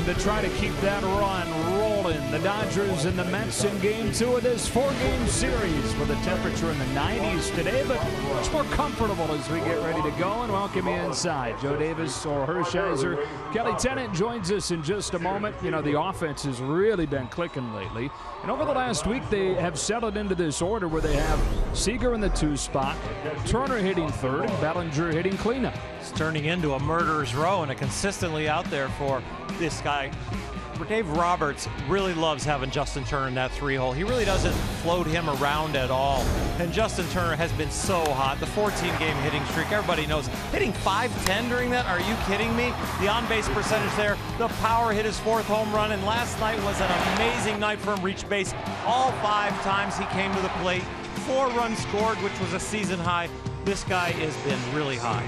to try to keep that run rolling. The Dodgers and the Mets in game 2 of this 4-game series with a temperature in the 90s today, but much more comfortable as we get ready to go and welcome you inside. Joe Davis or Hershiser. Kelly Tennant joins us in just a moment. You know, the offense has really been clicking lately. And over the last week, they have settled into this order where they have Seager in the 2 spot, Turner hitting 3rd, and Bellinger hitting cleanup. It's turning into a murderer's row, and consistently out there for this guy. Dave Roberts really loves having Justin Turner in that 3-hole. He really doesn't float him around at all. And Justin Turner has been so hot. The 14-game hitting streak, everybody knows. Hitting .510 during that, are you kidding me? The on-base percentage there, the power, hit his 4th home run, and last night was an amazing night for him. Reached base all 5 times he came to the plate. 4 runs scored, which was a season high. This guy has been really high.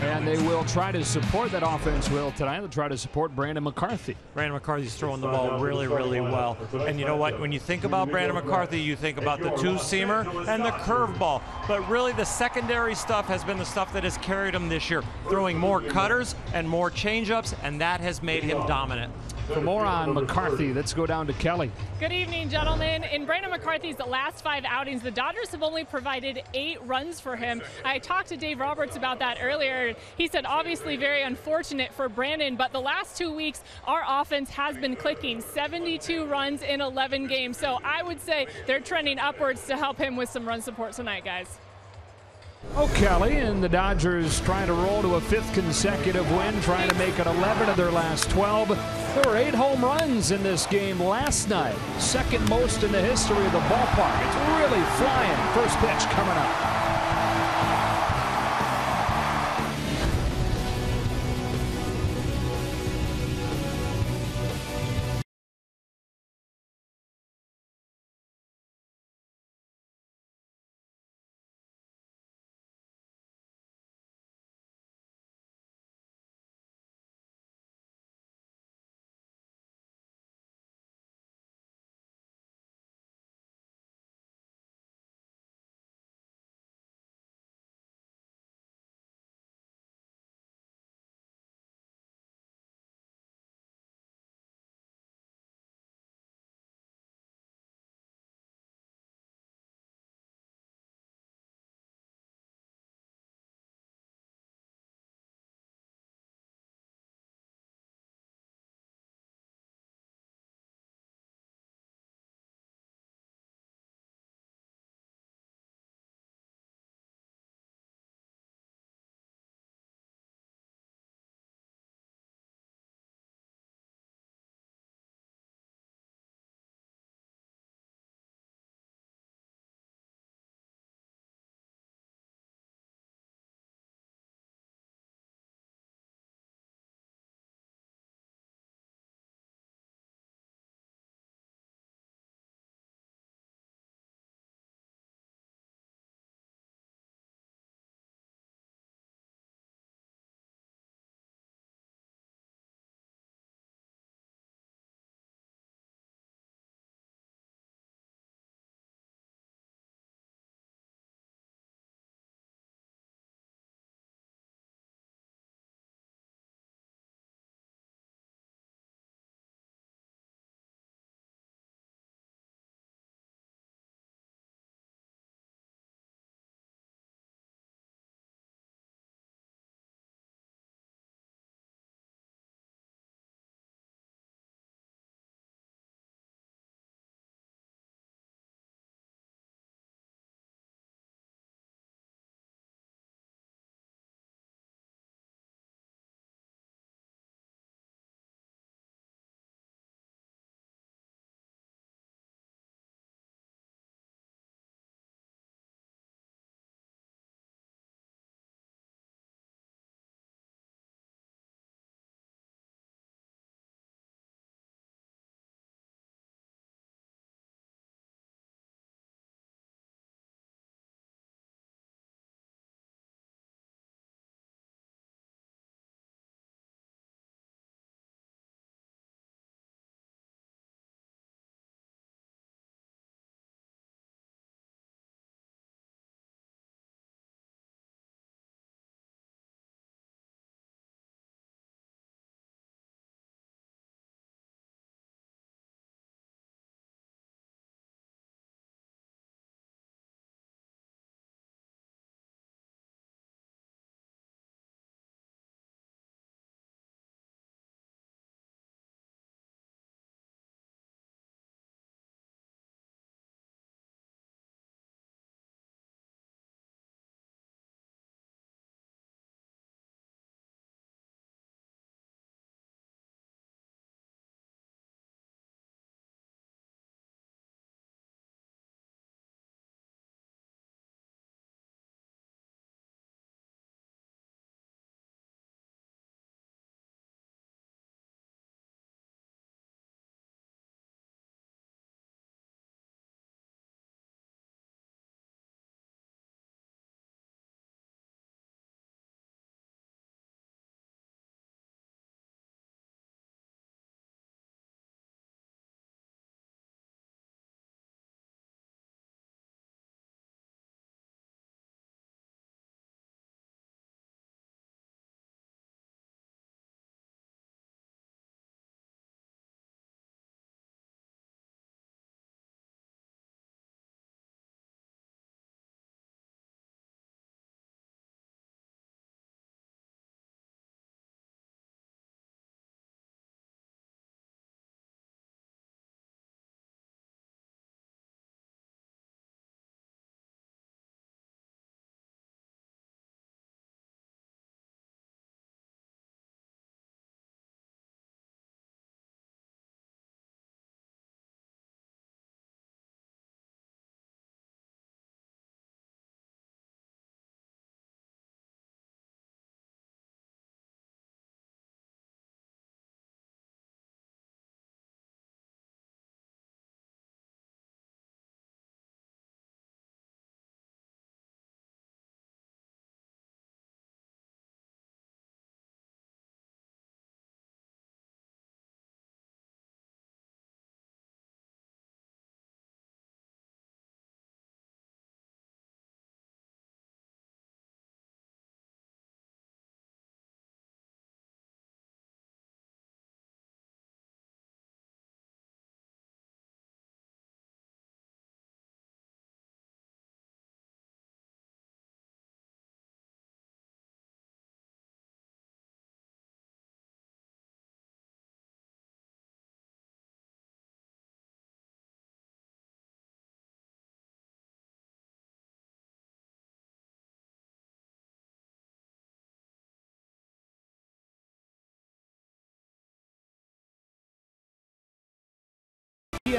And they will try to support that offense tonight. They'll try to support Brandon McCarthy. Brandon McCarthy's throwing the ball really, really well. And you know what? When you think about Brandon McCarthy, you think about the 2-seamer and the curveball. But really, the secondary stuff has been the stuff that has carried him this year, throwing more cutters and more changeups, and that has made him dominant. For more on McCarthy, let's go down to Kelly. Good evening, gentlemen. In Brandon McCarthy's last 5 outings, the Dodgers have only provided 8 runs for him. I talked to Dave Roberts about that earlier. He said obviously very unfortunate for Brandon, but the last 2 weeks, our offense has been clicking. 72 runs in 11 games. So I would say they're trending upwards to help him with some run support tonight, guys. Oh, Kelly, and the Dodgers trying to roll to a 5th consecutive win, trying to make it 11 of their last 12. There were 8 home runs in this game last night, 2nd most in the history of the ballpark. It's really flying. First pitch coming up.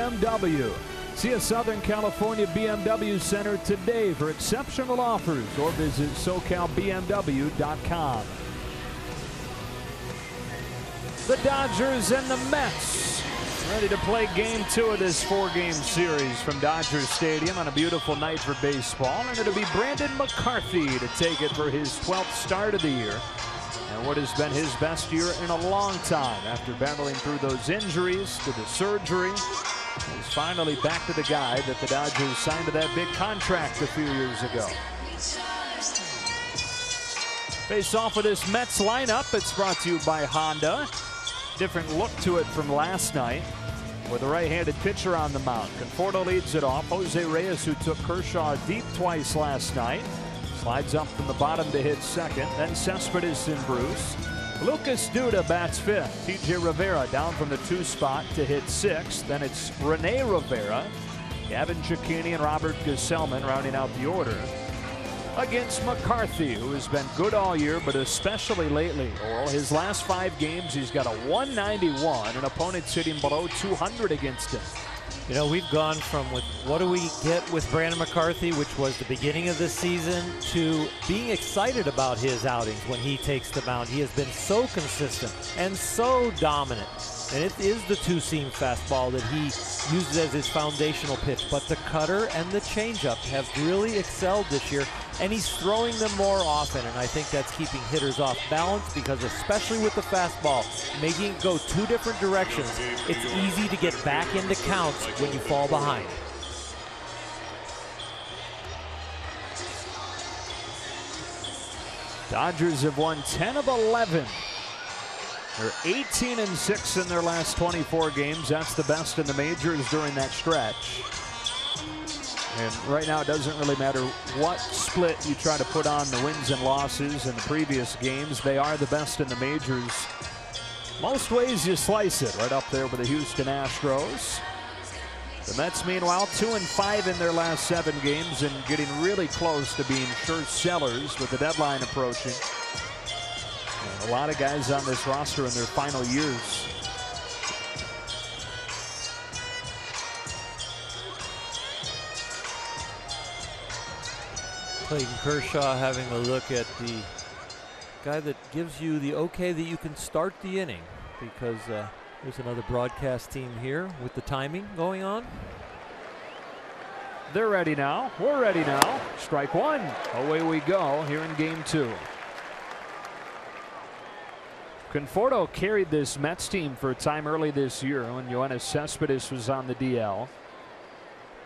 BMW. See a Southern California BMW Center today for exceptional offers, or visit SoCalBMW.com. The Dodgers and the Mets ready to play game 2 of this 4-game series from Dodger Stadium on a beautiful night for baseball. And it'll be Brandon McCarthy to take it for his 12th start of the year, and what has been his best year in a long time after battling through those injuries to the surgery. He's finally back to the guy that the Dodgers signed to that big contract a few years ago. Face off with this Mets lineup. It's brought to you by Honda. Different look to it from last night with a right-handed pitcher on the mound. Conforto leads it off. Jose Reyes, who took Kershaw deep twice last night, slides up from the bottom to hit second. Then Cespedes and Bruce. Lucas Duda bats 5th. TJ Rivera down from the 2 spot to hit 6th. Then it's Rene Rivera, Gavin Cecchini, and Robert Gesellman rounding out the order against McCarthy, who has been good all year, but especially lately. Oral, his last 5 games, he's got a 191, and opponents hitting below 200 against him. You know, we've gone from what do we get with Brandon McCarthy, which was the beginning of the season, to being excited about his outings when he takes the mound. He has been so consistent and so dominant. And it is the 2-seam fastball that he uses as his foundational pitch. But the cutter and the changeup have really excelled this year, and he's throwing them more often. And I think that's keeping hitters off balance, because especially with the fastball, making it go 2 different directions, it's easy to get back into counts when you fall behind. Dodgers have won 10 of 11. They're 18-6 in their last 24 games. That's the best in the majors during that stretch. And right now it doesn't really matter what split you try to put on the wins and losses in the previous games. They are the best in the majors. Most ways you slice it, right up there with the Houston Astros. The Mets, meanwhile, 2-5 in their last 7 games and getting really close to being sure sellers with the deadline approaching. And a lot of guys on this roster in their final years. Clayton Kershaw having a look at the guy that gives you the okay that you can start the inning, because there's another broadcast team here with the timing going on. They're ready now. We're ready now. Strike 1. Away we go here in game 2. Conforto carried this Mets team for a time early this year when Yoenis Cespedes was on the DL,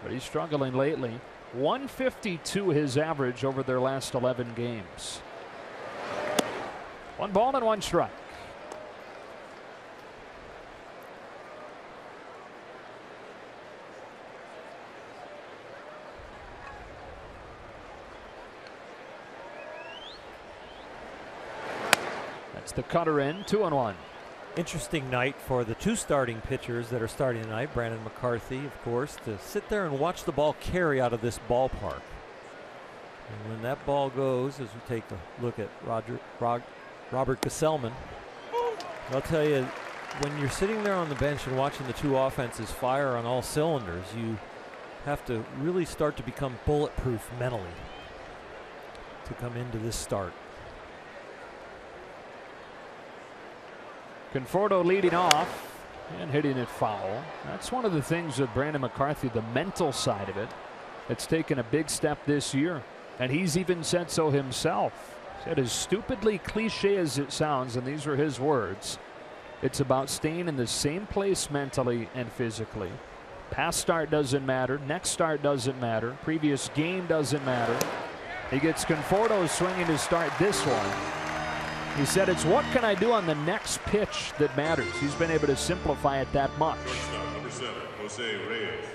but he's struggling lately. 152 his average over their last 11 games. 1 ball and 1 strike. That's the cutter in. 2-1. Interesting night for the 2 starting pitchers that are starting tonight. Brandon McCarthy, of course, to sit there and watch the ball carry out of this ballpark. And when that ball goes, as we take a look at Robert Gesellman, I'll tell you, when you're sitting there on the bench and watching the 2 offenses fire on all cylinders, you have to really start to become bulletproof mentally to come into this start. Conforto leading off and hitting it foul. That's one of the things with Brandon McCarthy, the mental side of it. It's taken a big step this year, and he's even said so himself. Said, as stupidly cliche as it sounds, and these were his words, it's about staying in the same place mentally and physically. Past start doesn't matter. Next start doesn't matter. Previous game doesn't matter. He gets Conforto swinging to start this one. He said, it's what can I do on the next pitch that matters. He's been able to simplify it that much. Number 7, Jose Reyes.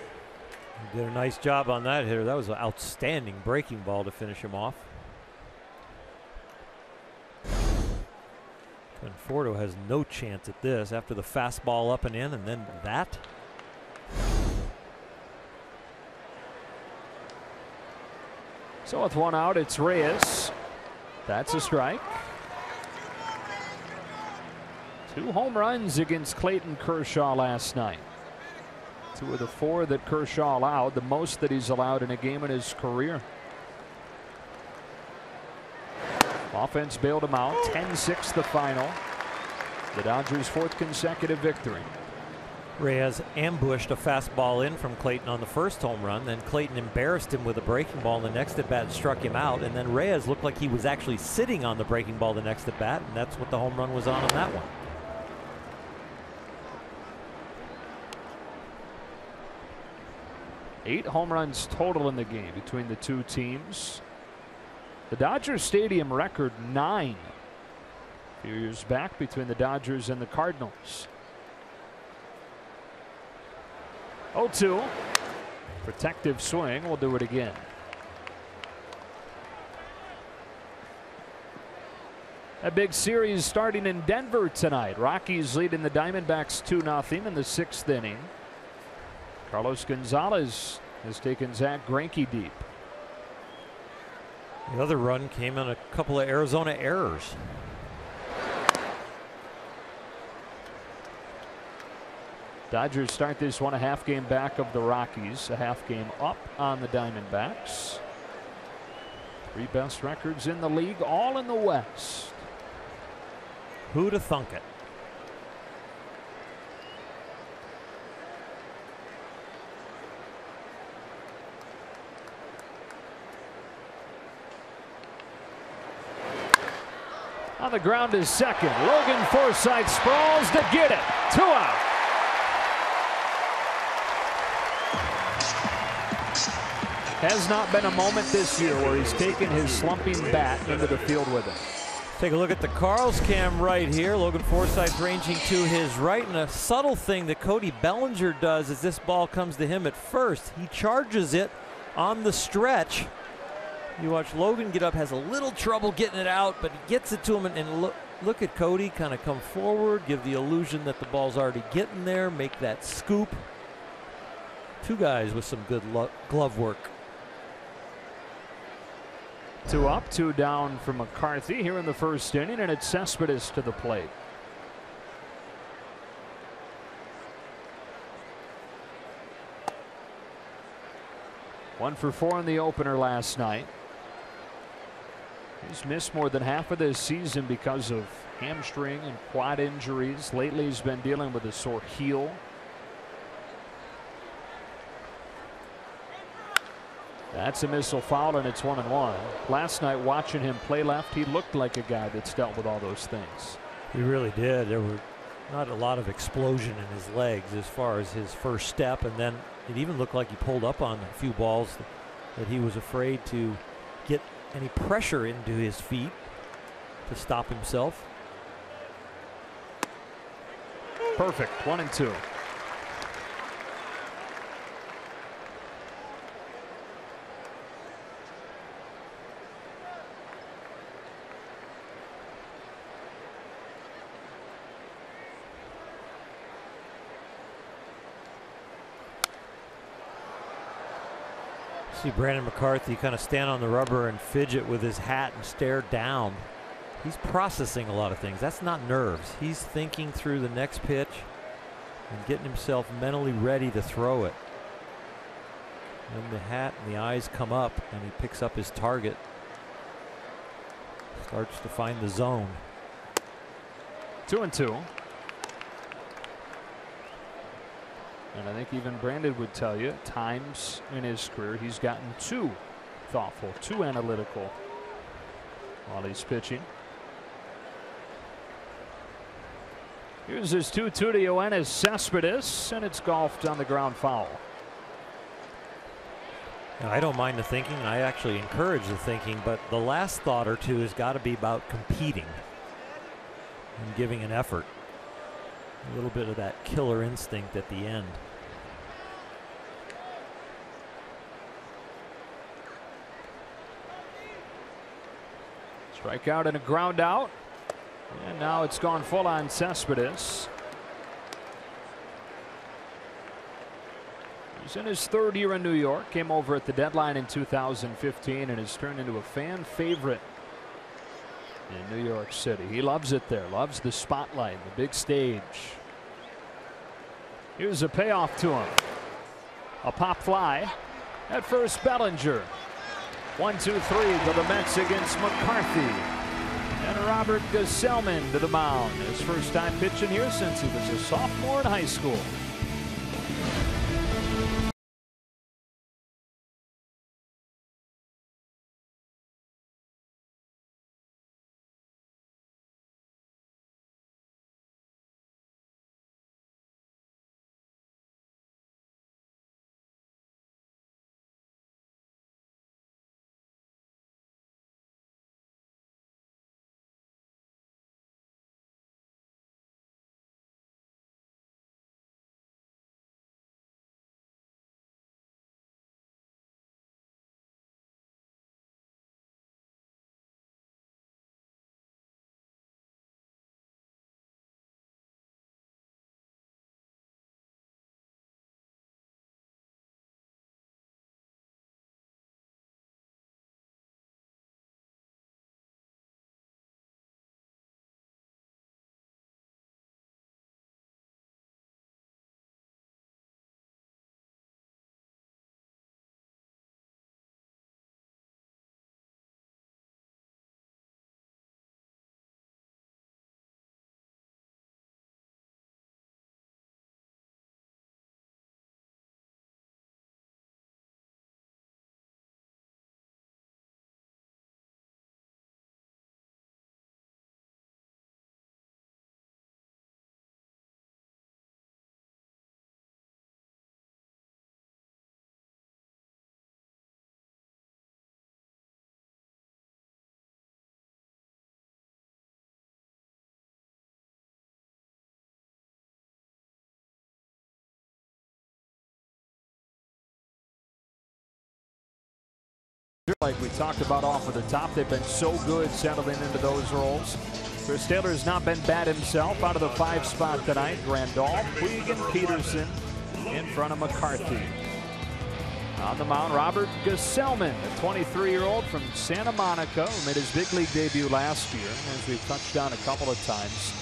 He did a nice job on that hitter. That was an outstanding breaking ball to finish him off. Conforto has no chance at this after the fastball up and in, and then that. So with 1 out, it's Reyes. That's a strike. 2 home runs against Clayton Kershaw last night. 2 of the 4 that Kershaw allowed, the most that he's allowed in a game in his career. Offense bailed him out. 10-6 the final. The Dodgers' 4th consecutive victory. Reyes ambushed a fastball in from Clayton on the first home run. Then Clayton embarrassed him with a breaking ball in the next at bat and struck him out. And then Reyes looked like he was actually sitting on the breaking ball the next at bat, and that's what the home run was on that one. Eight home runs total in the game between the two teams. The Dodgers Stadium record 9 a few years back between the Dodgers and the Cardinals. 0-2. Protective swing. We'll do it again. A big series starting in Denver tonight. Rockies leading the Diamondbacks 2-0 in the 6th inning. Carlos Gonzalez has taken Zach Greinke deep. The other run came on a couple of Arizona errors. Dodgers start this one a half game back of the Rockies, a half game up on the Diamondbacks. 3 best records in the league, all in the West. Who'd have thunk it? On the ground is second. Logan Forsythe sprawls to get it. 2 out. Has not been a moment this year where he's taken his slumping bat into the field with him. Take a look at the Carl's cam right here. Logan Forsythe ranging to his right, and a subtle thing that Cody Bellinger does as this ball comes to him at first. He charges it on the stretch. You watch Logan get up, has a little trouble getting it out, but he gets it to him, and look at Cody kind of come forward, give the illusion that the ball's already getting there, make that scoop. 2 guys with some good glove work. 2 up, 2 down for McCarthy here in the 1st inning, and it's Cespedes to the plate. One for 4 in the opener last night. He's missed more than half of this season because of hamstring and quad injuries. Lately he's been dealing with a sore heel. That's a missile foul, and it's 1-1. Last night watching him play left, he looked like a guy that's dealt with all those things. He really did. There were not a lot of explosion in his legs as far as his first step, and then it even looked like he pulled up on a few balls that he was afraid to get any pressure into his feet to stop himself. Perfect. 1-2. See Brandon McCarthy kind of stand on the rubber and fidget with his hat and stare down. He's processing a lot of things. That's not nerves. He's thinking through the next pitch and getting himself mentally ready to throw it. And the hat and the eyes come up, and he picks up his target. Starts to find the zone. 2-2. And I think even Brandon would tell you, at times in his career, he's gotten too thoughtful, too analytical while he's pitching. Here's his 2-2 to Yoenis Cespedes, and it's golfed on the ground foul. Now, I don't mind the thinking. I actually encourage the thinking, but the last thought or two has got to be about competing and giving an effort. A little bit of that killer instinct at the end. Strikeout and a ground out. And now it's gone full on Cespedes. He's in his 3rd year in New York. Came over at the deadline in 2015 and has turned into a fan favorite in New York City. He loves it there, loves the spotlight, the big stage. Here's a payoff to him. A pop fly. At first, Bellinger. 1-2-3 to the Mets against McCarthy. And Robert Gesellman to the mound. His first time pitching here since he was a sophomore in high school. Like we talked about off of the top, they've been so good settling into those roles. Chris Taylor's not been bad himself. Out of the 5 spot tonight, Grandal, Puig, and Peterson in front of McCarthy. On the mound, Robert Gesellman, a 23-year-old from Santa Monica who made his big league debut last year, as we've touched on a couple of times.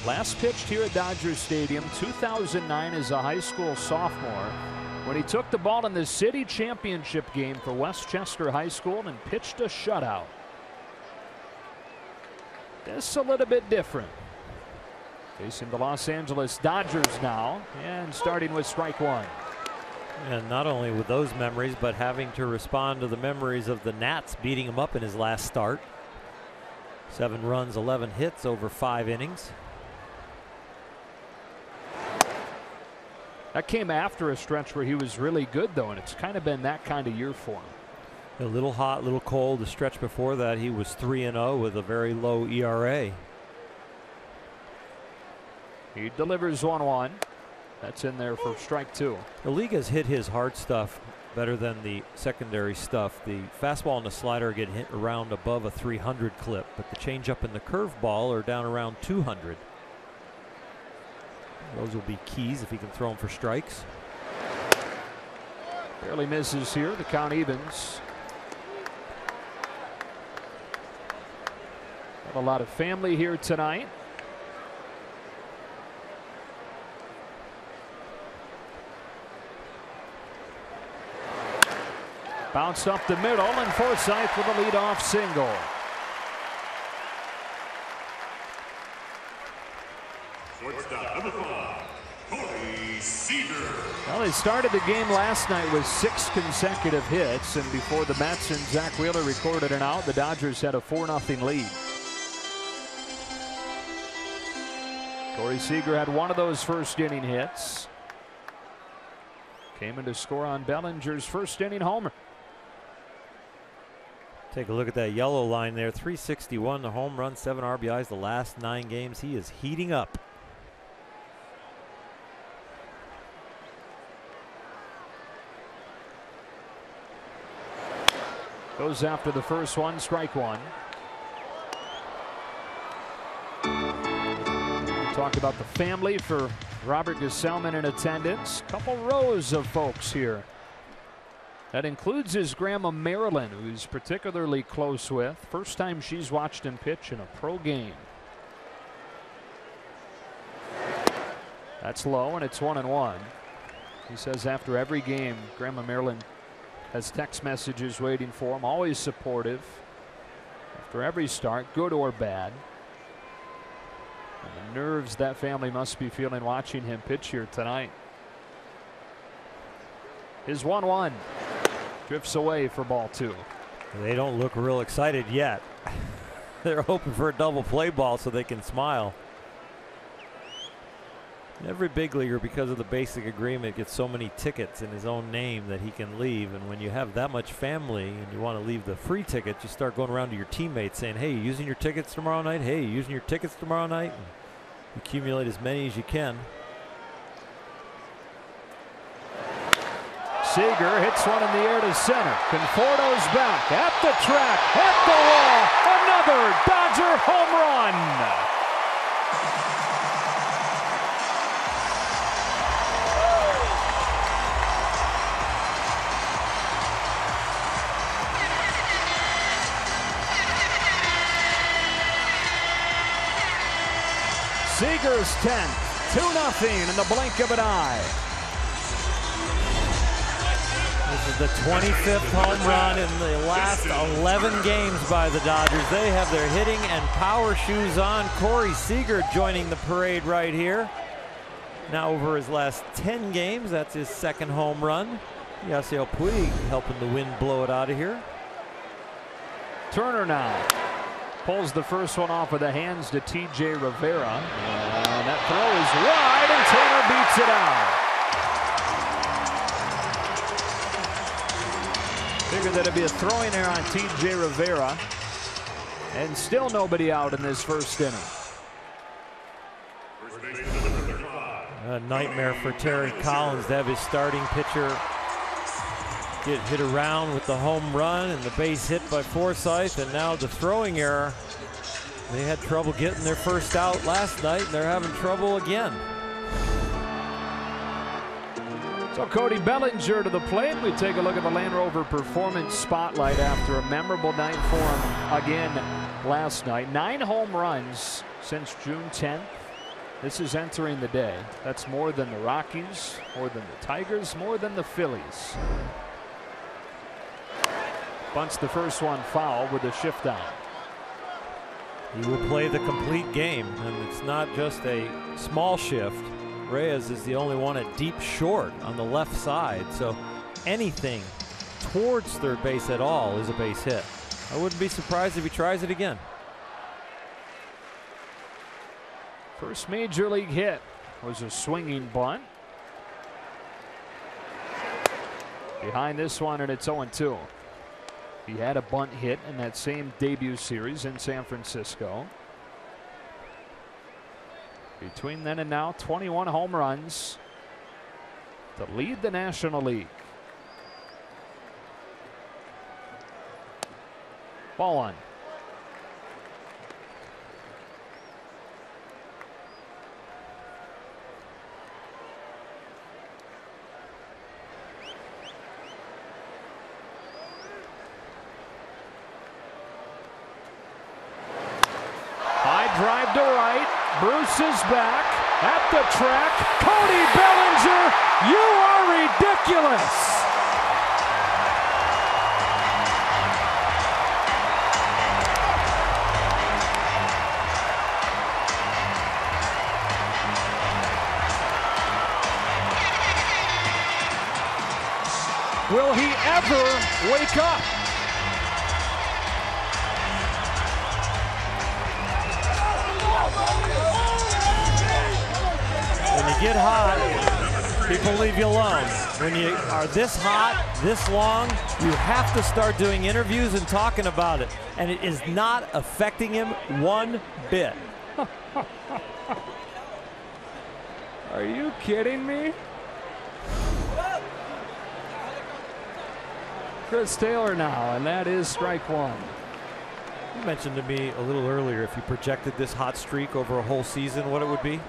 Last pitched here at Dodger Stadium 2009 as a high school sophomore, when he took the ball in the city championship game for Westchester High School and pitched a shutout. This a little bit different. Facing the Los Angeles Dodgers now, and starting with strike one. And not only with those memories, but having to respond to the memories of the Nats beating him up in his last start. 7 runs, 11 hits over 5 innings. That came after a stretch where he was really good, though, and it's kind of been that kind of year for him. A little hot, a little cold. The stretch before that, he was 3-0 with a very low ERA. He delivers 1-1. That's in there for strike 2. The league has hit his hard stuff better than the secondary stuff. The fastball and the slider get hit around above a 300 clip, but the changeup and the curveball are down around 200. Those will be keys if he can throw them for strikes. Barely misses here. The count evens. Got a lot of family here tonight. Bounced up the middle, and Forsythe with a leadoff single. Well, they started the game last night with 6 consecutive hits, and before the Mets and Zach Wheeler recorded an out, the Dodgers had a 4-0 lead. Corey Seager had one of those first inning hits. Came in to score on Bellinger's first inning homer. Take a look at that yellow line there. 361, the home run, 7 RBIs the last 9 games. He is heating up. Goes after the first one, strike one. Talk about the family for Robert Gesellman in attendance. Couple rows of folks here. That includes his grandma Marilyn, who he's particularly close with. First time she's watched him pitch in a pro game. That's low, and it's 1-1. He says after every game, Grandma Marilyn has text messages waiting for him, always supportive. After every start, good or bad. And the nerves that family must be feeling watching him pitch here tonight. His 1-1 drifts away for ball 2. They don't look real excited yet. They're hoping for a double play ball so they can smile. Every big leaguer, because of the basic agreement, gets so many tickets in his own name that he can leave. And when you have that much family and you want to leave the free tickets, you start going around to your teammates saying, hey, you using your tickets tomorrow night? Hey, you using your tickets tomorrow night? And accumulate as many as you can. Seager hits one in the air to center. Conforto's back at the track, at the wall. Another Dodger home run. Seager's 10th, 2-0 in the blink of an eye. This is the 25th home run in the last 11 games by the Dodgers. They have their hitting and power shoes on. Corey Seager joining the parade right here. Now over his last 10 games, that's his 2nd home run. Yasiel Puig helping the wind blow it out of here. Turner now pulls the first one off with the hands to T.J. Rivera. And that throw is wide, and Turner beats it out. Figured that it'd be a throwing error on T.J. Rivera. And still nobody out in this first inning. A nightmare for Terry Collins to have his starting pitcher get hit around with the home run and the base hit by Forsythe, and now the throwing error. They had trouble getting their first out last night, and they're having trouble again. So Cody Bellinger to the plate. We take a look at the Land Rover Performance Spotlight after a memorable night for him again last night. 9 home runs since June 10th. This is entering the day. That's more than the Rockies, more than the Tigers, more than the Phillies. Bunts the first one foul with a shift down. He will play the complete game, and it's not just a small shift. Reyes is the only one at deep short on the left side, so anything towards third base at all is a base hit. I wouldn't be surprised if he tries it again. First major league hit was a swinging bunt. Behind this one, and it's 0-2. He had a bunt hit in that same debut series in San Francisco. Between then and now, 21 home runs to lead the National League. Ball 1. Drive to right. Bruce is back at the track. Cody Bellinger, you are ridiculous. Will he ever wake up? When you get hot, people leave you alone. When you are this hot, this long, you have to start doing interviews and talking about it. And it is not affecting him one bit. Are you kidding me? Chris Taylor now, and that is strike 1. You mentioned to me a little earlier, if you projected this hot streak over a whole season, what it would be?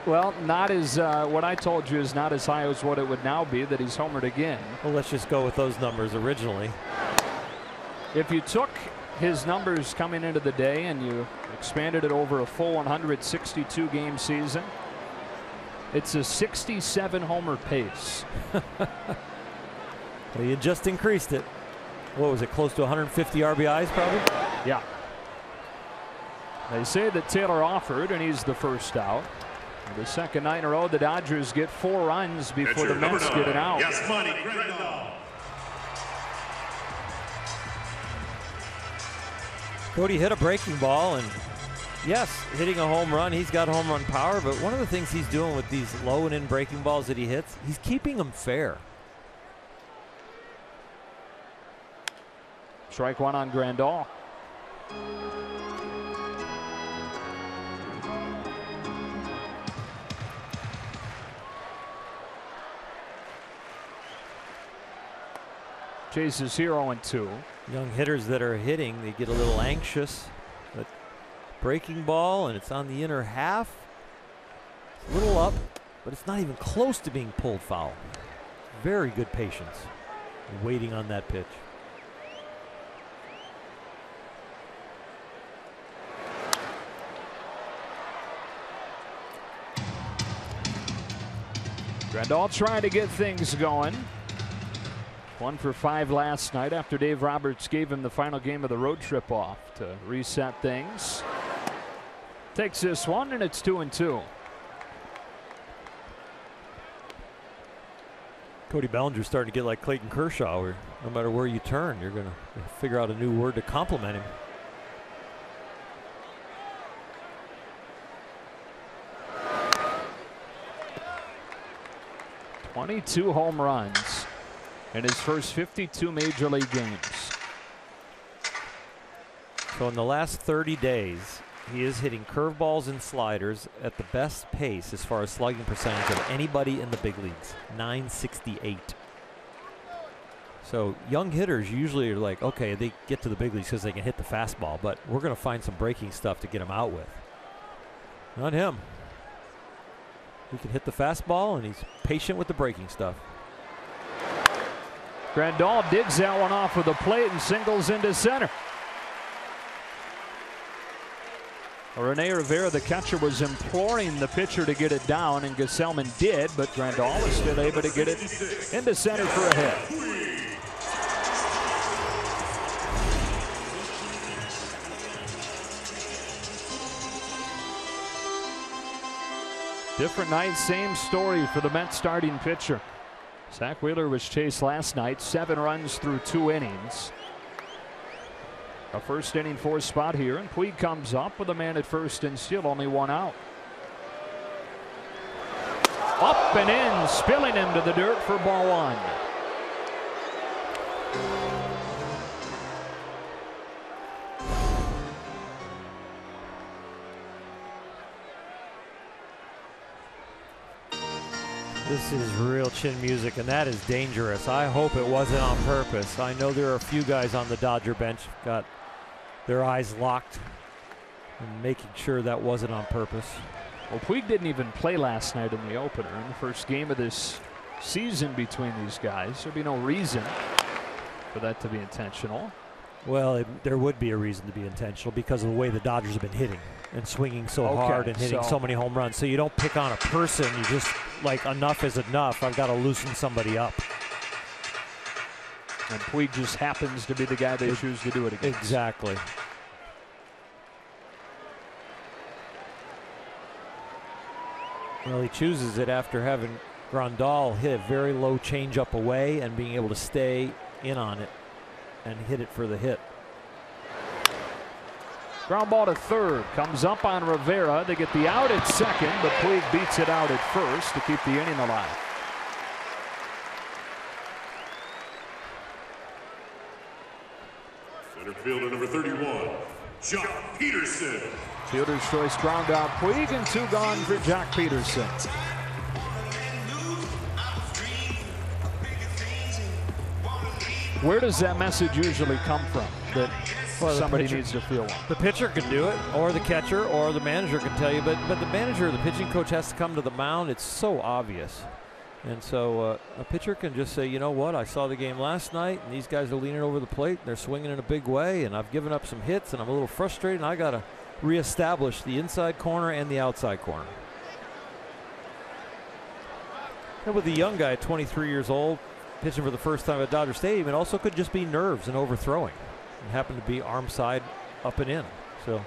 Well, not as what I told you is not as high as what it would now be, that he's homered again. Well, let's just go with those numbers originally. If you took his numbers coming into the day and you expanded it over a full 162 game season, It's a 67 homer pace. Well, you just increased it. What was it, close to 150 RBIs probably? Yeah. They say that Taylor offered, and he's the first out. The second night in a row, the Dodgers get 4 runs before the Mets get an out. Yes, money. Cody hit a breaking ball, and yes, hitting a home run. He's got home run power, but one of the things he's doing with these low and in breaking balls that he hits, he's keeping them fair. Strike one on Grandal. Chases here 0-2. Young hitters that are hitting, they get a little anxious. But breaking ball, and it's on the inner half. It's a little up, but it's not even close to being pulled foul. Very good patience waiting on that pitch. Grandal trying to get things going. 1 for 5 last night after Dave Roberts gave him the final game of the road trip off to reset things. Takes this one, and it's 2-2. Cody Bellinger's starting to get like Clayton Kershaw, where no matter where you turn, you're going to figure out a new word to compliment him. "22 home runs in his first 52 major league games." So in the last 30 days, he is hitting curveballs and sliders at the best pace as far as slugging percentage of anybody in the big leagues, .968. So young hitters usually are like, okay, they get to the big leagues because they can hit the fastball, but we're going to find some breaking stuff to get them out with. Not him. He can hit the fastball, and he's patient with the breaking stuff. Grandal digs that one off of the plate and singles into center. Rene Rivera, the catcher, was imploring the pitcher to get it down, and Gesellman did, but Grandal was still able to get it into center for a hit. Different night, same story for the Mets starting pitcher. Zach Wheeler was chased last night, 7 runs through 2 innings. A first inning 4 spot here, and Puig comes up with a man at first and still only 1 out. Up and in, spilling him to the dirt for ball 1. This is real chin music, and that is dangerous. I hope it wasn't on purpose. I know there are a few guys on the Dodger bench got their eyes locked and making sure that wasn't on purpose. Well, Puig didn't even play last night in the opener, in the first game of this season between these guys. There'd be no reason for that to be intentional. Well, there would be a reason to be intentional because of the way the Dodgers have been hitting and swinging so hard and hitting so many home runs. So you don't pick on a person. You just, like, enough is enough. I've got to loosen somebody up. And Puig just happens to be the guy they choose to do it against. Exactly. Well, he chooses it after having Grandal hit a very low changeup away and being able to stay in on it and hit it for the hit. Ground ball to third, comes up on Rivera. They get the out at second, but Puig beats it out at first to keep the inning alive. Center fielder number 31, Jock Peterson. Fielder's choice ground out Puig, and 2 gone for Jock Peterson. Where does that message usually come from? That somebody needs to feel one. The pitcher can do it, or the catcher, or the manager can tell you, but the manager, the pitching coach, has to come to the mound. It's so obvious. And so a pitcher can just say, you know what, I saw the game last night, and these guys are leaning over the plate, and they're swinging in a big way, and I've given up some hits, and I'm a little frustrated, and I got to reestablish the inside corner and the outside corner. And with the young guy, 23 years old, pitching for the first time at Dodger Stadium, it also could just be nerves and overthrowing. It happened to be arm side up and in. So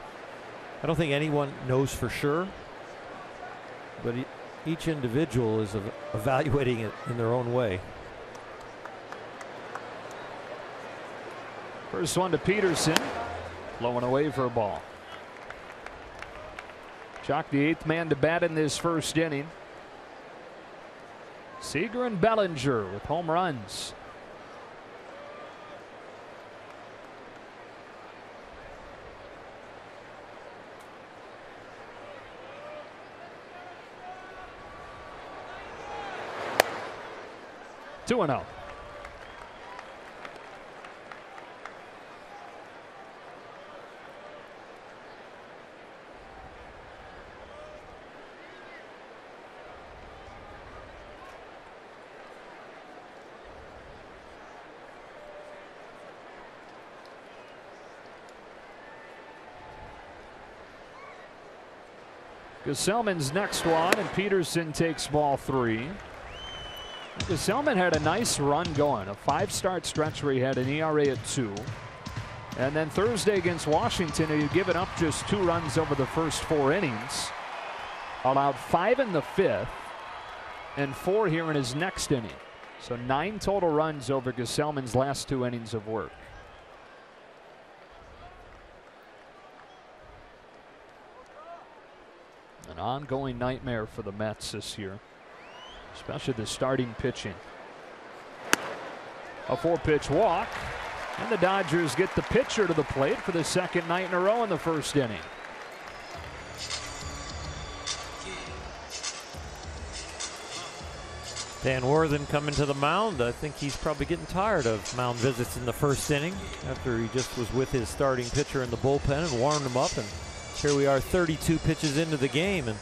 I don't think anyone knows for sure, but each individual is evaluating it in their own way. First one to Peterson, blowing away for a ball. Jock, the 8th man to bat in this first inning. Seager and Bellinger with home runs. Two and out. Gesellman's next one, and Peterson takes ball 3. Gesellman had a nice run going, a 5-start stretch where he had an ERA at 2. And then Thursday against Washington, he had given up just 2 runs over the first 4 innings. Allowed 5 in the 5th and 4 here in his next inning. So 9 total runs over Gesellman's last 2 innings of work. An ongoing nightmare for the Mets this year, especially the starting pitching. A 4-pitch walk, and the Dodgers get the pitcher to the plate for the second night in a row in the first inning. Dan Worthen coming to the mound. I think he's probably getting tired of mound visits in the first inning after he just was with his starting pitcher in the bullpen and warmed him up. And here we are 32 pitches into the game, and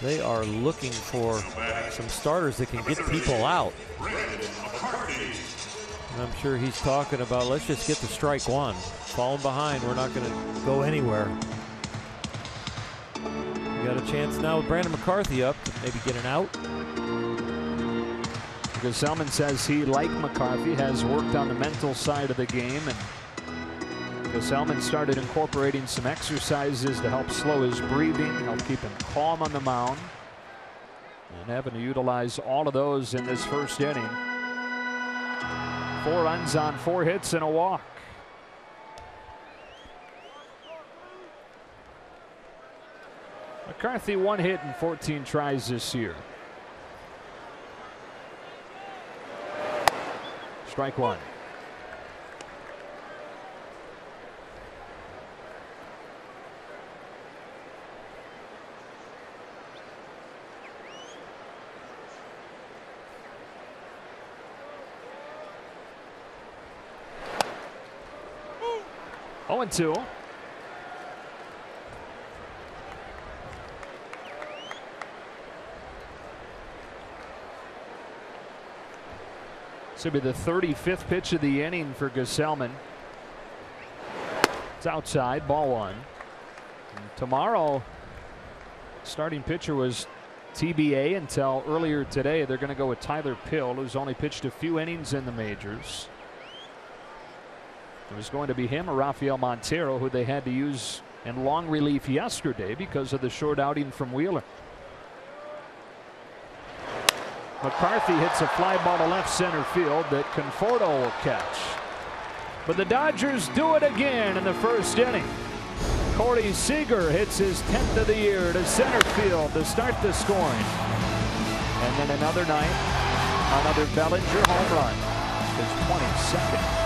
they are looking for some starters that can get people out. And I'm sure he's talking about, let's just get to strike 1. Falling behind, we're not going to go anywhere. We got a chance now with Brandon McCarthy up to maybe get an out. Gesellman says he, like McCarthy, has worked on the mental side of the game, and Gesellman started incorporating some exercises to help slow his breathing, help keep him calm on the mound, and having to utilize all of those in this first inning. 4 runs on 4 hits and a walk. McCarthy 1 hit in 14 tries this year. Strike 1. Oh, and 2. This will be the 35th pitch of the inning for Gesellman. It's outside, ball 1. And tomorrow, starting pitcher was TBA until earlier today. They're going to go with Tyler Pill, who's only pitched a few innings in the majors. It was going to be him or Rafael Montero, who they had to use in long relief yesterday because of the short outing from Wheeler. McCarthy hits a fly ball to left center field that Conforto will catch. But the Dodgers do it again in the first inning. Corey Seager hits his 10th of the year to center field to start the scoring. And then another night, another Bellinger home run, his 22nd.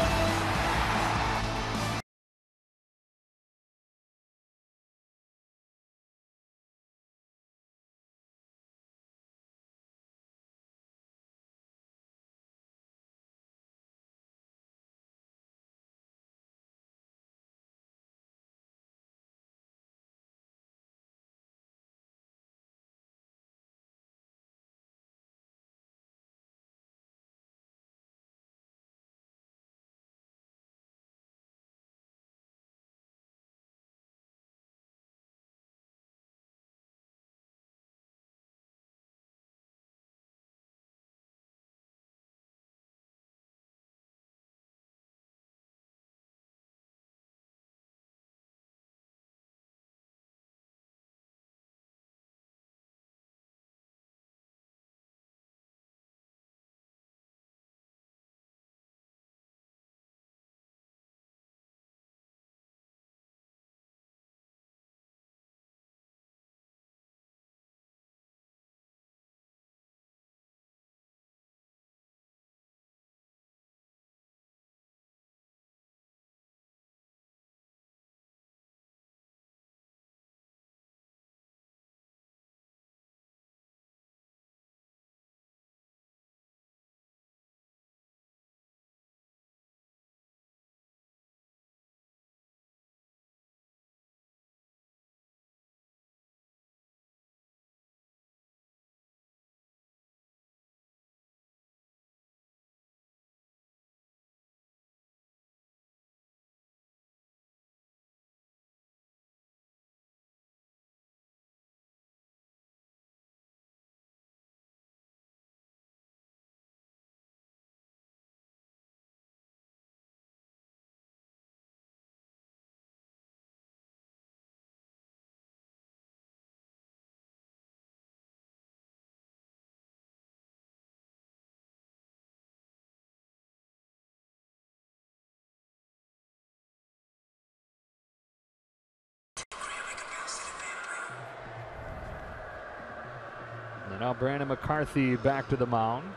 And now Brandon McCarthy back to the mound.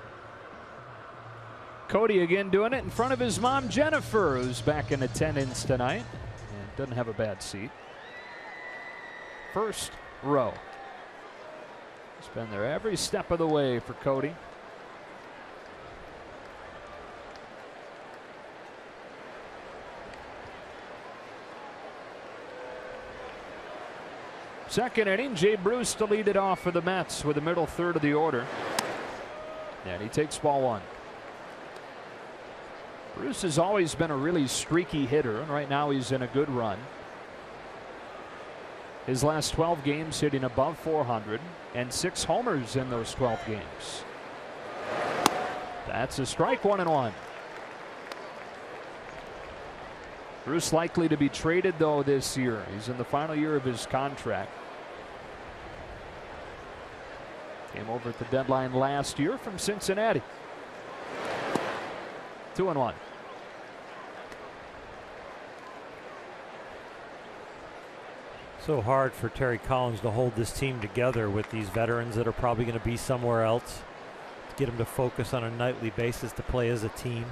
Cody again doing it in front of his mom, Jennifer, who's back in attendance tonight and doesn't have a bad seat. First row. He's been there every step of the way for Cody. Second inning, Jay Bruce to lead it off for the Mets with the middle third of the order. And he takes ball one. Bruce has always been a really streaky hitter, and right now he's in a good run. His last 12 games hitting above 400 and 6 homers in those 12 games. That's a strike, 1-1. Bruce likely to be traded though this year. He's in the final year of his contract. Came over at the deadline last year from Cincinnati. 2-1. So hard for Terry Collins to hold this team together with these veterans that are probably going to be somewhere else. To get them to focus on a nightly basis to play as a team.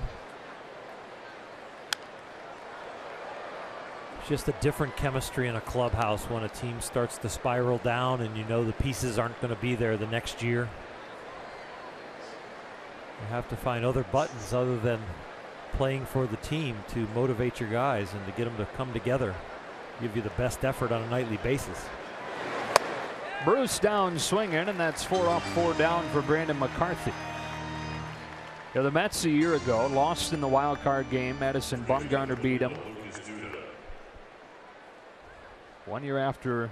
It's just a different chemistry in a clubhouse when a team starts to spiral down and you know the pieces aren't going to be there the next year. You have to find other buttons other than playing for the team to motivate your guys and to get them to come together. Give you the best effort on a nightly basis. Bruce down swinging, and that's 4 up, 4 down for Brandon McCarthy. Yeah, the Mets a year ago lost in the wild card game. Madison Bumgarner beat them. 1 year after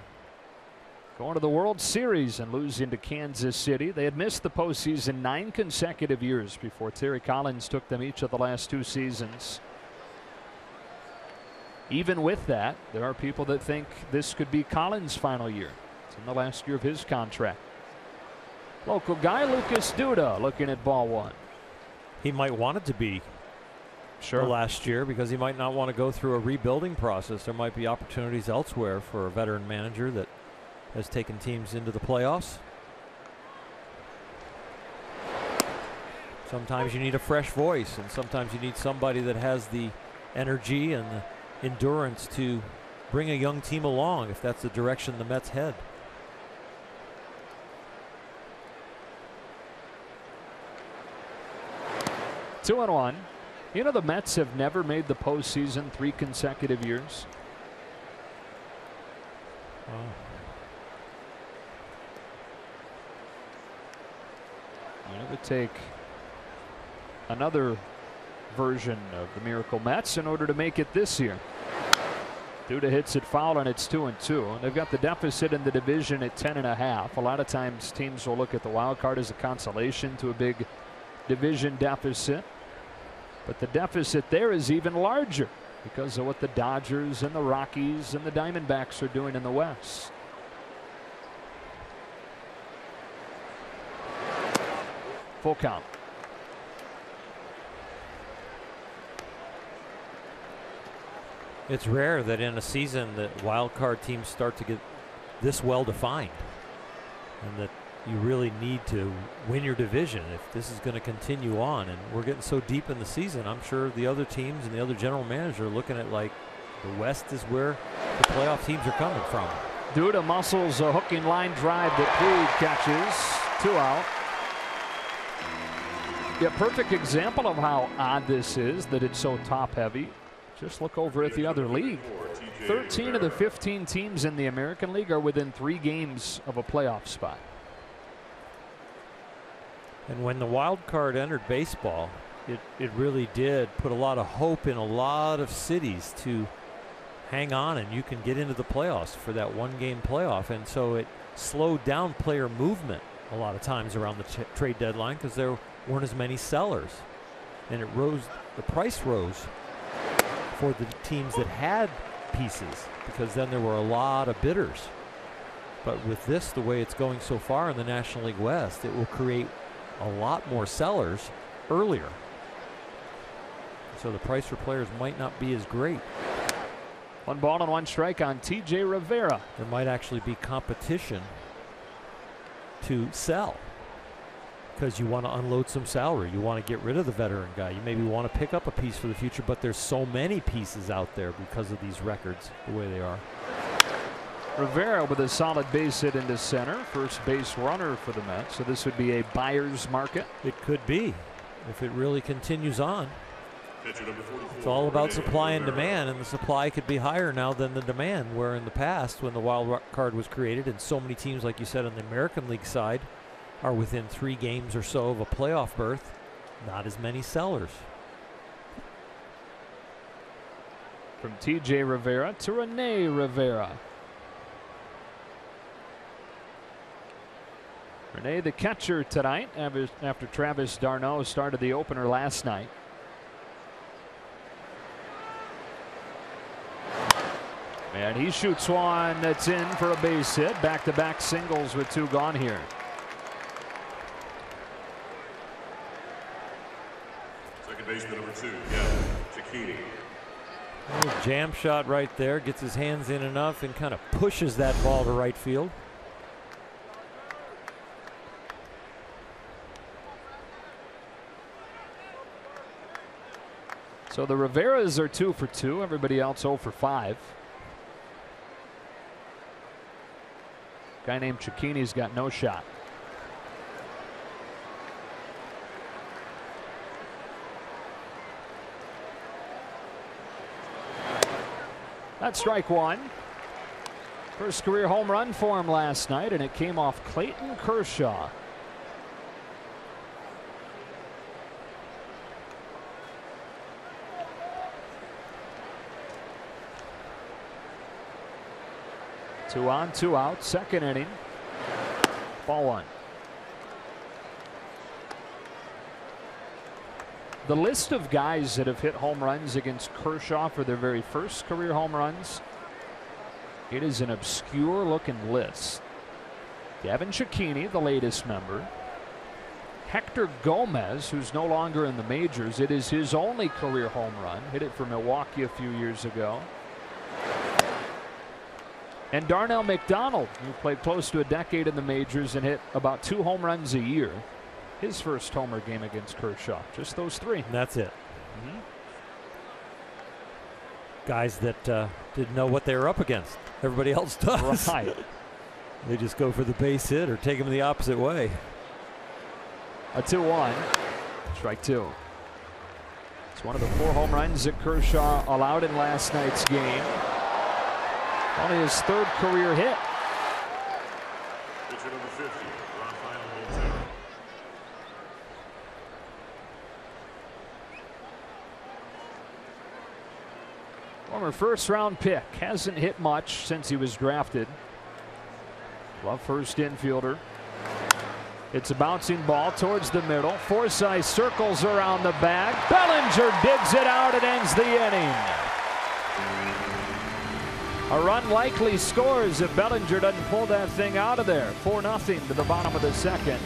going to the World Series and losing to Kansas City. They had missed the postseason 9 consecutive years before Terry Collins took them each of the last 2 seasons. Even with that, there are people that think this could be Collins' final year. It's in the last year of his contract. Local guy Lucas Duda looking at ball one. He might want it to be the last year because he might not want to go through a rebuilding process. There might be opportunities elsewhere for a veteran manager that has taken teams into the playoffs. Sometimes you need a fresh voice, and sometimes you need somebody that has the energy and the endurance to bring a young team along if that's the direction the Mets head. Two and one. You know, the Mets have never made the postseason 3 consecutive years. Wow. And it would take another version of the Miracle Mets in order to make it this year. Duda hits it foul, and it's 2-2. And they've got the deficit in the division at 10.5. A lot of times teams will look at the wild card as a consolation to a big division deficit. But the deficit there is even larger because of what the Dodgers and the Rockies and the Diamondbacks are doing in the West. Full count. It's rare that in a season that wild card teams start to get this well defined, and that you really need to win your division if this is going to continue on. And we're getting so deep in the season, I'm sure the other teams and the other general manager are looking at like the West is where the playoff teams are coming from. Duda muscles a hooking line drive that Puig catches. 2 out. Yeah, perfect example of how odd this is, that it's so top heavy. Just look over at the other league. 13 of the 15 teams in the American League are within 3 games of a playoff spot. And when the wild card entered baseball, it really did put a lot of hope in a lot of cities to hang on, and you can get into the playoffs for that 1-game playoff. And so it slowed down player movement a lot of times around the trade deadline because there weren't as many sellers, and it rose, the price rose for the teams that had pieces because then there were a lot of bidders. But with this, the way it's going so far in the National League West, it will create a lot more sellers earlier. So the price for players might not be as great. 1 ball and 1 strike on TJ Rivera. There might actually be competition to sell. because you want to unload some salary. You want to get rid of the veteran guy. You maybe want to pick up a piece for the future, but there's so many pieces out there because of these records the way they are. Rivera with a solid base hit into center, first base runner for the Mets. So this would be a buyer's market. It could be if it really continues on. Pitcher number 44, It's all about supply and demand, and the supply could be higher now than the demand, where in the past when the wild card was created and so many teams, like you said, on the American League side are within 3 games or so of a playoff berth, not as many sellers. From T.J. Rivera to Rene Rivera. Rene the catcher tonight after Travis d'Arnaud started the opener last night. And he shoots one that's in for a base hit. Back-to-back singles with 2 gone here. second baseman number 2, yeah, Cicchini. Jam shot right there, gets his hands in enough and kind of pushes that ball to right field. So the Riveras are 2 for 2. Everybody else 0 for 5. Guy named Cicchini's got no shot. That's strike 1. First career home run for him last night, and it came off Clayton Kershaw. Two on, 2 out, second inning. Ball 1. The list of guys that have hit home runs against Kershaw for their very first career home runs, it is an obscure looking list. Devin Cicchini, the latest member. Hector Gomez, who's no longer in the majors, it is his only career home run. Hit it for Milwaukee a few years ago. And Darnell McDonald, who played close to a decade in the majors and hit about 2 home runs a year. His first homer game against Kershaw. Just those 3. And that's it. Guys that didn't know what they were up against. Everybody else does. Right. They just go for the base hit or take them the opposite way. A 2-1. Strike 2. It's one of the 4 home runs that Kershaw allowed in last night's game. Only his 3rd career hit. Pitcher number 50, Rafael Montero. Former first-round pick. Hasn't hit much since he was drafted. Love first infielder. It's a bouncing ball towards the middle. Forsythe circles around the bag. Bellinger digs it out and ends the inning. A run likely scores if Bellinger doesn't pull that thing out of there. 4-0 to the bottom of the 2nd.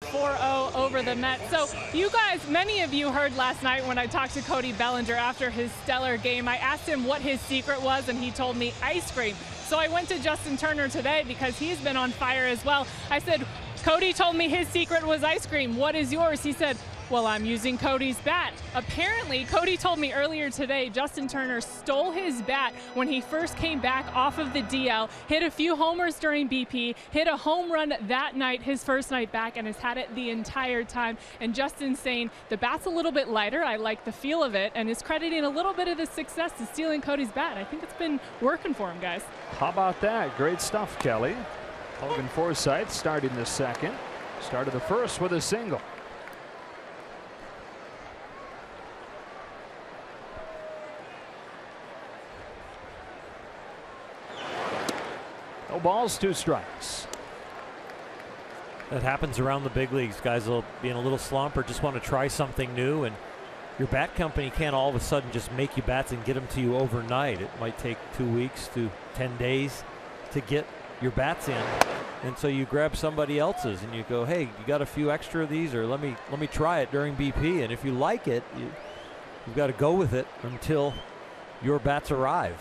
4-0 over the Mets. So you guys, many of you heard last night when I talked to Cody Bellinger after his stellar game. I asked him what his secret was, and he told me ice cream. So I went to Justin Turner today because he's been on fire as well. I said, Cody told me his secret was ice cream. What is yours? He said, well, I'm using Cody's bat. Apparently, Cody told me earlier today, Justin Turner stole his bat when he first came back off of the DL, hit a few homers during BP, hit a home run that night, his first night back, and has had it the entire time. And Justin's saying, the bat's a little bit lighter, I like the feel of it, and is crediting a little bit of the success to stealing Cody's bat. I think it's been working for him, guys. How about that? Great stuff, Kelly. Logan Forsythe starting the second. Started the first with a single. No balls, 2 strikes. That happens around the big leagues. Guys will be in a little slump or just want to try something new, and your bat company can't all of a sudden just make you bats and get them to you overnight. It might take 2 weeks to 10 days to get your bats in, and so you grab somebody else's and you go, hey, you got a few extra of these, or let me try it during BP, and if you like it, you've got to go with it until your bats arrive.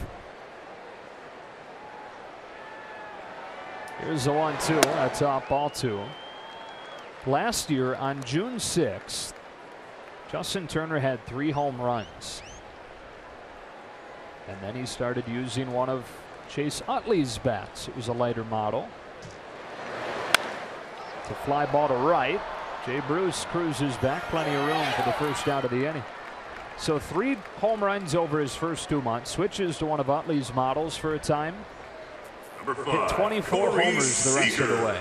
Here's the 1-2. That's off, ball 2. Last year on June 6th, Justin Turner had 3 home runs. And then he started using one of Chase Utley's bats. It was a lighter model. It's a fly ball to right. Jay Bruce cruises back. Plenty of room for the first out of the inning. So 3 home runs over his first 2 months. Switches to one of Utley's models for a time. Hit 24 homers the rest of the way.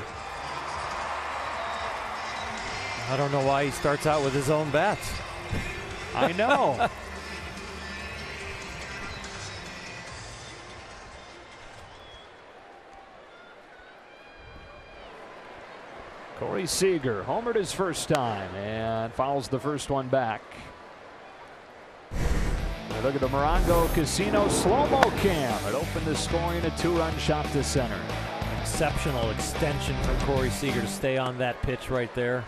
I don't know why he starts out with his own bats. I know. Corey Seager homered his first time and fouls the first one back. Look at the Morongo Casino slow-mo cam. It opened the scoring, a 2-run shot to center. Exceptional extension from Corey Seager to stay on that pitch right there.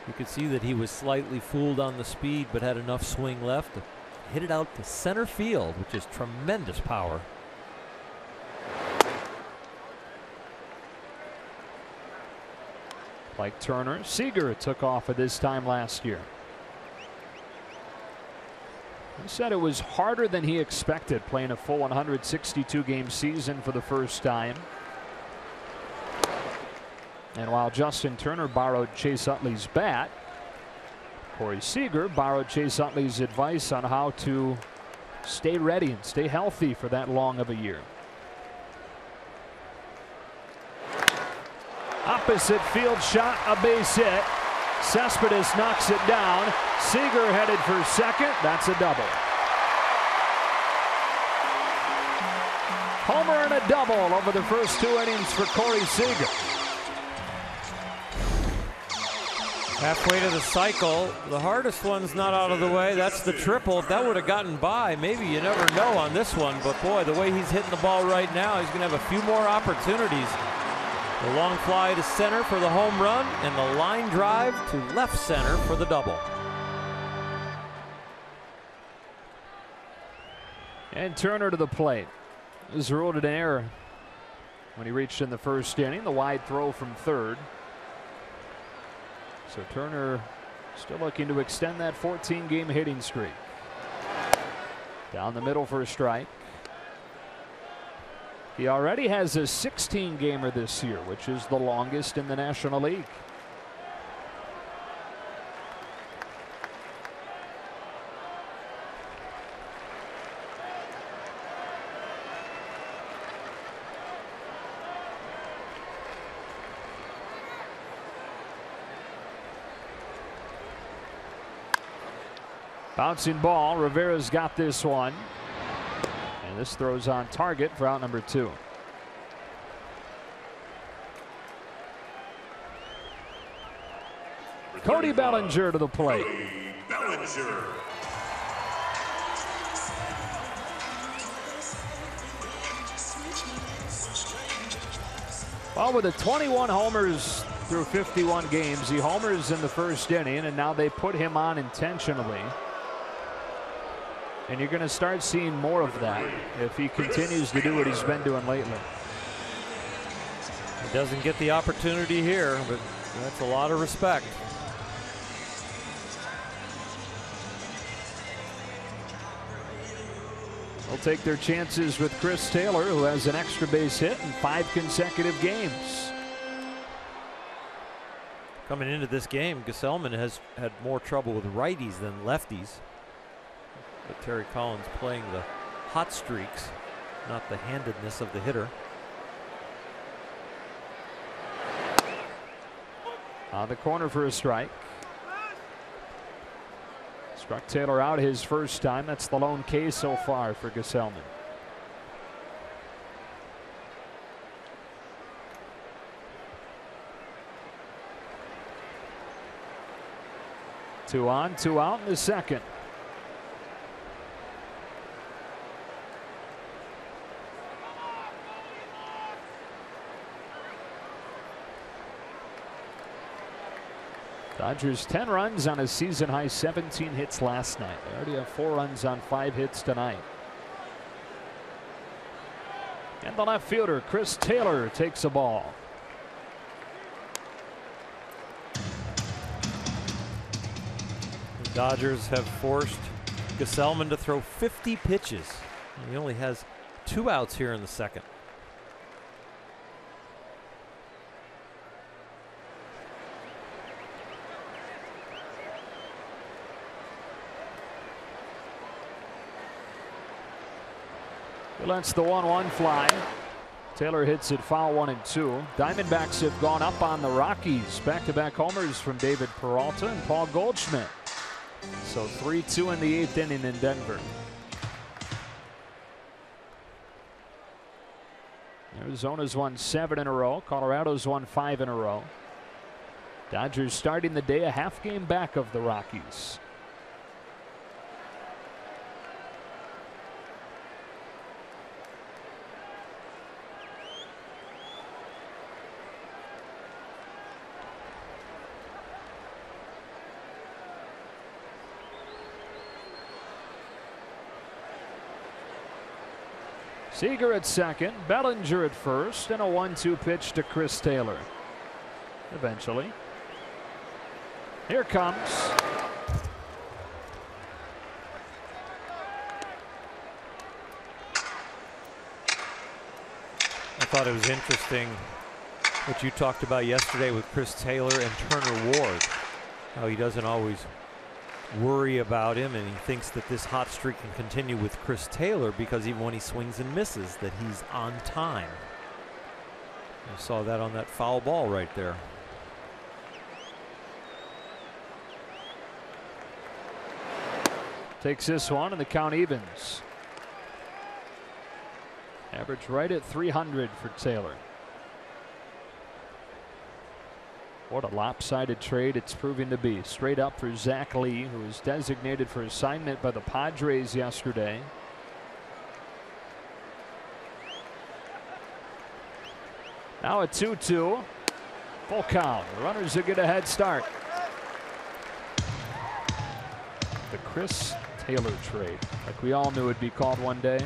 You could see that he was slightly fooled on the speed, but had enough swing left to hit it out to center field, which is tremendous power. Like Turner, Seager took off at this time last year. He said it was harder than he expected, playing a full 162-game season for the first time. And while Justin Turner borrowed Chase Utley's bat, Corey Seager borrowed Chase Utley's advice on how to stay ready and stay healthy for that long of a year. Opposite field shot, a base hit. Cespedes knocks it down. Seager headed for second. That's a double. Homer and a double over the first 2 innings for Corey Seager. Halfway to the cycle, the hardest one's not out of the way. That's the triple. If that would have gotten by, maybe you never know on this one. But boy, the way he's hitting the ball right now, he's going to have a few more opportunities. The long fly to center for the home run, and the line drive to left center for the double. And Turner to the plate. This was ruled an error when he reached in the first inning. The wide throw from third. So Turner still looking to extend that 14-game hitting streak. Down the middle for a strike. He already has a 16-gamer this year, which is the longest in the National League. Bouncing ball. Rivera's got this one. And this throws on target for out number 2. Cody Bellinger to the plate. Bellinger. Well, with the 21 homers through 51 games. He homers in the first inning, and now they put him on intentionally. And you're going to start seeing more of that if he continues to do what he's been doing lately. He doesn't get the opportunity here, but that's a lot of respect. They'll take their chances with Chris Taylor, who has an extra base hit in 5 consecutive games. Coming into this game, Gesellman has had more trouble with righties than lefties. But Terry Collins playing the hot streaks, not the handedness of the hitter. On the corner for a strike. Struck Taylor out his first time. That's the lone K so far for Gesellman. Two on, two out in the second. Dodgers 10 runs on a season high 17 hits last night. They already have 4 runs on 5 hits tonight. And the left fielder, Chris Taylor, takes a ball. The Dodgers have forced Gesellman to throw 50 pitches. He only has 2 outs here in the second. Lets the 1-1 fly. Taylor hits it foul 1 and 2. Diamondbacks have gone up on the Rockies. Back-to-back homers from David Peralta and Paul Goldschmidt. So 3-2 in the 8th inning in Denver. Arizona's won 7 in a row. Colorado's won 5 in a row. Dodgers starting the day a half game back of the Rockies. Seager at second, Bellinger at first, and a 1-2 pitch to Chris Taylor. Eventually. Here comes. I thought it was interesting what you talked about yesterday with Chris Taylor and Turner Ward. How he doesn't always worry about him, and he thinks that this hot streak can continue with Chris Taylor because even when he swings and misses, that he's on time. You saw that on that foul ball right there. Takes this one, and the count evens. Average right at 300 for Taylor. What a lopsided trade it's proving to be. Straight up for Zach Lee, who was designated for assignment by the Padres yesterday. Now a 2-2. Full count. The runners will get a head start. The Chris Taylor trade, like we all knew it'd be called one day.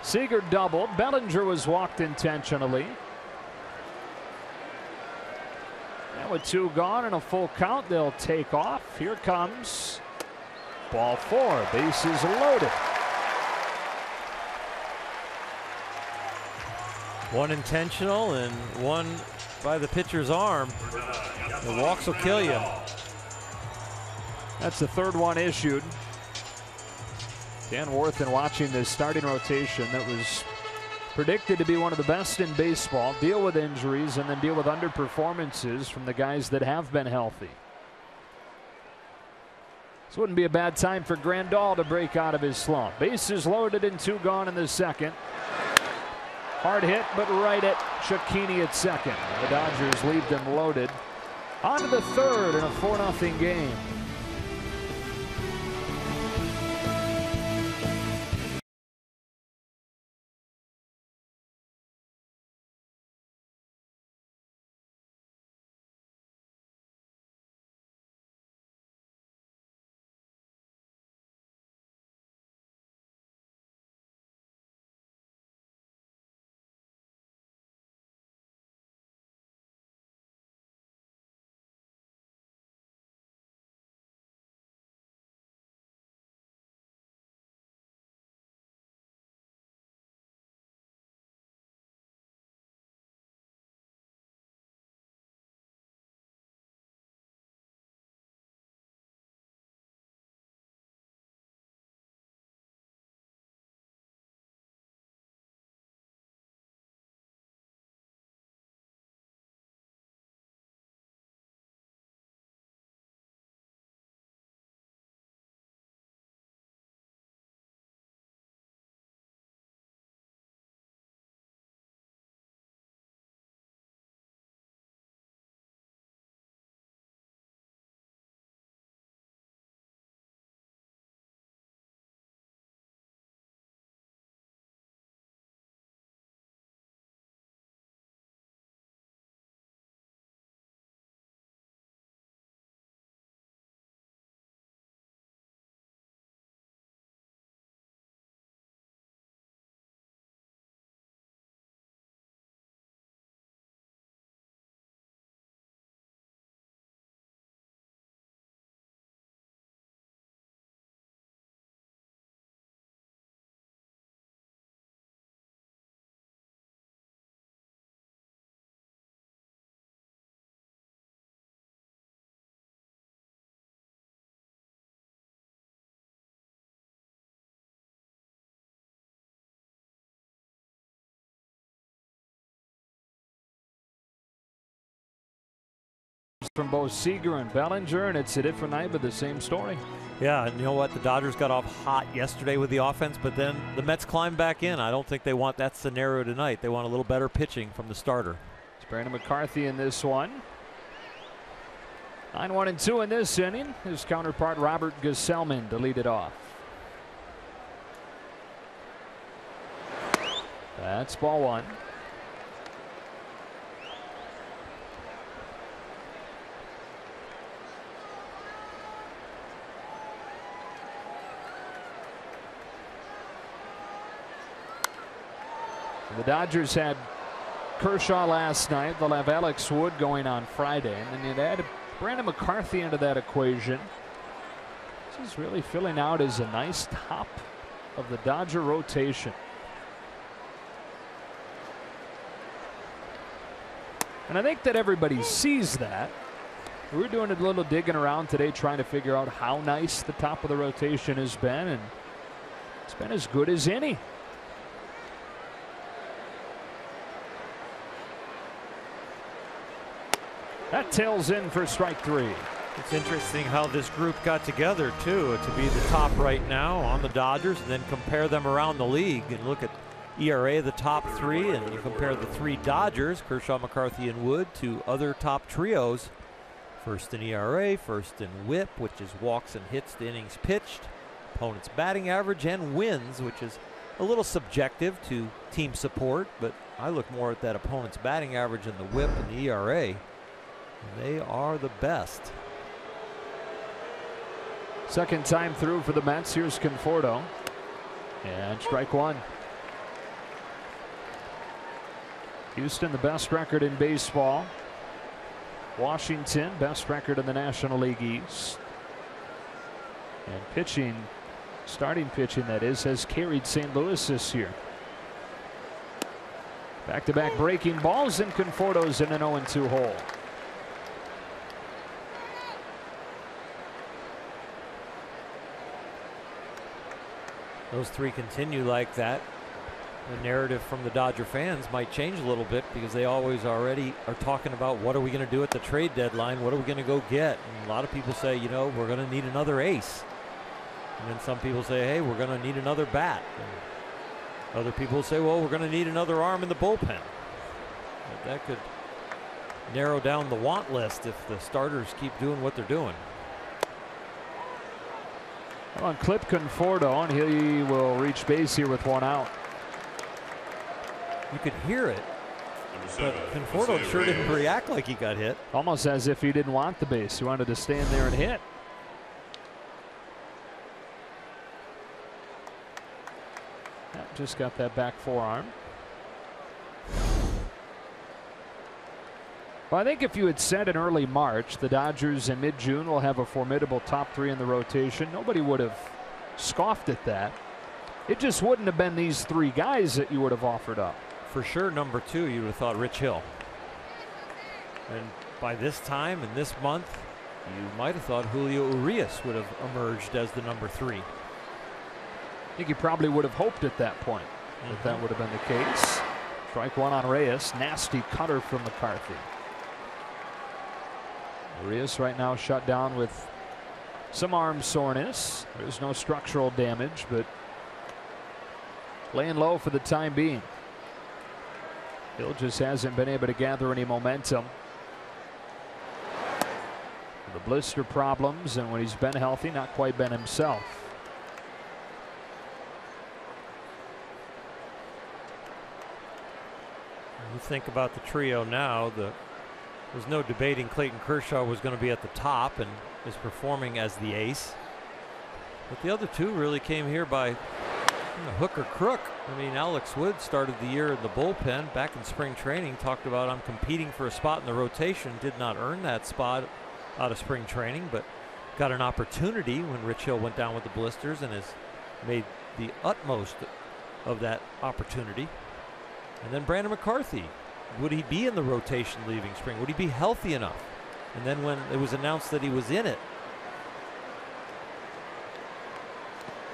Seager doubled. Bellinger was walked intentionally. And with 2 gone and a full count, they'll take off. Here comes ball 4. Bases loaded. 1 intentional and 1 by the pitcher's arm. The walks will kill you. That's the 3rd one issued. Dan Worthen watching this starting rotation that was predicted to be one of the best in baseball, deal with injuries and then deal with underperformances from the guys that have been healthy. This wouldn't be a bad time for Grandal to break out of his slump. Bases loaded and 2 gone in the second. Hard hit, but right at Cecchini at second. The Dodgers leave them loaded. On to the 3rd in a 4-0 game. from both Seager and Bellinger, and it's a different night, but the same story. Yeah, and you know what? The Dodgers got off hot yesterday with the offense, but then the Mets climbed back in. I don't think they want that scenario tonight. They want a little better pitching from the starter. It's Brandon McCarthy in this one. 9-1-2 in this inning. His counterpart Robert Gesellman to lead it off. That's ball one. The Dodgers had Kershaw last night. They'll have Alex Wood going on Friday. And then you'd add Brandon McCarthy into that equation. This is really filling out as a nice top of the Dodger rotation. And I think that everybody sees that. We're doing a little digging around today trying to figure out how nice the top of the rotation has been. And it's been as good as any. That tails in for strike three. It's interesting how this group got together, too, to be the top right now on the Dodgers, and then compare them around the league and look at ERA, the top three, and you compare the three Dodgers, Kershaw, McCarthy, and Wood, to other top trios. First in ERA, first in WHIP, which is walks and hits to innings pitched, opponent's batting average, and wins, which is a little subjective to team support, but I look more at that opponent's batting average and the WHIP and the ERA. They are the best. Second time through for the Mets. Here's Conforto. And strike one. Houston, the best record in baseball. Washington, best record in the National League East. And pitching, starting pitching that is, has carried St. Louis this year. Back-to-back breaking balls, and Conforto's in an 0-2 hole. Those three continue like that. The narrative from the Dodger fans might change a little bit because they always already are talking about what are we going to do at the trade deadline? What are we going to go get? And a lot of people say, you know, we're going to need another ace. And then some people say, hey, we're going to need another bat. And other people say, well, we're going to need another arm in the bullpen. But that could narrow down the want list if the starters keep doing what they're doing. On clip Conforto, and he will reach base here with one out. You could hear it, but Conforto sure didn't react like he got hit. Almost as if he didn't want the base. He wanted to stand there and hit. Just got that back forearm. Well, I think if you had said in early March the Dodgers in mid-June will have a formidable top three in the rotation, nobody would have scoffed at that. It just wouldn't have been these three guys that you would have offered up. For sure, number two, you would have thought Rich Hill. And by this time in this month, you might have thought Julio Urias would have emerged as the number three. I think you probably would have hoped at that point that would have been the case. Strike one on Reyes. Nasty cutter from McCarthy. Urias right now shut down with some arm soreness. There's no structural damage, but laying low for the time being. Hill just hasn't been able to gather any momentum. The blister problems, and when he's been healthy, not quite been himself. You think about the trio now, there's no debating Clayton Kershaw was going to be at the top and is performing as the ace. But the other two really came here by hook or crook. I mean, Alex Wood started the year in the bullpen back in spring training, talked about I'm competing for a spot in the rotation, did not earn that spot out of spring training, but got an opportunity when Rich Hill went down with the blisters and has made the utmost of that opportunity. And then Brandon McCarthy. Would he be in the rotation leaving spring? Would he be healthy enough? And then when it was announced that he was in it,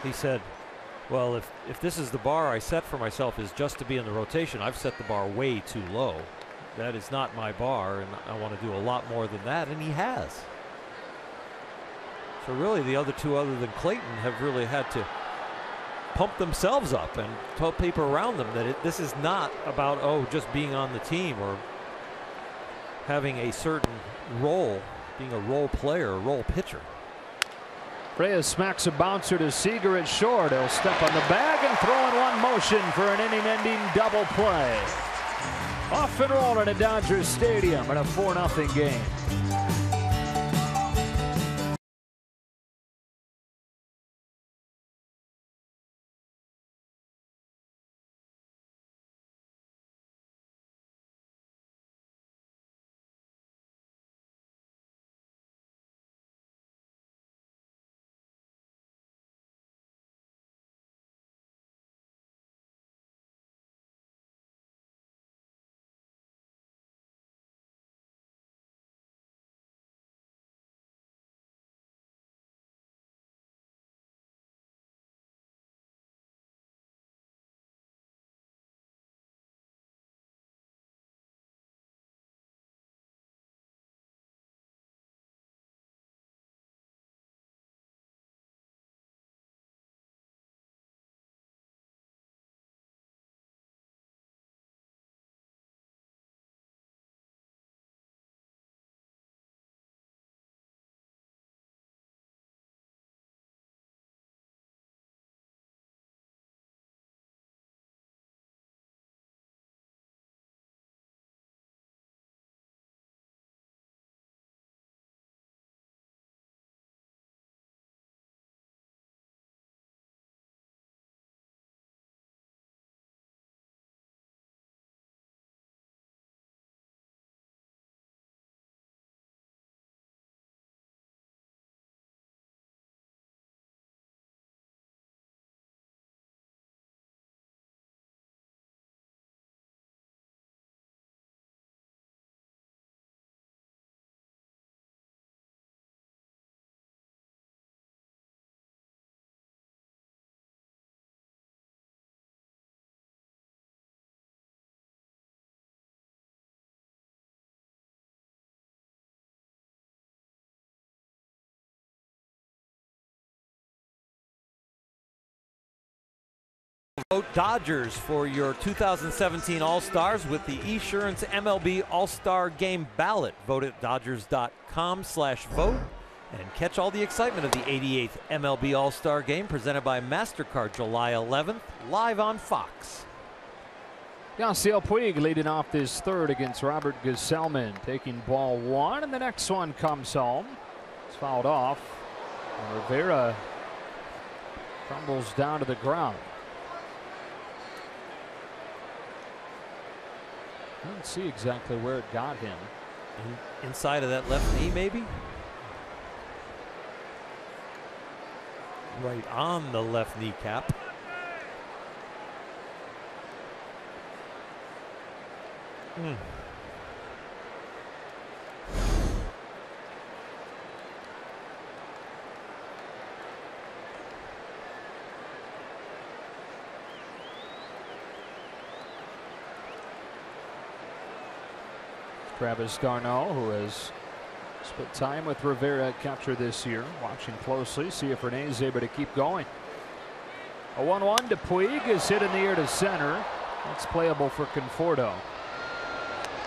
he said, well, if this is the bar I set for myself is just to be in the rotation, I've set the bar way too low. that is not my bar, and I want to do a lot more than that, and he has. So really the other two other than Clayton have really had to pump themselves up and tell people around them that this is not about, oh, just being on the team or having a certain role, being a role player, a role pitcher. Reyes smacks a bouncer to Seager at short. He'll step on the bag and throw in one motion for an inning-ending double play. Off and rolling at Dodger Stadium in a 4-0 game. Vote Dodgers for your 2017 All-Stars with the Esurance MLB All-Star Game ballot. Vote at Dodgers.com/vote and catch all the excitement of the 88th MLB All-Star Game presented by MasterCard July 11th, live on Fox. Yasiel Puig leading off this third against Robert Gesellman, taking ball one, and the next one comes home. It's fouled off, and Rivera crumbles down to the ground. I don't see exactly where it got him. Inside of that left knee, maybe? Right on the left kneecap. Travis d'Arnaud, who has spent time with Rivera at catcher this year, watching closely, see if Rene is able to keep going. A 1-1 to Puig is hit in the air to center. That's playable for Conforto.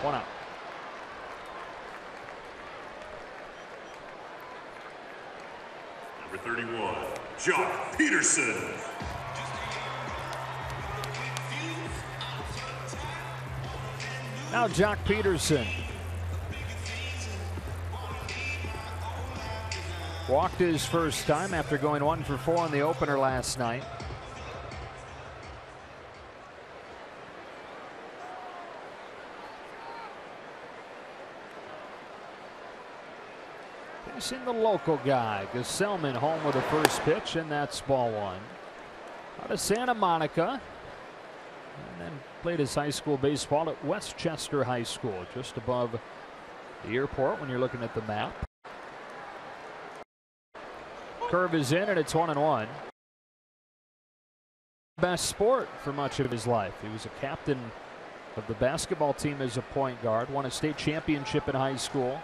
1 out. Number 31, Jock Peterson. Now Jock Peterson. Walked his first time after going 1 for 4 in the opener last night. Facing the local guy, Gesellman home with the first pitch, and that's ball one. Out of Santa Monica, and then played his high school baseball at Westchester High School, just above the airport when you're looking at the map. Curve is in, and it's 1-1. Best sport for much of his life. He was a captain of the basketball team as a point guard. Won a state championship in high school.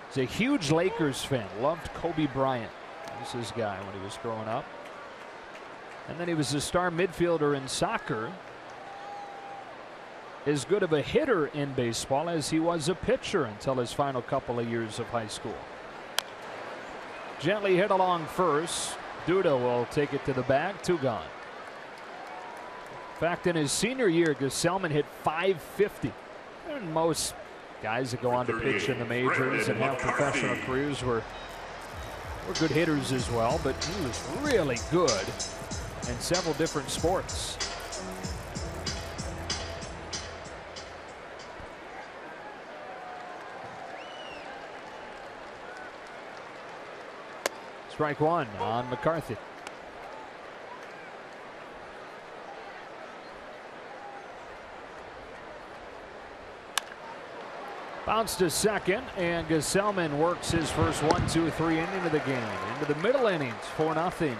He's a huge Lakers fan. Loved Kobe Bryant. He was his guy when he was growing up. And then he was a star midfielder in soccer. As good of a hitter in baseball as he was a pitcher until his final couple of years of high school. Gently hit along first. Duda will take it to the bag. 2 gone. In fact, in his senior year, Gesellman hit .550. And most guys that go on to pitch in the majors and have professional careers were good hitters as well, but he was really good in several different sports. Strike 1 on McCarthy. Bounce to second, and Gesellman works his first 1-2-3 inning of the game. Into the middle innings, 4-0.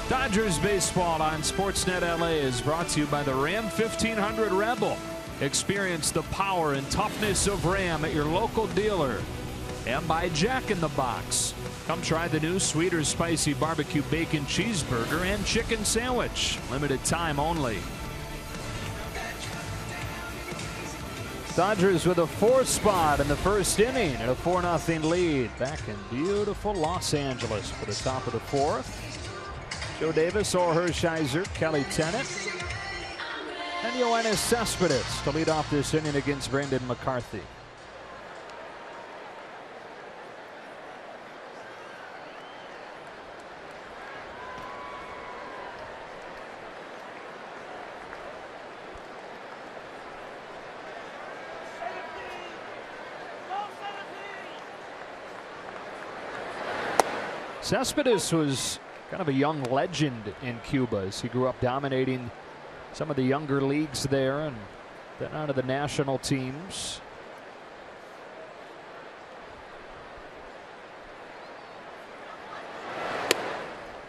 Dodgers baseball on Sportsnet LA is brought to you by the Ram 1500 Rebel. Experience the power and toughness of Ram at your local dealer. And by Jack in the Box. Come try the new sweet or spicy barbecue bacon cheeseburger and chicken sandwich. Limited time only. Dodgers with a 4th spot in the first inning and a 4-0 lead. Back in beautiful Los Angeles for the top of the 4th. Joe Davis, Orr Hershiser, Kelly Tennant, and Yoenis Cespedes to lead off this inning against Brandon McCarthy. Cespedes was kind of a young legend in Cuba as he grew up dominating some of the younger leagues there and then out of the national teams.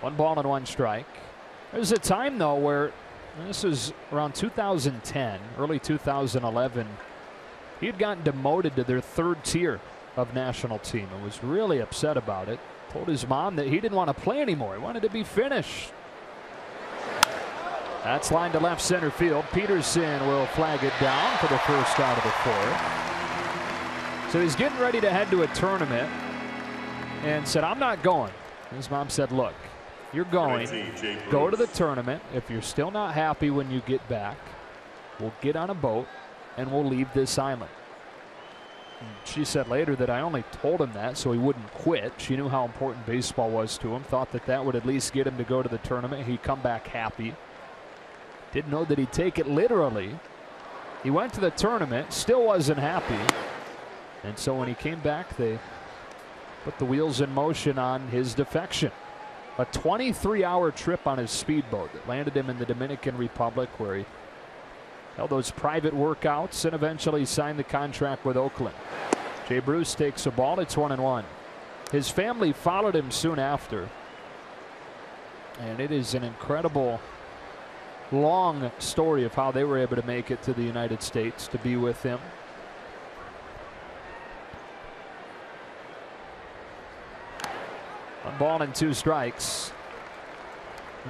One ball and 1 strike. There's a time though where, this was around 2010, early 2011, he had gotten demoted to their 3rd tier of national team and was really upset about it. Told his mom that he didn't want to play anymore. He wanted to be finished. That's lined to left center field. Peterson will flag it down for the first out of the 4th. So he's getting ready to head to a tournament. and said, I'm not going. His mom said, look, you're going. Go to the tournament. If you're still not happy when you get back, we'll get on a boat and we'll leave this island. And she said later that I only told him that so he wouldn't quit. She knew how important baseball was to him, thought that that would at least get him to go to the tournament. He'd come back happy. Didn't know that he'd take it literally. He went to the tournament, still wasn't happy. And so when he came back, they put the wheels in motion on his defection. A 23-hour trip on his speedboat that landed him in the Dominican Republic, where he held those private workouts and eventually signed the contract with Oakland. Jay Bruce takes a ball. It's 1-1. His family followed him soon after. And it is an incredible, long story of how they were able to make it to the United States to be with him. One ball and 2 strikes.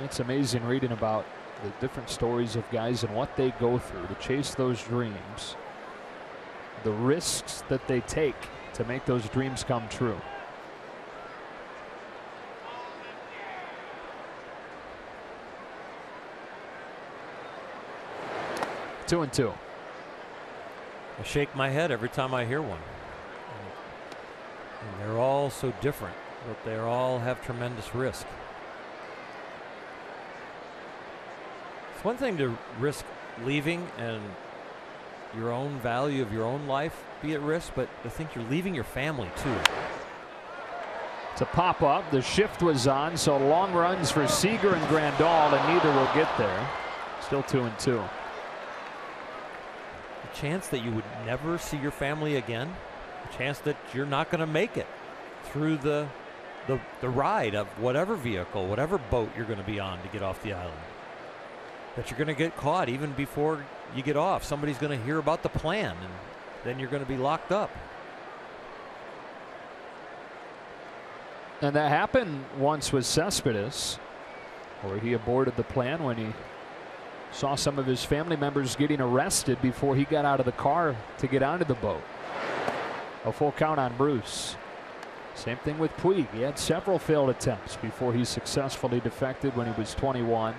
It's amazing reading about the different stories of guys and what they go through to chase those dreams, the risks that they take to make those dreams come true. Two and two. I shake my head every time I hear one. And they're all so different, but they all have tremendous risk. It's one thing to risk leaving and your own value of your own life be at risk, but I think you're leaving your family too. It's a pop up. The shift was on, so long runs for Seager and Grandal, and neither will get there. Still 2 and 2. The chance that you would never see your family again, the chance that you're not going to make it through the ride of whatever vehicle, whatever boat you're going to be on to get off the island. That you're going to get caught even before you get off. Somebody's going to hear about the plan, and then you're going to be locked up. And that happened once with Cespedes, where he aborted the plan when he saw some of his family members getting arrested before he got out of the car to get onto the boat. A full count on Bruce. Same thing with Puig. He had several failed attempts before he successfully defected when he was 21.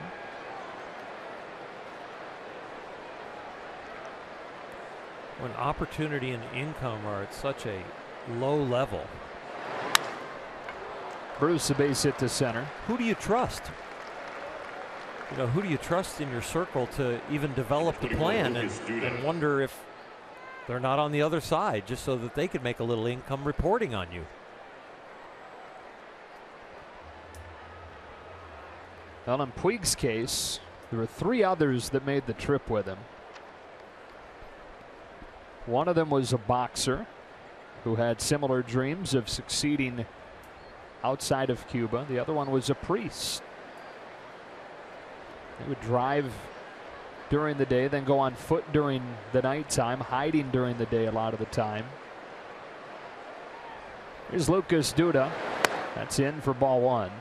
When opportunity and income are at such a low level. Bruce, a base hit to center. Who do you trust? You know, who do you trust in your circle to even develop the plan and wonder if they're not on the other side just so that they could make a little income reporting on you? Well, in Puig's case, there were 3 others that made the trip with him. One of them was a boxer who had similar dreams of succeeding outside of Cuba. The other one was a priest. They would drive during the day, then go on foot during the nighttime, hiding during the day a lot of the time. Here's Lucas Duda. That's in for ball 1.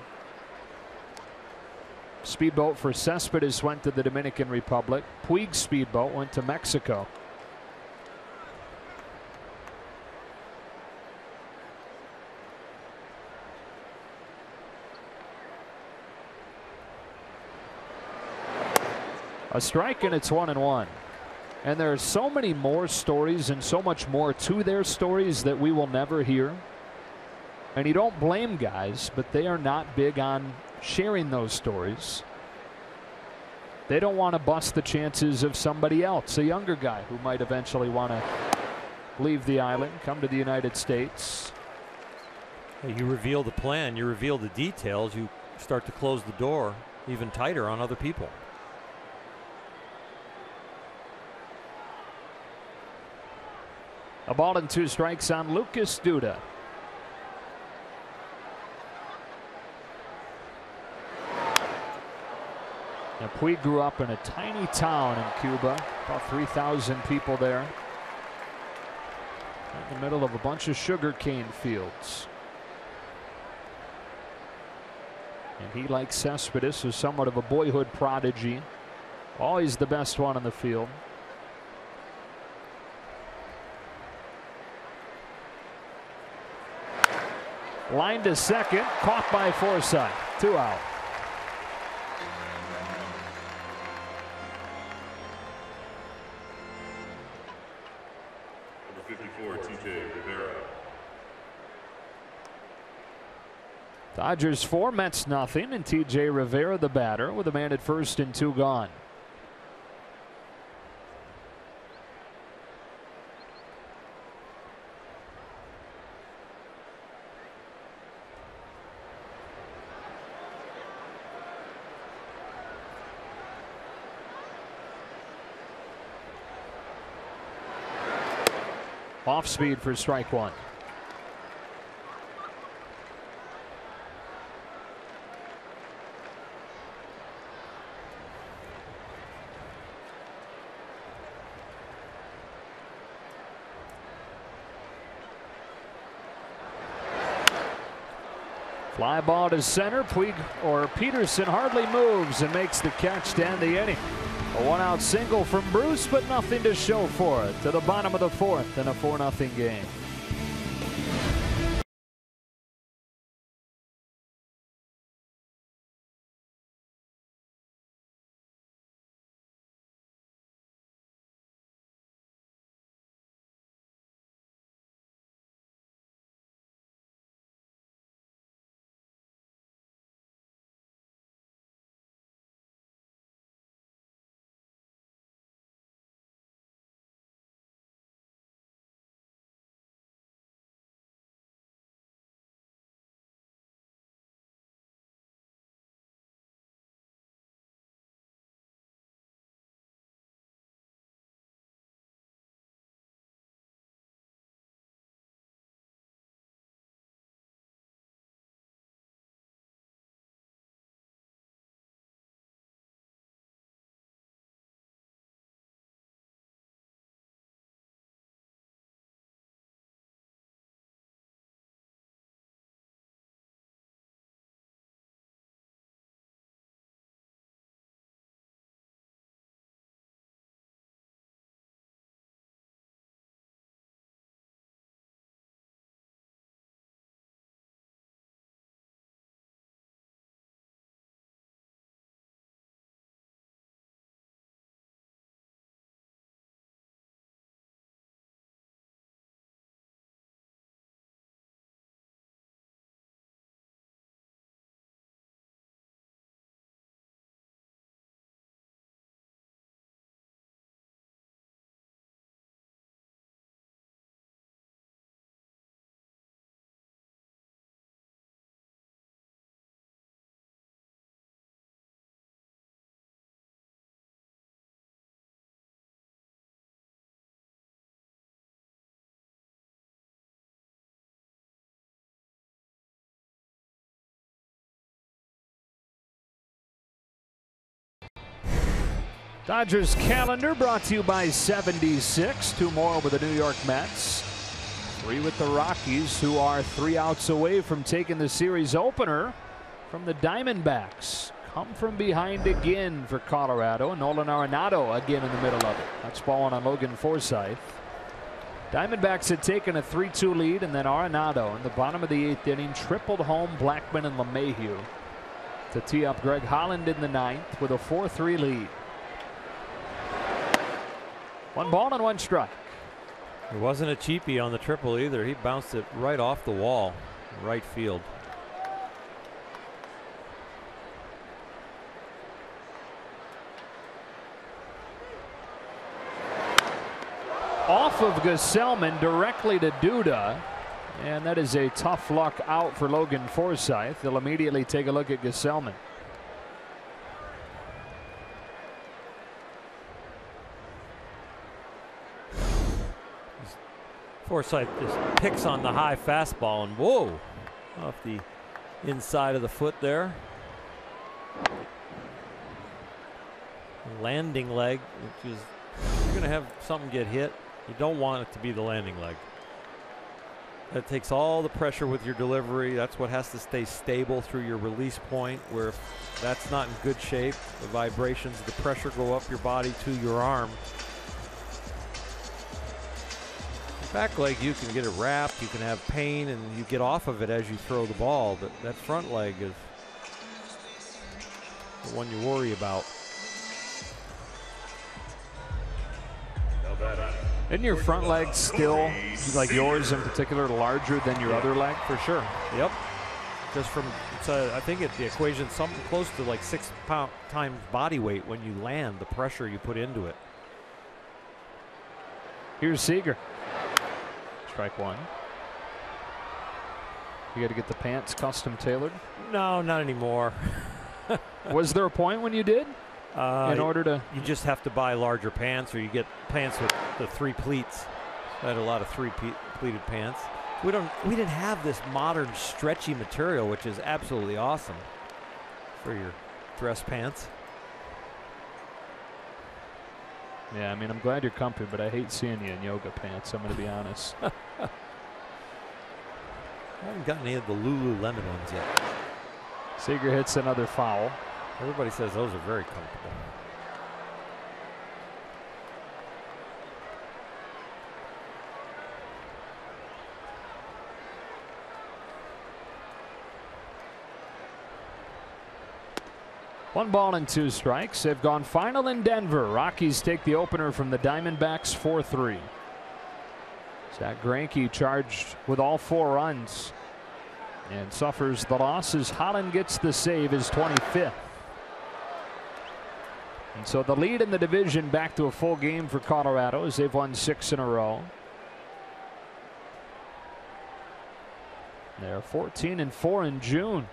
Speedboat for Cespedes went to the Dominican Republic. Puig's speedboat went to Mexico. A strike, and it's 1-1. And there are so many more stories and so much more to their stories that we will never hear. And you don't blame guys, but they are not big on sharing those stories. They don't want to bust the chances of somebody else, a younger guy who might eventually want to leave the island, come to the United States. You reveal the plan, you reveal the details, you start to close the door even tighter on other people. A ball and 2 strikes on Lucas Duda. Now, Puig grew up in a tiny town in Cuba, about 3,000 people there, in the middle of a bunch of sugarcane fields. And he, like Cespedes, was somewhat of a boyhood prodigy, always the best one on the field. Line to second, caught by Forsythe. 2 out. Number 54, TJ Rivera. Dodgers 4, Mets nothing, and TJ Rivera the batter with a man at first and 2 gone. Off speed for strike 1. Fly ball to center. Peterson hardly moves and makes the catch to end the inning. A 1-out single from Bruce, but nothing to show for it. To the bottom of the 4th in a 4-0 game. Dodgers calendar brought to you by 76. 2 more with the New York Mets. 3 with the Rockies, who are 3 outs away from taking the series opener from the Diamondbacks. Come from behind again for Colorado. Nolan Arenado again in the middle of it. That's ball on Logan Forsythe. Diamondbacks had taken a 3-2 lead, and then Arenado in the bottom of the 8th inning tripled home Blackman and LeMahieu to tee up Greg Holland in the 9th with a 4-3 lead. 1 ball and 1 strike. It wasn't a cheapie on the triple either. He bounced it right off the wall, right field. Off of Gesellman directly to Duda, and that is a tough luck out for Logan Forsythe. They'll immediately take a look at Gesellman. Forsythe just picks on the high fastball, and whoa, off the inside of the foot there. Landing leg, which is, you're going to have something get hit. You don't want it to be the landing leg. That takes all the pressure with your delivery. That's what has to stay stable through your release point, where if that's not in good shape, the vibrations, the pressure go up your body to your arm. Back leg, you can get it wrapped, you can have pain, and you get off of it as you throw the ball. But that front leg is the one you worry about. Isn't your front leg still, like yours in particular, larger than your other leg? For sure. Yep. Just from, I think the equation something close to like 6 times body weight when you land, the pressure you put into it. Here's Seager. Strike one. You got to get the pants custom tailored? No, not anymore. Was there a point when you did? In order to, you just have to buy larger pants, or you get pants with the 3 pleats. I had a lot of 3 pleated pants. We didn't have this modern stretchy material, which is absolutely awesome for your dress pants. Yeah, I mean, I'm glad you're comfy, but I hate seeing you in yoga pants, I'm going to be honest. I haven't gotten any of the Lululemon ones yet. Seager hits another foul. Everybody says those are very comfortable. One ball and 2 strikes. They've gone final in Denver. Rockies take the opener from the Diamondbacks 4-3. Zach Greinke charged with all 4 runs and suffers the losses. Holland gets the save, his 25th. And so the lead in the division back to a full game for Colorado as they've won 6 in a row. They're 14-4 in June.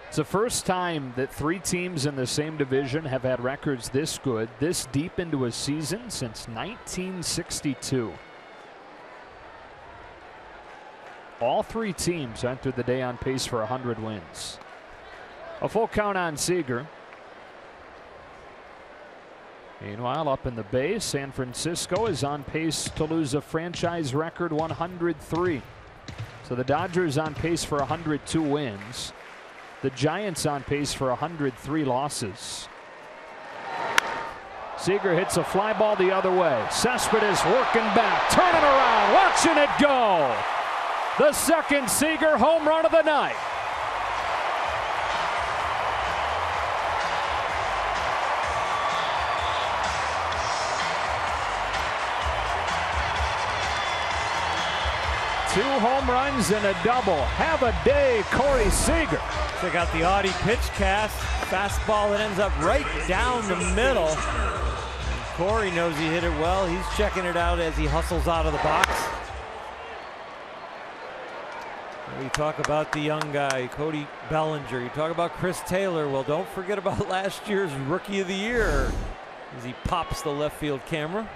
It's the first time that 3 teams in the same division have had records this good, this deep into a season since 1962. All 3 teams entered the day on pace for 100 wins. A full count on Seager. Meanwhile, up in the Bay, San Francisco is on pace to lose a franchise record 103. So the Dodgers on pace for 102 wins. The Giants on pace for 103 losses. Seager hits a fly ball the other way. Cespedes working back, turning around, watching it go. The second Seager home run of the night. Two home runs and a double. Have a day, Corey Seager. Check out the Audi pitch cast. Fastball that ends up right down the middle. And Corey knows he hit it well. He's checking it out as he hustles out of the box. We talk about the young guy, Cody Bellinger. You talk about Chris Taylor. Well, don't forget about last year's Rookie of the Year as he pops the left field camera.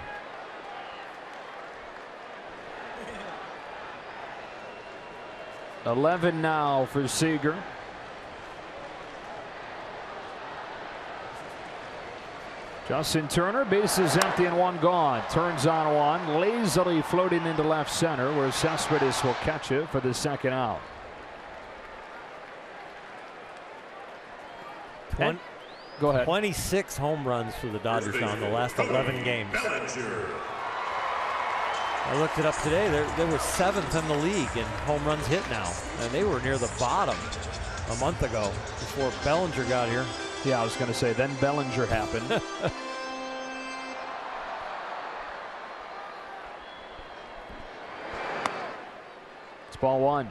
$11 now for Seager. Justin Turner, bases empty and 1 gone. Turns on 1, lazily floating into left center where Cespedes will catch it for the second out. Go ahead. 26 home runs for the Dodgers now in the last 11 games. I looked it up today. They were 7th in the league in home runs hit now, and they were near the bottom a month ago before Bellinger got here. Yeah, I was going to say, then Bellinger happened. It's ball 1.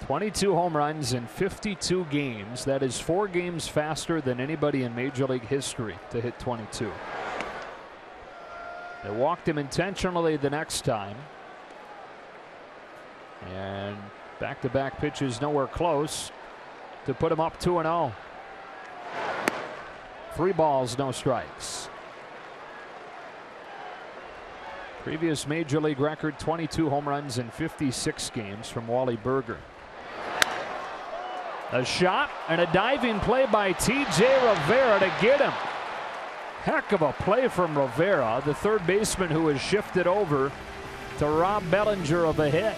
22 home runs in 52 games. That is 4 games faster than anybody in Major League history to hit 22. They walked him intentionally the next time. And back-to-back pitches nowhere close to put him up 2-0. 3 balls, no strikes. Previous Major League record, 22 home runs in 56 games from Wally Berger. A shot and a diving play by T.J. Rivera to get him. Heck of a play from Rivera, the third baseman who has shifted over to rob Bellinger of a hit.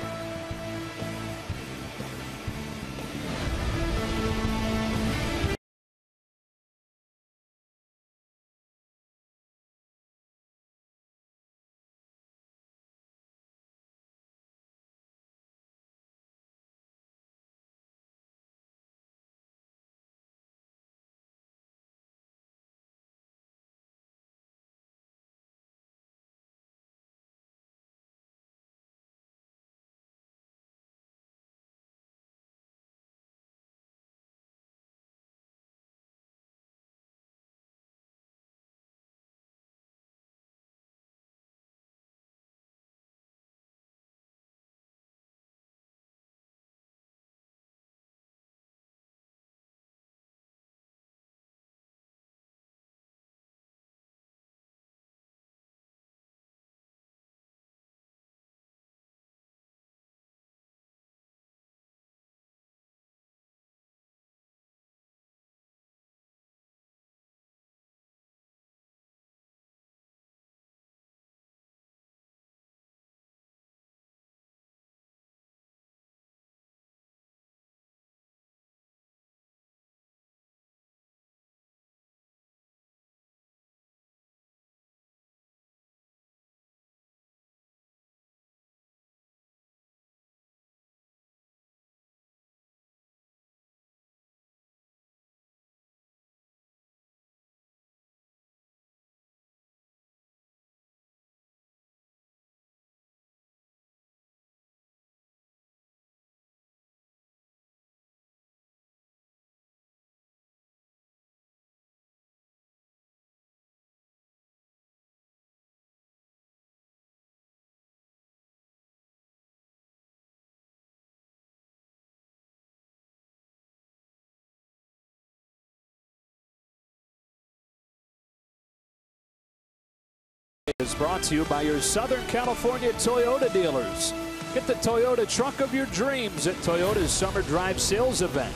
Is brought to you by your Southern California Toyota dealers. Get the Toyota truck of your dreams at Toyota's Summer Drive Sales Event.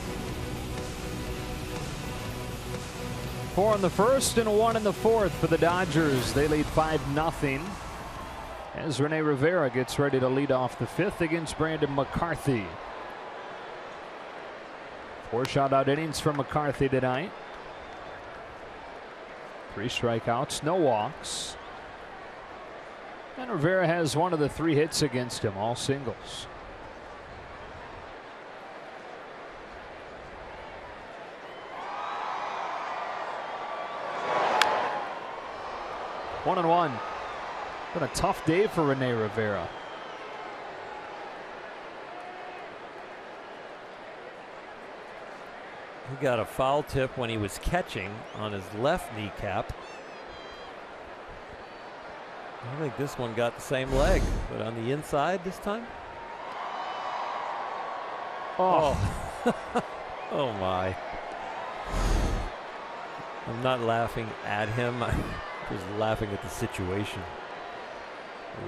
4 in the first and 1 in the fourth for the Dodgers. They lead 5-0 as Rene Rivera gets ready to lead off the fifth against Brandon McCarthy. 4 shutout innings from McCarthy tonight. 3 strikeouts, no walks. And Rivera has 1 of the 3 hits against him, all singles. One and one. Been a tough day for Rene Rivera. He got a foul tip when he was catching on his left kneecap. I think this one got the same leg, but on the inside this time. Oh, oh my. I'm not laughing at him. I'm just laughing at the situation.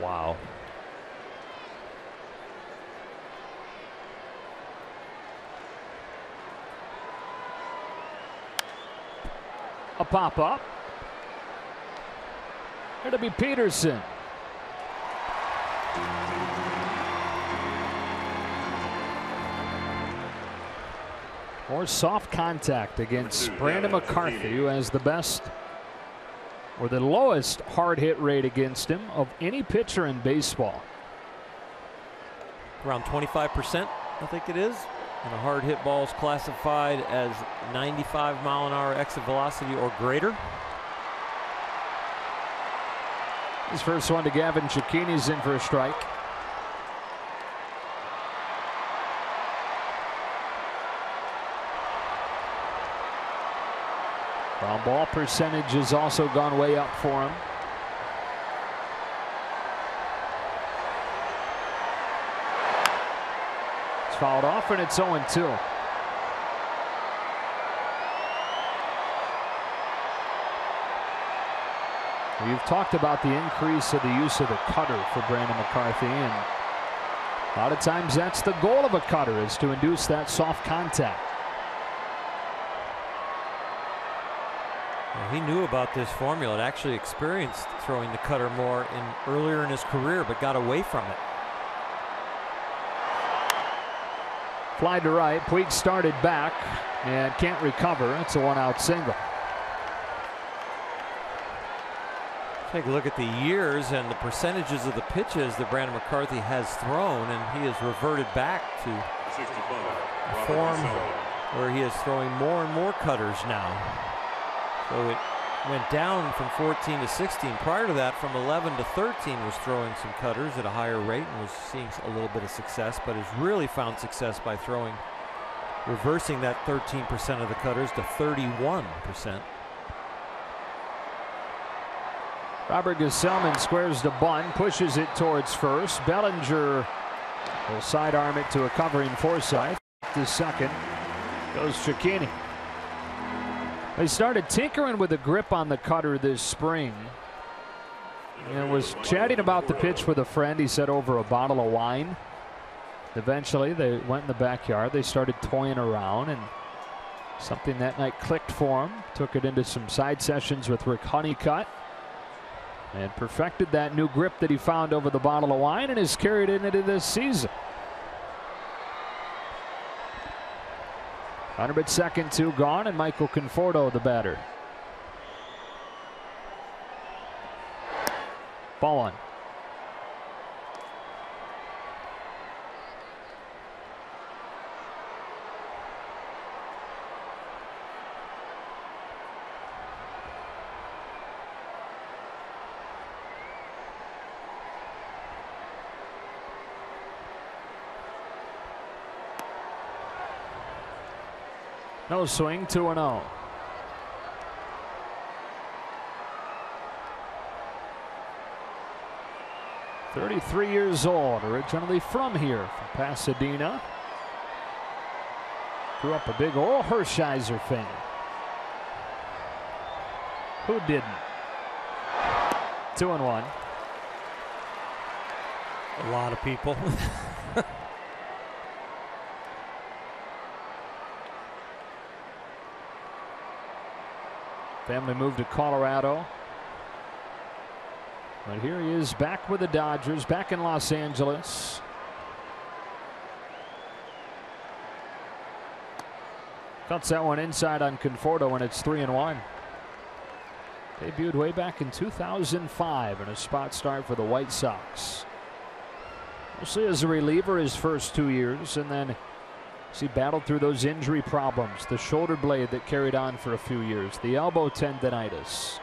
Wow. A pop-up. It'll be Peterson. More soft contact against Brandon McCarthy, who has the best or the lowest hard hit rate against him of any pitcher in baseball. Around 25%, I think it is. And a hard hit ball is classified as 95-mile-an-hour exit velocity or greater. His first one to Gavin Cecchini's in for a strike. Ground ball percentage has also gone way up for him. It's fouled off and it's 0-2. We've talked about the increase of the use of the cutter for Brandon McCarthy, and a lot of times that's the goal of a cutter, is to induce that soft contact. He knew about this formula and actually experienced throwing the cutter more earlier in his career, but got away from it. Fly to right. Puig started back and can't recover. It's a 1-out single. Take a look at the years and the percentages of the pitches that Brandon McCarthy has thrown, and he has reverted back to a form where he is throwing more and more cutters now. So it went down from 14 to 16. Prior to that, from 11 to 13, was throwing some cutters at a higher rate and was seeing a little bit of success, but has really found success by reversing that 13% of the cutters to 31%. Robert Gesellman squares the bunt, pushes it towards first. Bellinger will sidearm it to a covering Forsythe. To second goes Cecchini. They started tinkering with the grip on the cutter this spring, and was chatting about the pitch with a friend, he said, over a bottle of wine. Eventually they went in the backyard, they started toying around, and something that night clicked for him. Took it into some side sessions with Rick Honeycutt and perfected that new grip that he found over the bottle of wine, and has carried it into this season. Runner at second, 2 gone, and Michael Conforto the batter. Ball 1. No swing, 2-0. "33 years old, originally from here, from Pasadena. Grew up a big Oral Hershiser fan. Who didn't?" 2-1. A lot of people. Family moved to Colorado. But here he is back with the Dodgers, back in Los Angeles. Cuts that one inside on Conforto, and it's 3-1. Debuted way back in 2005 in a spot start for the White Sox. Mostly as a reliever his first 2 years, and then he battled through those injury problems. The shoulder blade that carried on for a few years, the elbow tendonitis.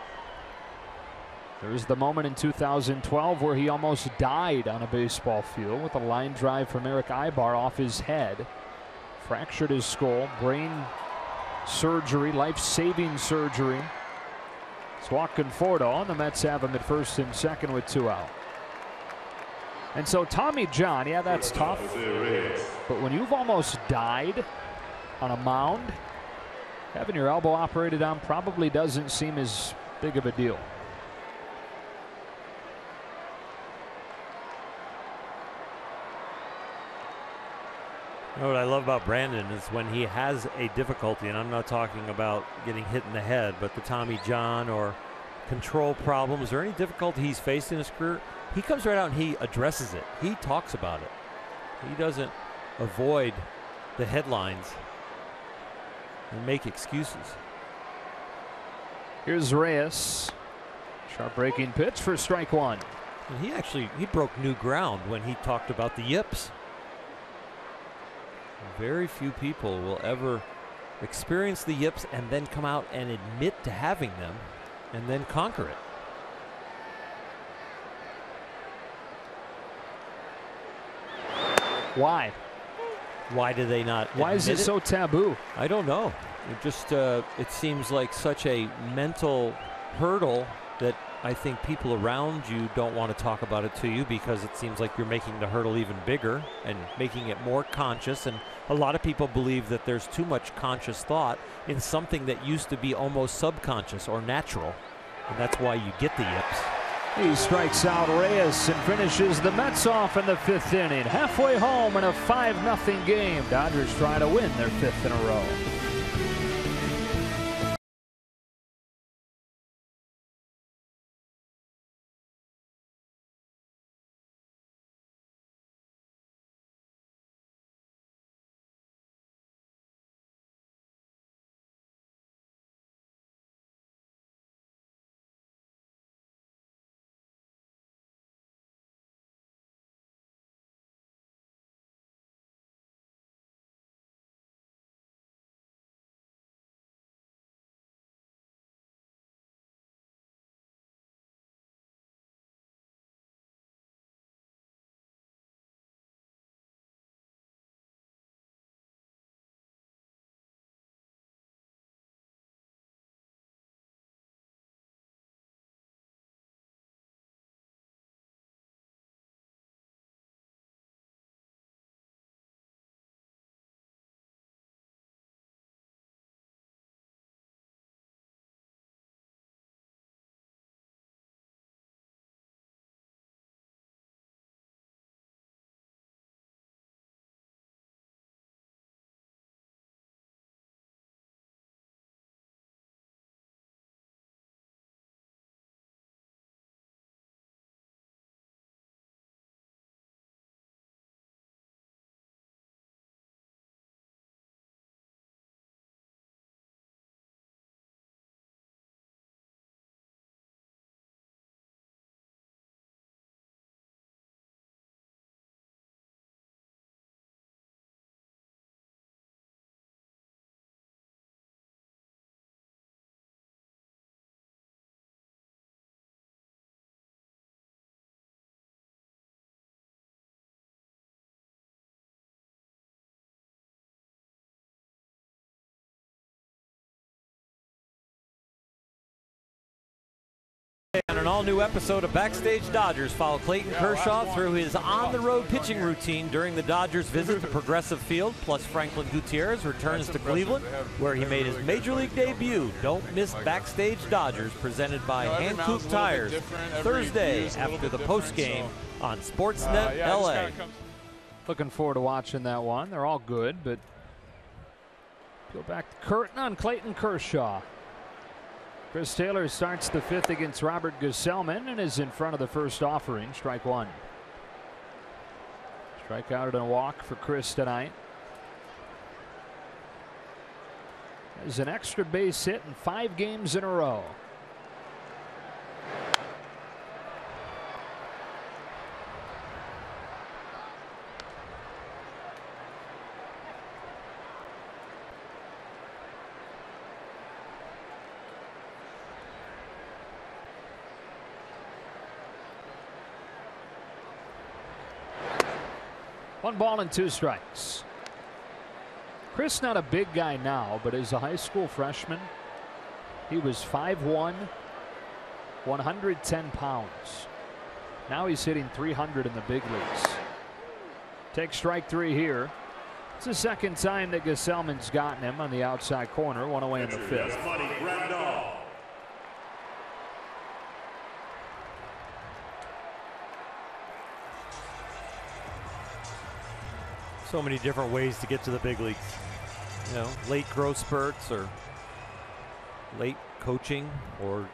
There's the moment in 2012 where he almost died on a baseball field with a line drive from Eric Ibar off his head. Fractured his skull, brain surgery, life-saving surgery. It's Walk Conforto, and the Mets have him at first and second with 2 out. And so Tommy John, yeah, that's tough. But when you've almost died on a mound, having your elbow operated on probably doesn't seem as big of a deal. You know what I love about Brandon is when he has a difficulty, and I'm not talking about getting hit in the head, but the Tommy John or control problems or any difficulty he's faced in his career, he comes right out and he addresses it. He talks about it. He doesn't avoid the headlines and make excuses. Here's Reyes. Sharp breaking pitch for strike one. And he broke new ground when he talked about the yips. Very few people will ever experience the yips and then come out and admit to having them and then conquer it. Why? Why do they not? Why is it so taboo? I don't know. It just it seems like such a mental hurdle that I think people around you don't want to talk about it to you because it seems like you're making the hurdle even bigger and making it more conscious. And a lot of people believe that there's too much conscious thought in something that used to be almost subconscious or natural. And that's why you get the yips. He strikes out Reyes and finishes the Mets off in the 5th inning. Halfway home in a 5-0 game. Dodgers try to win their 5th in a row. On an all-new episode of Backstage Dodgers, follow Clayton Kershaw through his on-the-road pitching routine during the Dodgers' visit to Progressive Field. Plus, Franklin Gutierrez returns to Cleveland, where he made his Major League debut. Don't miss Backstage Dodgers, presented by Hankook Tires, Thursday after the postgame on Sportsnet LA. Looking forward to watching that one. They're all good, but peel back the curtain on Clayton Kershaw. Chris Taylor starts the fifth against Robert Gesellman and is in front of the first offering. Strike one. Strikeout and a walk for Chris tonight. There's an extra base hit in 5 games in a row. One ball and 2 strikes. Chris not a big guy now, but as a high school freshman, he was 5'1", 110 pounds. Now he's hitting 300 in the big leagues. Take strike 3 here. It's the second time that Gesellman's gotten him on the outside corner. One away in the fifth. So many different ways to get to the big leagues. You know, late growth spurts, or late coaching, or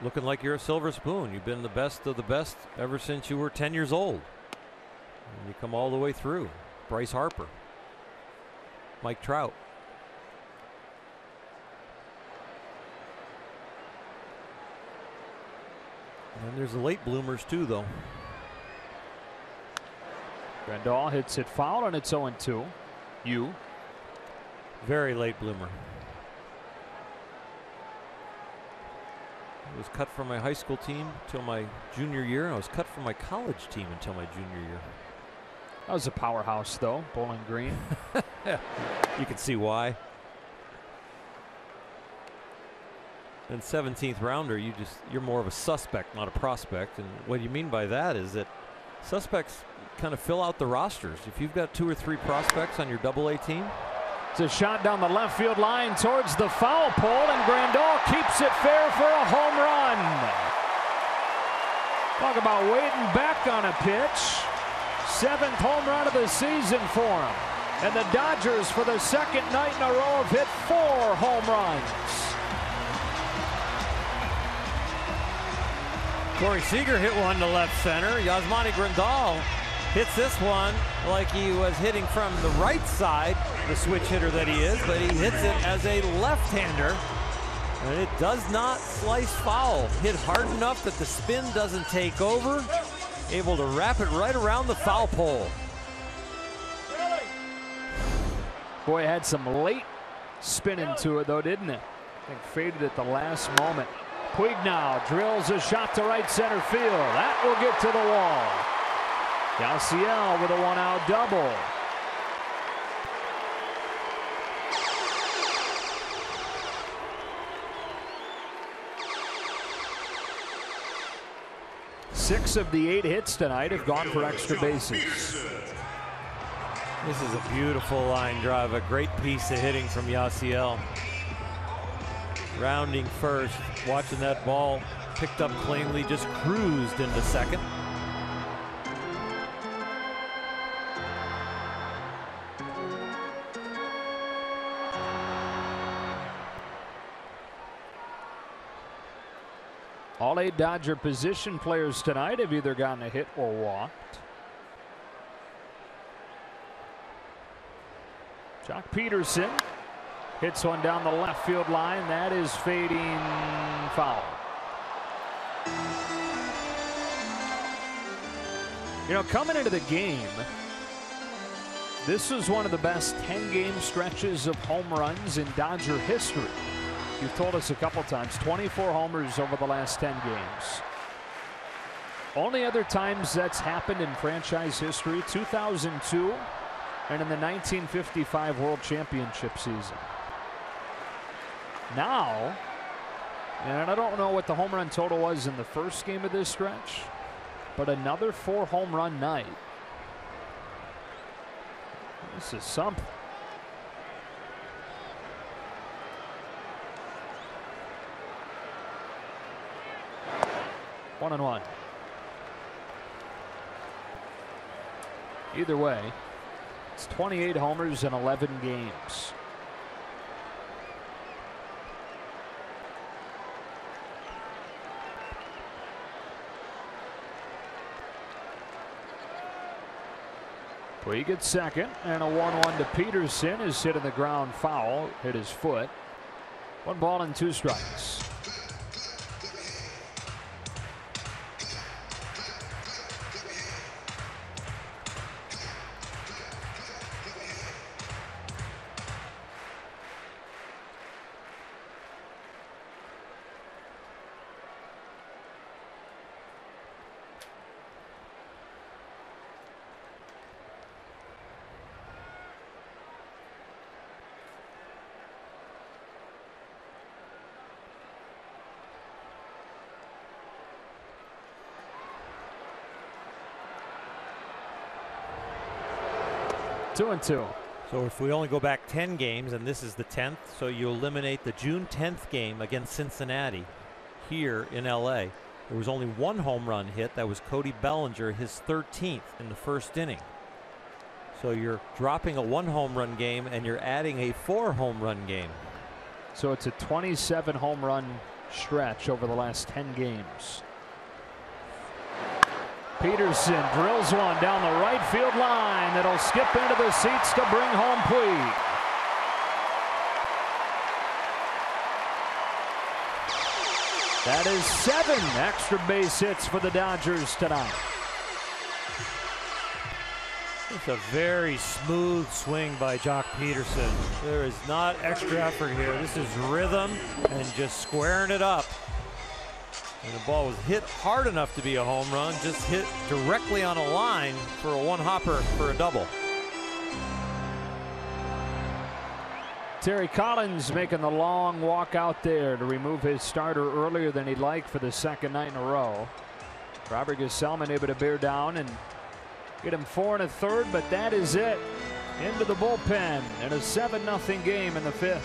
looking like you're a silver spoon. You've been the best of the best ever since you were 10 years old. And you come all the way through. Bryce Harper, Mike Trout. And there's the late bloomers too, though. Grandal hits it foul, and it's 0-2. Very late bloomer. I was cut from my high school team till my junior year. I was cut from my college team until my junior year. That was a powerhouse, though, Bowling Green. You can see why. And 17th rounder, you're more of a suspect, not a prospect. And what you mean by that is that suspects kind of fill out the rosters. If you've got 2 or 3 prospects on your AA team. It's a shot down the left field line towards the foul pole, and Grandal keeps it fair for a home run. Talk about waiting back on a pitch. 7th home run of the season for him. And the Dodgers, for the second night in a row, have hit 4 home runs. Corey Seager hit one to left center. Yasmani Grandal hits this one like he was hitting from the right side, the switch hitter that he is, but he hits it as a left-hander, and it does not slice foul. Hit hard enough that the spin doesn't take over, able to wrap it right around the foul pole. Boy, had some late spin into it, though, didn't it? I think faded at the last moment. Puig now drills a shot to right center field. That will get to the wall. Yasiel with a 1-out double. Six of the 8 hits tonight have gone for extra bases. This is a beautiful line drive, a great piece of hitting from Yasiel. Rounding first, watching that ball picked up cleanly, just cruised into second. All 8 Dodger position players tonight have either gotten a hit or walked. Jock Peterson hits one down the left field line. That is fading foul. You know, coming into the game, this was one of the best 10-game stretches of home runs in Dodger history. You've told us a couple times, 24 homers over the last 10 games. Only other times that's happened in franchise history, 2002 and in the 1955 World Championship season. Now, And I don't know what the home run total was in the first game of this stretch, but another 4 home run night. This is something. One and one. Either way, it's 28 homers in 11 games. Puig at second, and a 1-1 to Peterson is hit in the ground foul, hit his foot. 1 ball and 2 strikes. Two and two. So if we only go back 10 games, and this is the 10th, so you eliminate the June 10th game against Cincinnati here in LA. There was only 1 home run hit. That was Cody Bellinger, his 13th in the first inning. So you're dropping a 1 home run game and you're adding a 4 home run game. So it's a 27 home run stretch over the last 10 games. Peterson drills one down the right field line that'll skip into the seats to bring home Puig. That is 7 extra base hits for the Dodgers tonight. It's a very smooth swing by Jock Peterson. There is not extra effort here. This is rhythm and just squaring it up. And the ball was hit hard enough to be a home run, just hit directly on a line for a 1-hopper for a double. Terry Collins making the long walk out there to remove his starter earlier than he'd like for the 2nd night in a row. Robert Gesellman able to bear down and get him 4 1/3, but that is it. Into the bullpen in a 7-0 game in the 5th.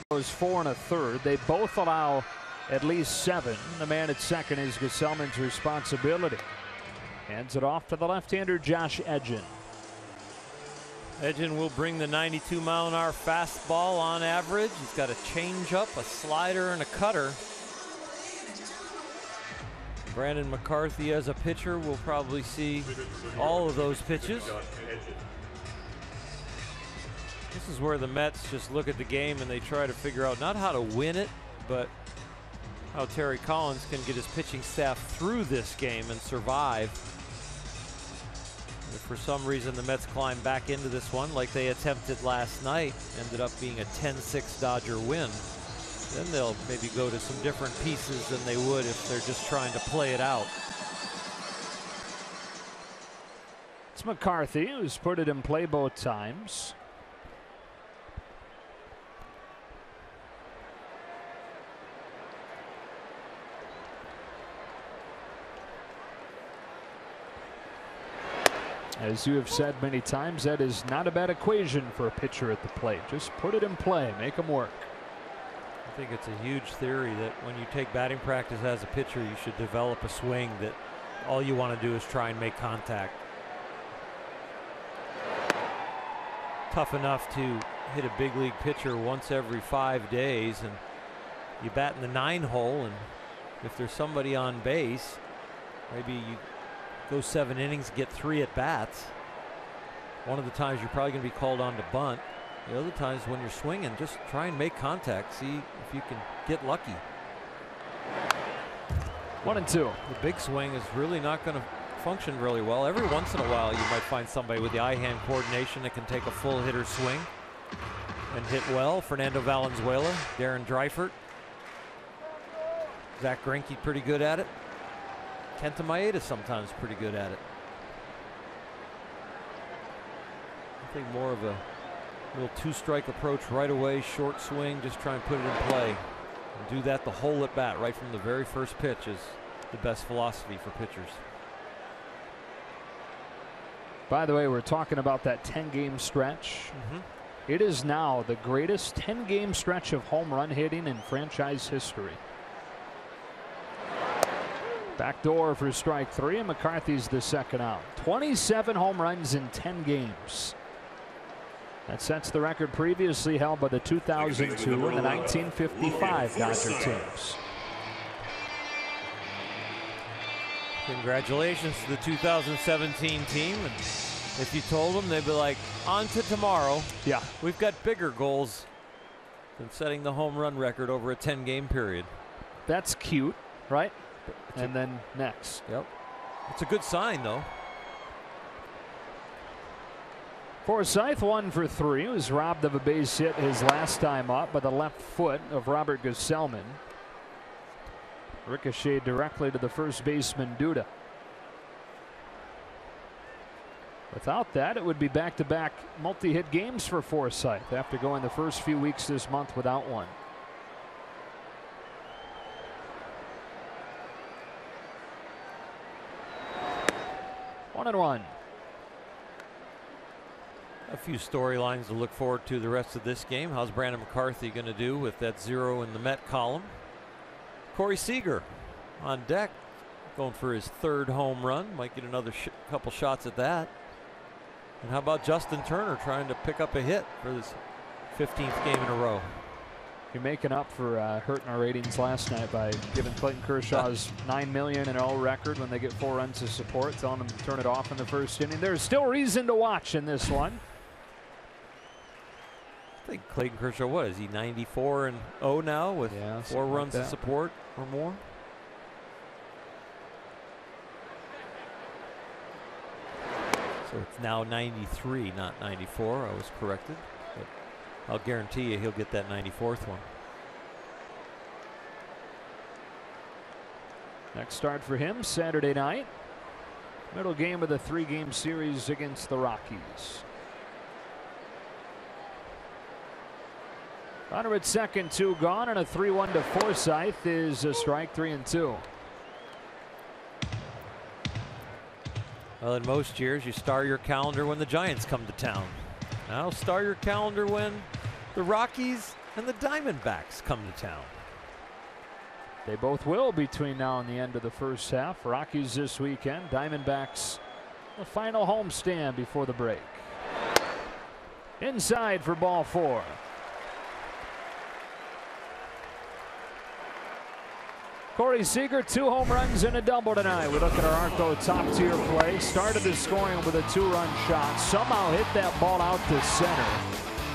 Was 4 1/3. They both allow at least 7. The man at second is Gesellman's responsibility. Hands it off to the left-hander Josh Edgin. Edgin will bring the 92-mile-an-hour fastball on average. He's got a changeup, a slider, and a cutter. Brandon McCarthy as a pitcher will probably see all of those pitches. This is where the Mets just look at the game and they try to figure out not how to win it, but how Terry Collins can get his pitching staff through this game and survive. If for some reason the Mets climb back into this one like they attempted last night, ended up being a 10-6 Dodger win, then they'll maybe go to some different pieces than they would if they're just trying to play it out. It's McCarthy who's put it in play both times. As you have said many times, that is not a bad equation for a pitcher at the plate. Just put it in play, make them work. I think it's a huge theory that when you take batting practice as a pitcher, you should develop a swing that all you want to do is try and make contact. Tough enough to hit a big league pitcher once every 5 days, and you bat in the 9 hole, and if there's somebody on base, maybe you go 7 innings, get 3 at bats. One of the times you're probably going to be called on to bunt. The other times when you're swinging, just try and make contact. See if you can get lucky. 1-2. The big swing is really not going to function really well. Every once in a while you might find somebody with the eye-hand coordination that can take a full hitter swing and hit well. Fernando Valenzuela, Darren Dreifert, Zach Greinke pretty good at it. Kenta Maeda sometimes pretty good at it. I think more of a little 2-strike approach right away, short swing, just try and put it in play. And do that the whole at bat right from the very first pitch is the best philosophy for pitchers. By the way, we're talking about that 10-game stretch. It is now the greatest 10-game stretch of home run hitting in franchise history. Back door for strike 3, and McCarthy's the second out. 27 home runs in 10 games. That sets the record previously held by the 2002 and the 1955 Dodger teams. Congratulations to the 2017 team. And if you told them, they'd be like, on to tomorrow. Yeah. We've got bigger goals than setting the home run record over a 10-game period. That's cute, right? And then next. Yep. It's a good sign, though. Forsythe 1 for 3. Was robbed of a base hit his last time up by the left foot of Robert Gesellman. Ricocheted directly to the first baseman Duda. Without that, it would be back-to-back multi-hit games for Forsythe after going the first few weeks this month without one. 1-1. A few storylines to look forward to the rest of this game. How's Brandon McCarthy going to do with that 0 in the Met column? Corey Seager on deck, going for his 3rd home run. Might get another couple shots at that. And how about Justin Turner trying to pick up a hit for this 15th game in a row? You're making up for hurting our ratings last night by giving Clayton Kershaw's $9 million and 0 record when they get 4 runs of support, telling them to turn it off in the first inning. There's still reason to watch in this one. I think Clayton Kershaw, what is he, 94 and 0 now with 4 runs of support or more? So it's now 93, not 94. I was corrected. But I'll guarantee you he'll get that 94th one. Next start for him Saturday night. Middle game of the 3-game series against the Rockies. Runner at second, 2 gone, and a 3-1 to Forsythe is a strike, 3-2. Well, in most years, you star your calendar when the Giants come to town. Now star your calendar when the Rockies and the Diamondbacks come to town. They both will between now and the end of the first half. Rockies this weekend, Diamondbacks the final homestand before the break. Inside for ball 4. Corey Seager, 2 home runs and a double tonight. We look at our Arco top-tier play. Started the scoring with a 2-run shot. Somehow hit that ball out to center,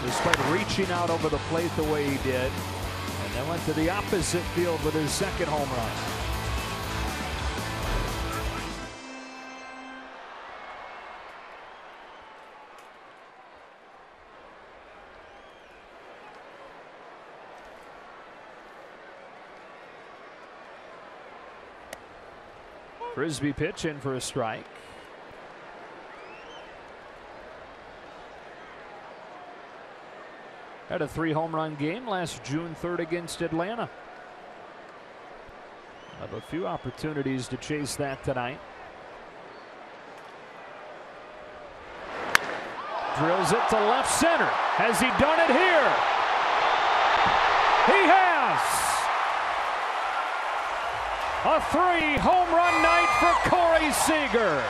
despite reaching out over the plate the way he did. And then went to the opposite field with his second home run. Frisbee pitch in for a strike. Had a 3-home run game last June 3rd against Atlanta. Have a few opportunities to chase that tonight. Drills it to left center. Has he done it here? He has! A 3-home run night for Corey Seager.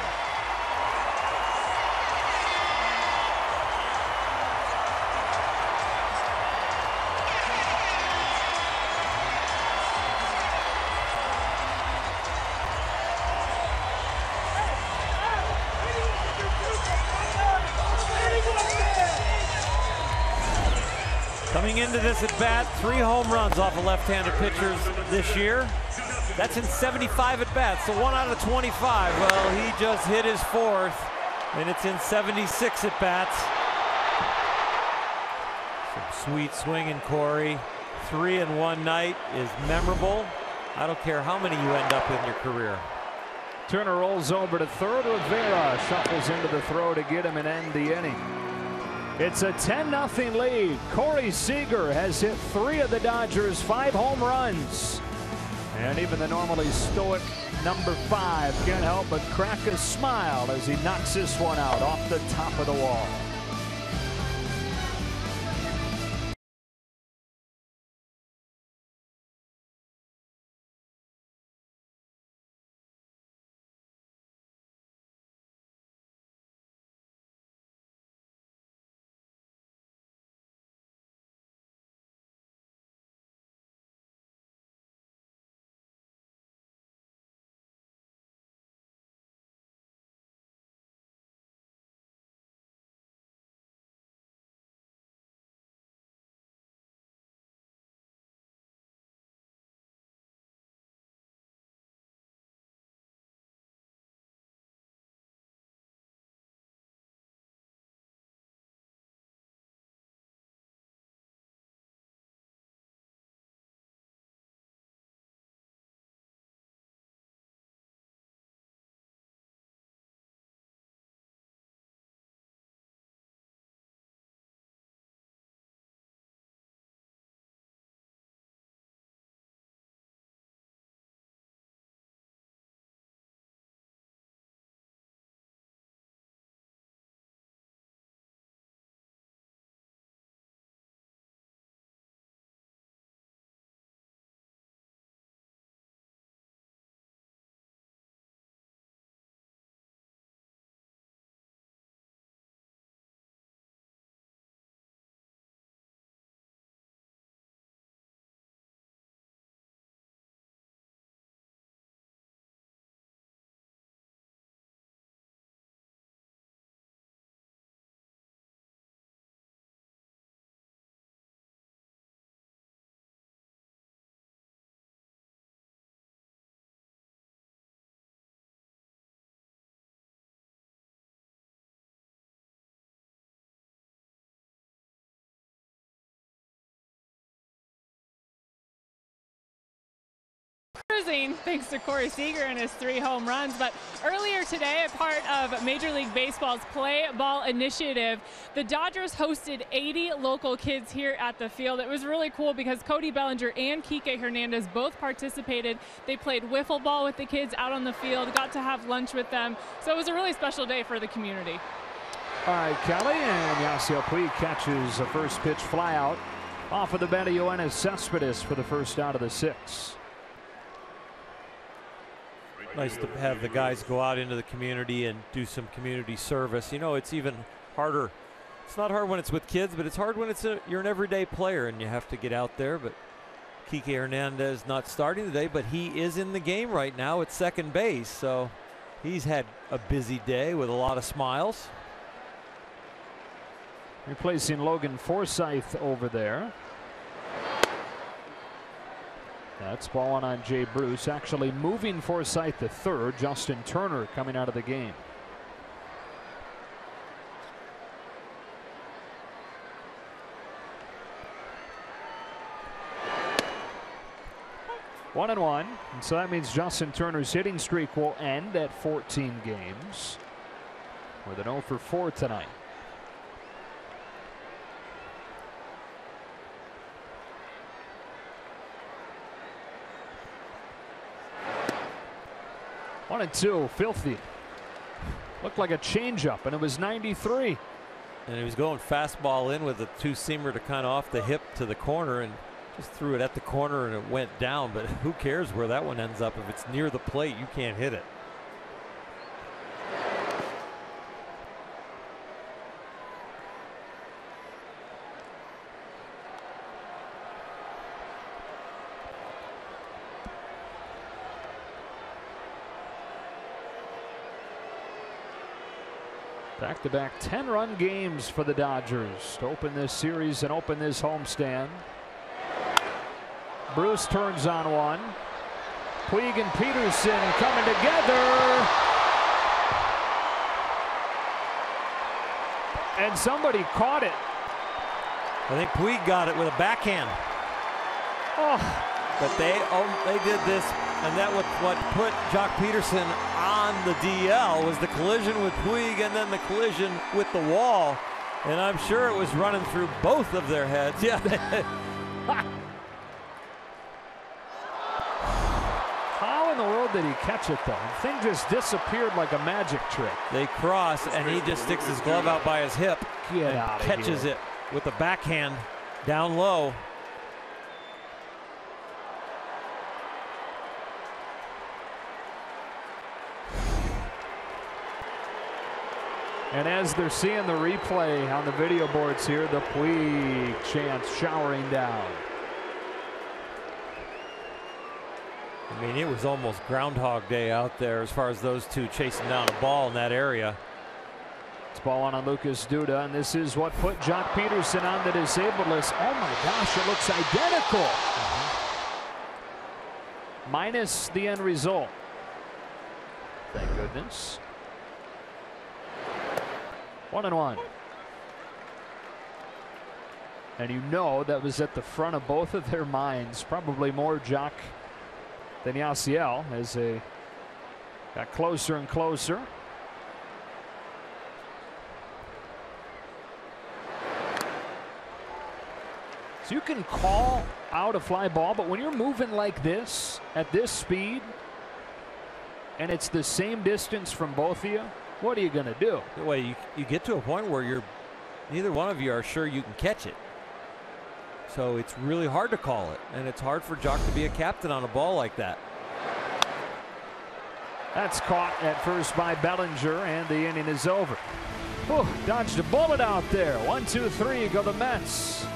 Coming into this at bat, 3 home runs off of left-handed pitchers this year. That's in 75 at bats, so 1 out of 25. Well, he just hit his 4th, and it's in 76 at bats. Some sweet swinging, Corey. 3 in one night is memorable. I don't care how many you end up in your career. Turner rolls over to third. Rivera shuffles into the throw to get him and end the inning. It's a 10-0 lead. Corey Seager has hit 3 of the Dodgers' 5 home runs. And even the normally stoic number 5 can't help but crack a smile as he knocks this one out off the top of the wall. Cruising thanks to Corey Seager and his 3 home runs. But earlier today, a part of Major League Baseball's Play Ball initiative, the Dodgers hosted 80 local kids here at the field. It was really cool because Cody Bellinger and Kike Hernandez both participated. They played wiffle ball with the kids out on the field, got to have lunch with them. So it was a really special day for the community. All right, Kelly, and Yasiel Puig catches a first pitch fly out off of the bat of Yoenis Cespedes for the first out of the 6. Nice to have the guys go out into the community and do some community service. You know, it's even harder. It's not hard when it's with kids, but it's hard when you're an everyday player and you have to get out there. But Kike Hernandez not starting today, but he is in the game right now at second base. So he's had a busy day with a lot of smiles. Replacing Logan Forsythe over there. That's ball one on Jay Bruce. Actually moving Forsythe to third. Justin Turner coming out of the game. One and one. And so that means Justin Turner's hitting streak will end at 14 games with an 0 for 4 tonight. One and two, filthy. Looked like a changeup, and it was 93. And he was going fastball in with a two-seamer to kind of off the hip to the corner, and just threw it at the corner and it went down. But who cares where that one ends up? If it's near the plate, you can't hit it. Back-to-back 10-run games for the Dodgers to open this series and open this homestand. Bruce turns on one. Puig and Peterson coming together. And somebody caught it. I think Puig got it with a backhand. Oh. But they did this, and that was what put Jock Peterson on the DL, was the collision with Puig and then the collision with the wall. And I'm sure it was running through both of their heads. Yeah. How in the world did he catch it, though? The thing just disappeared like a magic trick. They cross, and he just sticks his glove out by his hip and catches it with a backhand down low. And as they're seeing the replay on the video boards here, the Puig chants showering down. I mean, it was almost Groundhog Day out there as far as those two chasing down a ball in that area. It's ball on Lucas Duda, and this is what put Jock Peterson on the disabled list. Oh my gosh, it looks identical. Minus the end result. Thank goodness. 1-1. And you know that was at the front of both of their minds, probably more Jock than Yasiel, as they got closer and closer. So you can call out a fly ball, but when you're moving like this at this speed and it's the same distance from both of you, what are you going to do? Well, you get to a point where neither one of you are sure you can catch it. So it's really hard to call it, and it's hard for Jock to be a captain on a ball like that. That's caught at first by Bellinger, and the inning is over. Whew, dodged a bullet out there. 1-2-3 go the Mets.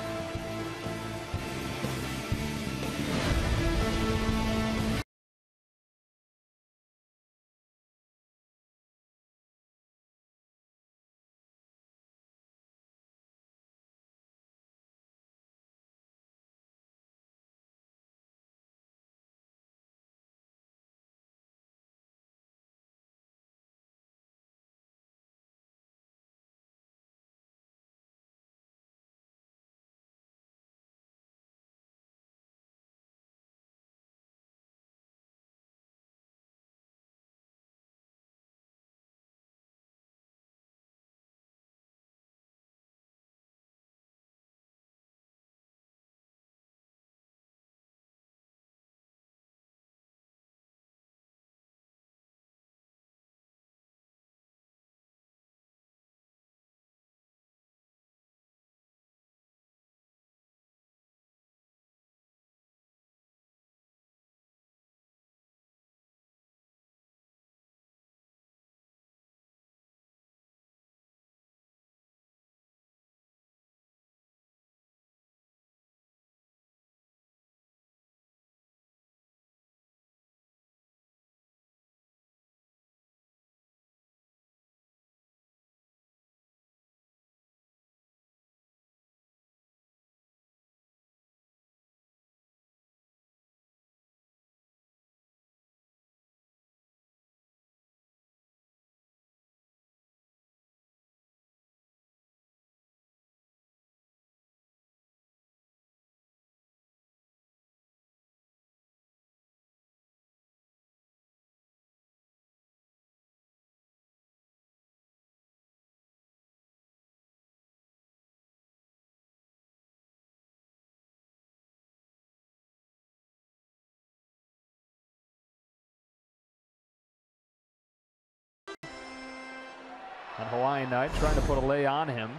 on Hawaiian night, trying to put a lay on him.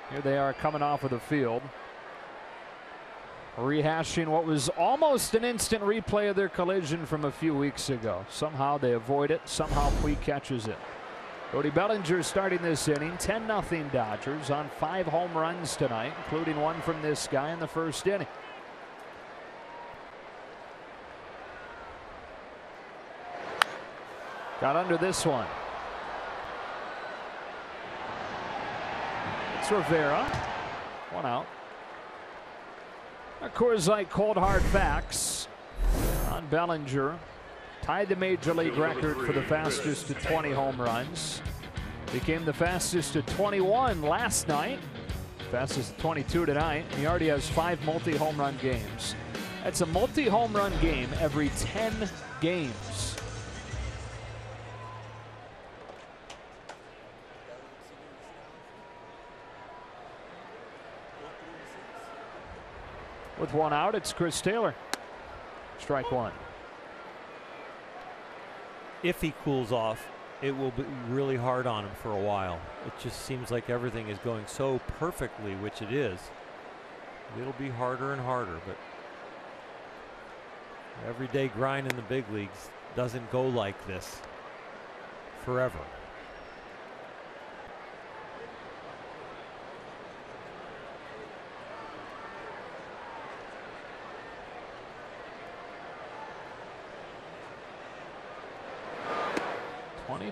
Here they are coming off of the field, rehashing what was almost an instant replay of their collision from a few weeks ago. Somehow they avoid it. Somehow Puig catches it. Cody Bellinger starting this inning. 10-0 Dodgers on 5 home runs tonight, including one from this guy in the first inning. Got under this one. It's Rivera. 1 out. Of course, like cold hard facts on Bellinger. Tied the major league record for the fastest to 20 home runs. Became the fastest to 21 last night. Fastest to 22 tonight. He already has 5 multi-home run games. That's a multi-home run game every 10 games. With 1 out, it's Chris Taylor. Strike 1. If he cools off, it will be really hard on him for a while. It just seems like everything is going so perfectly, which it is. It'll be harder and harder, but everyday grind in the big leagues doesn't go like this forever.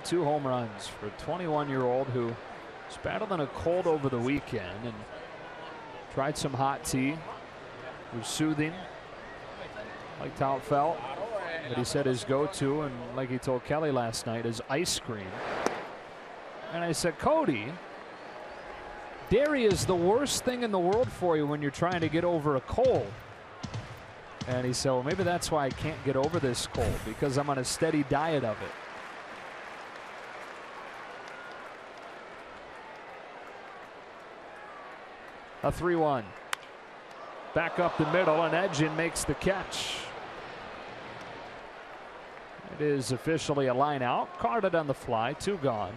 Two home runs for a 21-year-old who was battling a cold over the weekend and tried some hot tea. It was soothing. Liked how it felt. But he said his go-to, and like he told Kelly last night, is ice cream. And I said, Cody, dairy is the worst thing in the world for you when you're trying to get over a cold. And he said, well, maybe that's why I can't get over this cold, because I'm on a steady diet of it. A 3-1. Back up the middle, and Edgin makes the catch. It is officially a line out. Carded on the fly. 2 gone.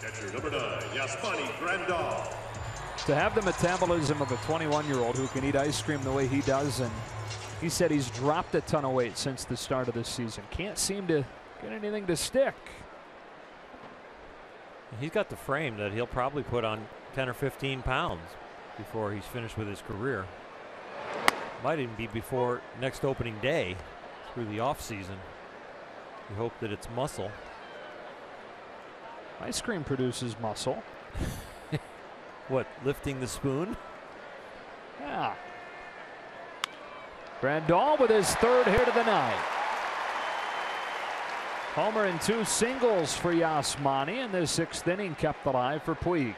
Catcher number 9, Yasmani Grandal. To have the metabolism of a 21-year-old who can eat ice cream the way he does, and he said he's dropped a ton of weight since the start of this season. Can't seem to get anything to stick. He's got the frame that he'll probably put on 10 or 15 pounds before he's finished with his career. Might even be before next opening day through the off season. We hope that it's muscle. Ice cream produces muscle. What, lifting the spoon? Yeah. Grandal with his 3rd hit of the night. Homer and 2 singles for Yasmani, and the 6th inning kept alive for Puig.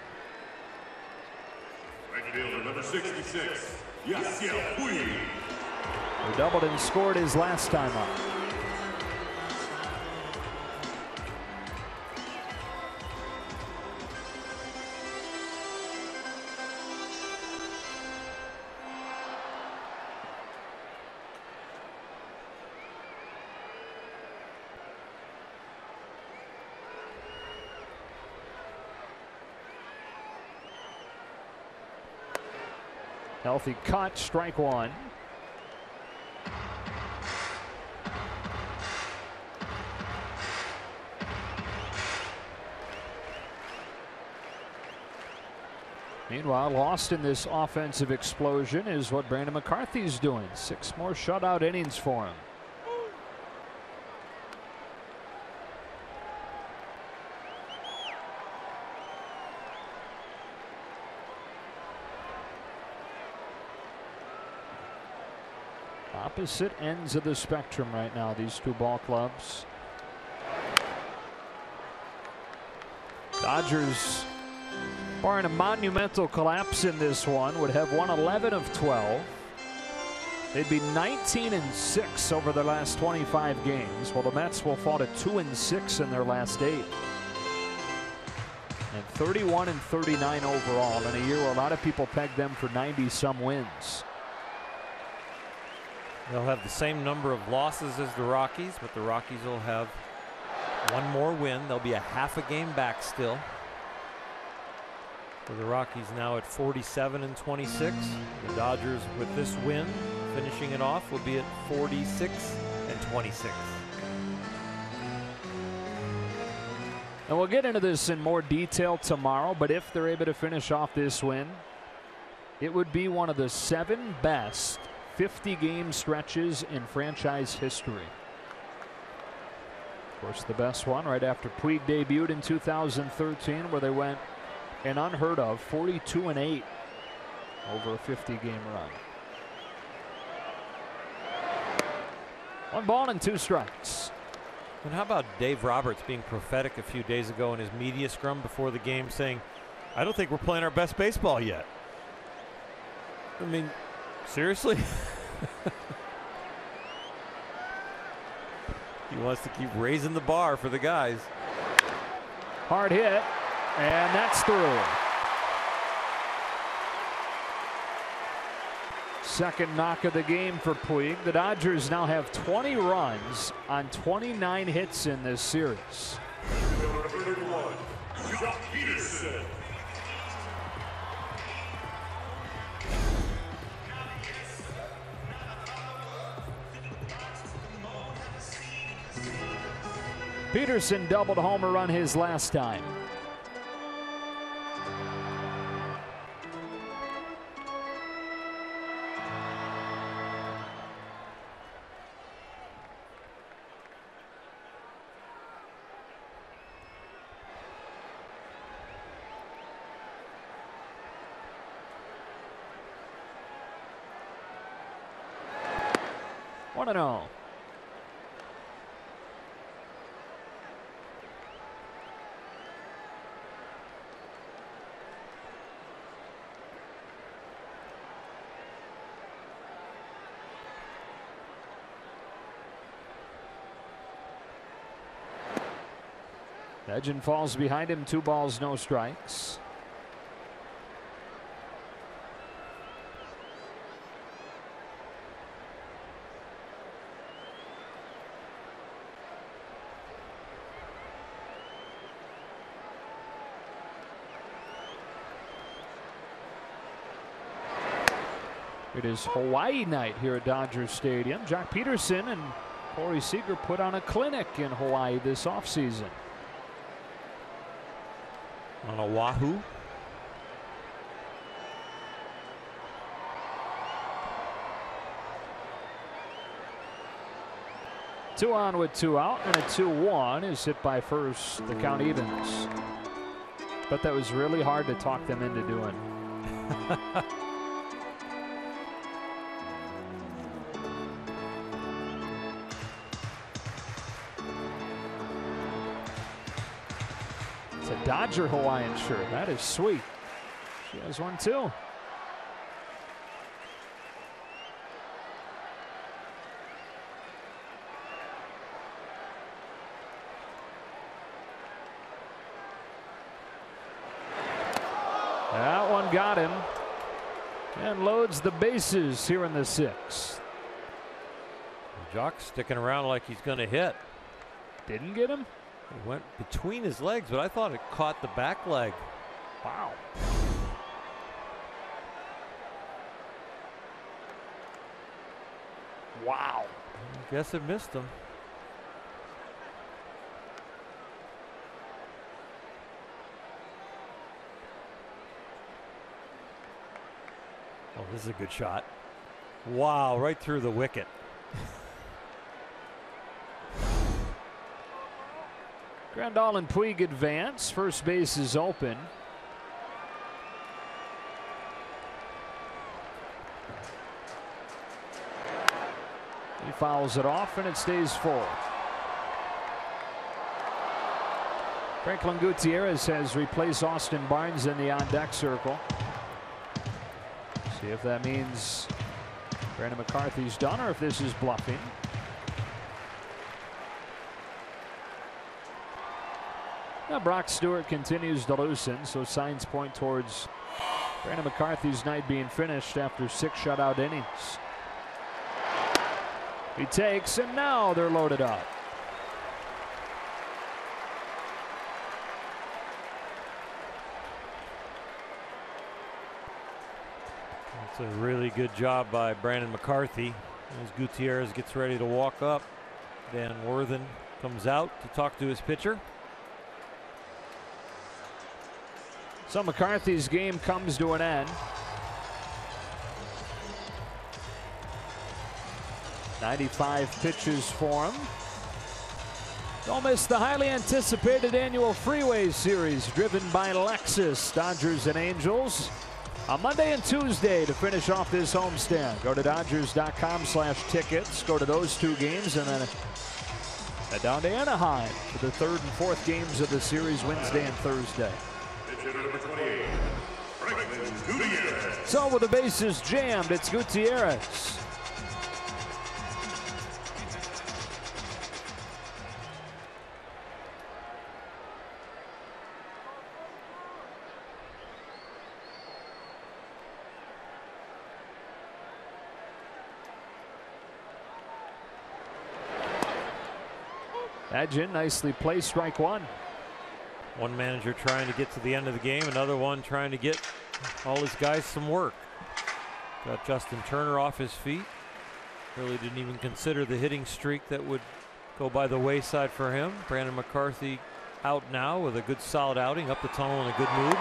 Right fielder number 66, Yasiel Puig. He doubled and scored his last time up. Healthy cut, strike 1. Meanwhile, lost in this offensive explosion is what Brandon McCarthy's doing. 6 more shutout innings for him. Opposite ends of the spectrum right now, these 2 ball clubs. Dodgers, barring a monumental collapse in this one, would have won 11 of 12. They'd be 19-6 over their last 25 games, while the Mets will fall to 2-6 in their last 8. And 31-39 overall in a year where a lot of people pegged them for 90-some wins. They'll have the same number of losses as the Rockies, but the Rockies will have One more win. They'll be a half a game back still. For the Rockies now at 47-26. The Dodgers with this win, finishing it off, will be at 46-26. And we'll get into this in more detail tomorrow, but if they're able to finish off this win, it would be one of the 7 best 50-game stretches in franchise history. Of course, the best one right after Puig debuted in 2013, where they went an unheard of 42-8 over a 50-game run. 1 ball and 2 strikes. And how about Dave Roberts being prophetic a few days ago in his media scrum before the game, saying, "I don't think we're playing our best baseball yet." I mean, seriously? He wants to keep raising the bar for the guys. Hard hit, and that's through. Second knock of the game for Puig. The Dodgers now have 20 runs on 29 hits in this series. Number 31, Jock Peterson. Peterson doubled homer run his last time. What a no. Edgin falls behind him, 2 balls, no strikes. It is Hawaii night here at Dodger Stadium. Jock Peterson and Corey Seager put on a clinic in Hawaii this offseason. On Oahu. Two on with 2 out, and a 2-1 is hit by first. The count evens. But that was really hard to talk them into doing. A Dodger Hawaiian shirt. That is sweet. She has one too. That one got him and loads the bases here in the 6th. Jock sticking around like he's going to hit. Didn't get him. It went between his legs, but I thought it caught the back leg. Wow. Wow. I guess it missed him. Oh, this is a good shot. Wow, right through the wicket. Grandal and Puig advance. First base is open. He fouls it off and it stays full. Franklin Gutierrez has replaced Austin Barnes in the on-deck circle. See if that means Brandon McCarthy's done or if this is bluffing. Now Brock Stewart continues to loosen, so signs point towards Brandon McCarthy's night being finished after 6 shutout innings. He takes, and now they're loaded up. It's a really good job by Brandon McCarthy. As Gutierrez gets ready to walk up, Dan Worthen comes out to talk to his pitcher. So McCarthy's game comes to an end. 95 pitches for him. Don't miss the highly anticipated annual Freeway Series driven by Lexus, Dodgers and Angels on Monday and Tuesday to finish off this homestand. Go to Dodgers.com/tickets. Go to those two games and then head down to Anaheim for the third and fourth games of the series Wednesday and Thursday. So with the bases jammed, it's Gutierrez. Adjin nicely placed, strike one. One manager trying to get to the end of the game, another one trying to get all his guys some work. Got Justin Turner off his feet. Really didn't even consider the hitting streak that would go by the wayside for him. Brandon McCarthy out now with a good solid outing, up the tunnel in a good mood.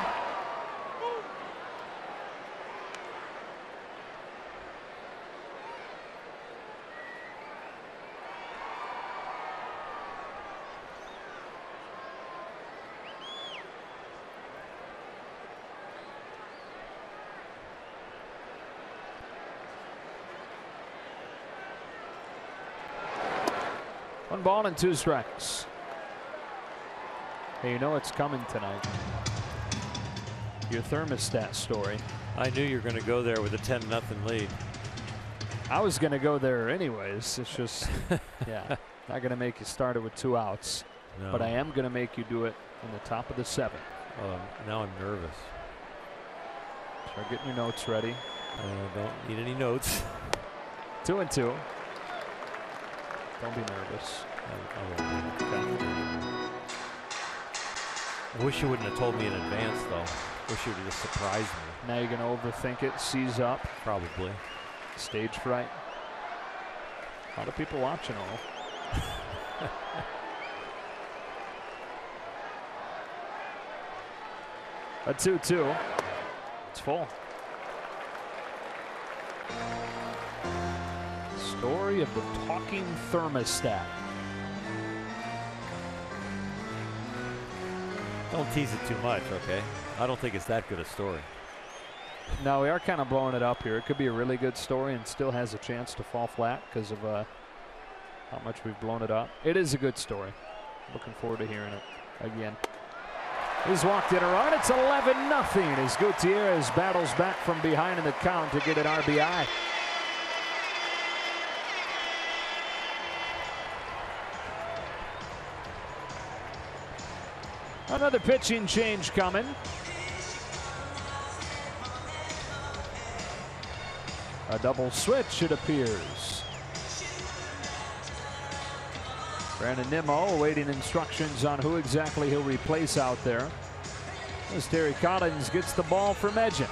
One ball and two strikes. Hey, you know it's coming tonight. Your thermostat story. I knew you were going to go there with a 10-0 lead. I was going to go there anyways. It's just, yeah, not going to make you start it with 2 outs. No. But I am going to make you do it in the top of the 7th. Now I'm nervous. Start getting your notes ready. Don't need any notes. 2-2. Don't be nervous. I wish you wouldn't have told me in advance, though. Wish you would have just surprised me. Now you're going to overthink it, seize up. Probably. Stage fright. A lot of people watching all. A 2-2. It's full. Story of the talking thermostat. Don't tease it too much, okay? I don't think it's that good a story. No, we are kind of blowing it up here. It could be a really good story and still has a chance to fall flat because of how much we've blown it up. It is a good story. Looking forward to hearing it again. He's walked in a run. It's 11-0 as Gutierrez battles back from behind in the count to get an RBI. Another pitching change coming. A double switch, it appears. Brandon Nimmo awaiting instructions on who exactly he'll replace out there. As Terry Collins gets the ball from Edgin.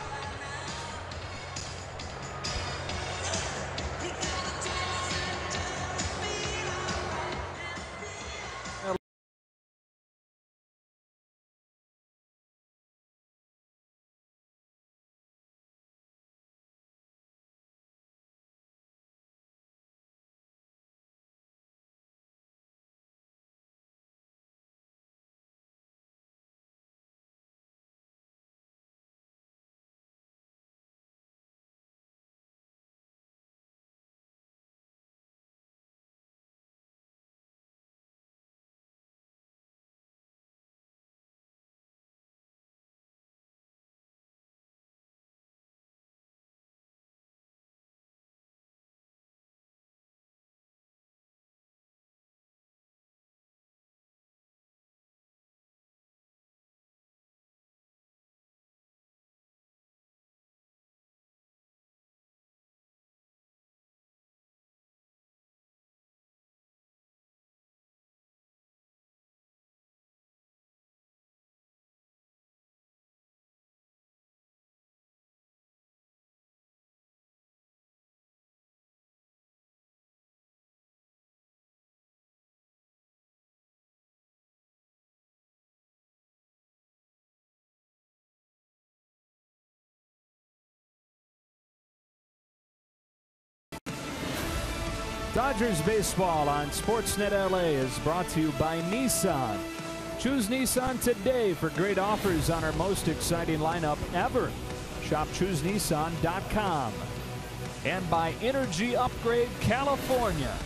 Dodgers baseball on Sportsnet LA is brought to you by Nissan. Choose Nissan today for great offers on our most exciting lineup ever. Shop ChooseNissan.com. And by Energy Upgrade California.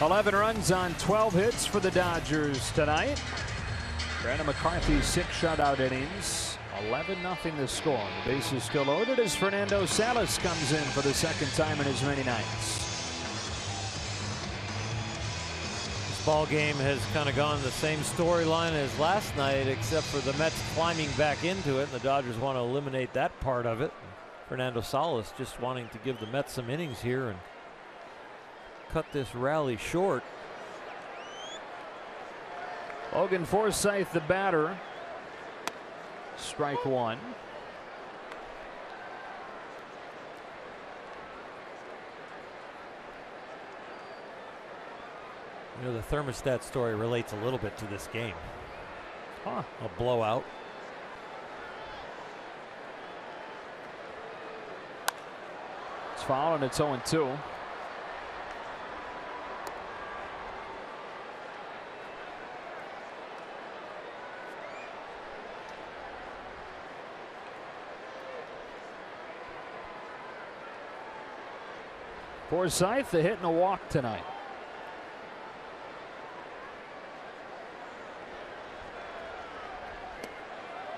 11 runs on 12 hits for the Dodgers tonight. Brandon McCarthy 6 shutout innings. 11-0 the score. The base is still loaded as Fernando Salas comes in for the second time in as many nights. This ball game has kind of gone the same storyline as last night, except for the Mets climbing back into it, and the Dodgers want to eliminate that part of it. Fernando Salas just wanting to give the Mets some innings here and cut this rally short. Logan Forsythe, the batter. Strike one. You know, the thermostat story relates a little bit to this game. Huh. A blowout. It's foul and it's 0-2. Forsythe, the hit and a walk tonight.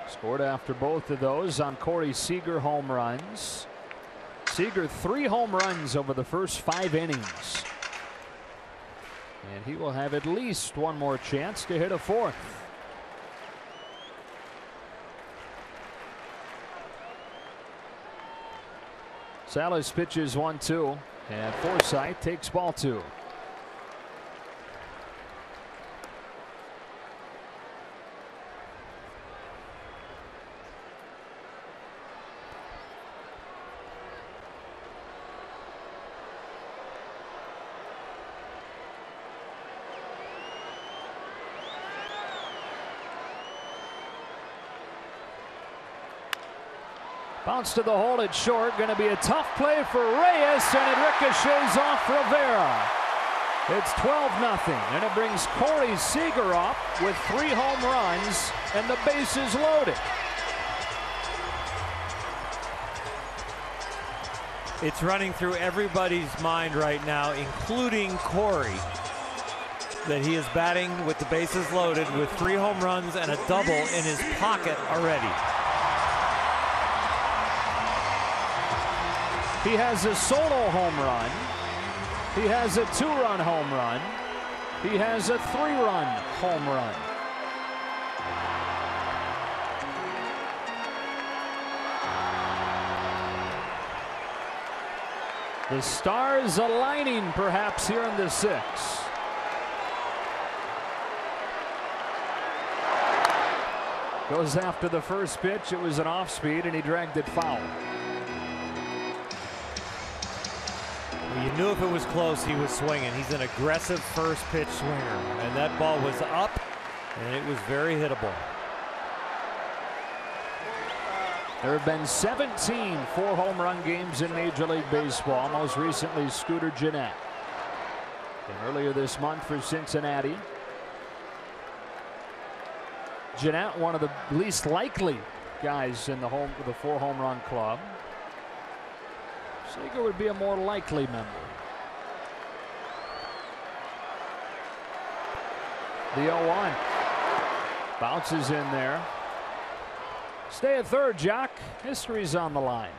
Scored after both of those on Corey Seager home runs. Seager 3 home runs over the first 5 innings. And he will have at least one more chance to hit a 4th. Salas pitches 1-2. And Forsythe takes ball 2. Bounce to the hole at short. Going to be a tough play for Reyes, and it ricochets off Rivera. It's 12-0, and it brings Corey Seager up with 3 home runs, and the base is loaded. It's running through everybody's mind right now, including Corey, that he is batting with the bases loaded with 3 home runs and a double in his pocket already. He has a solo home run. He has a 2-run home run. He has a 3-run home run. The stars aligning perhaps here in the 6th. Goes after the first pitch. It was an off speed and he dragged it foul. You knew if it was close, he was swinging. He's an aggressive first pitch swinger, and that ball was up, and it was very hittable. There have been 17 4-home run games in Major League Baseball, most recently Scooter Gennett. And earlier this month for Cincinnati. Gennett, one of the least likely guys in the 4-home run club. Seager would be a more likely member. The 0-1 bounces in there. Stay at third, Jock. History's on the line.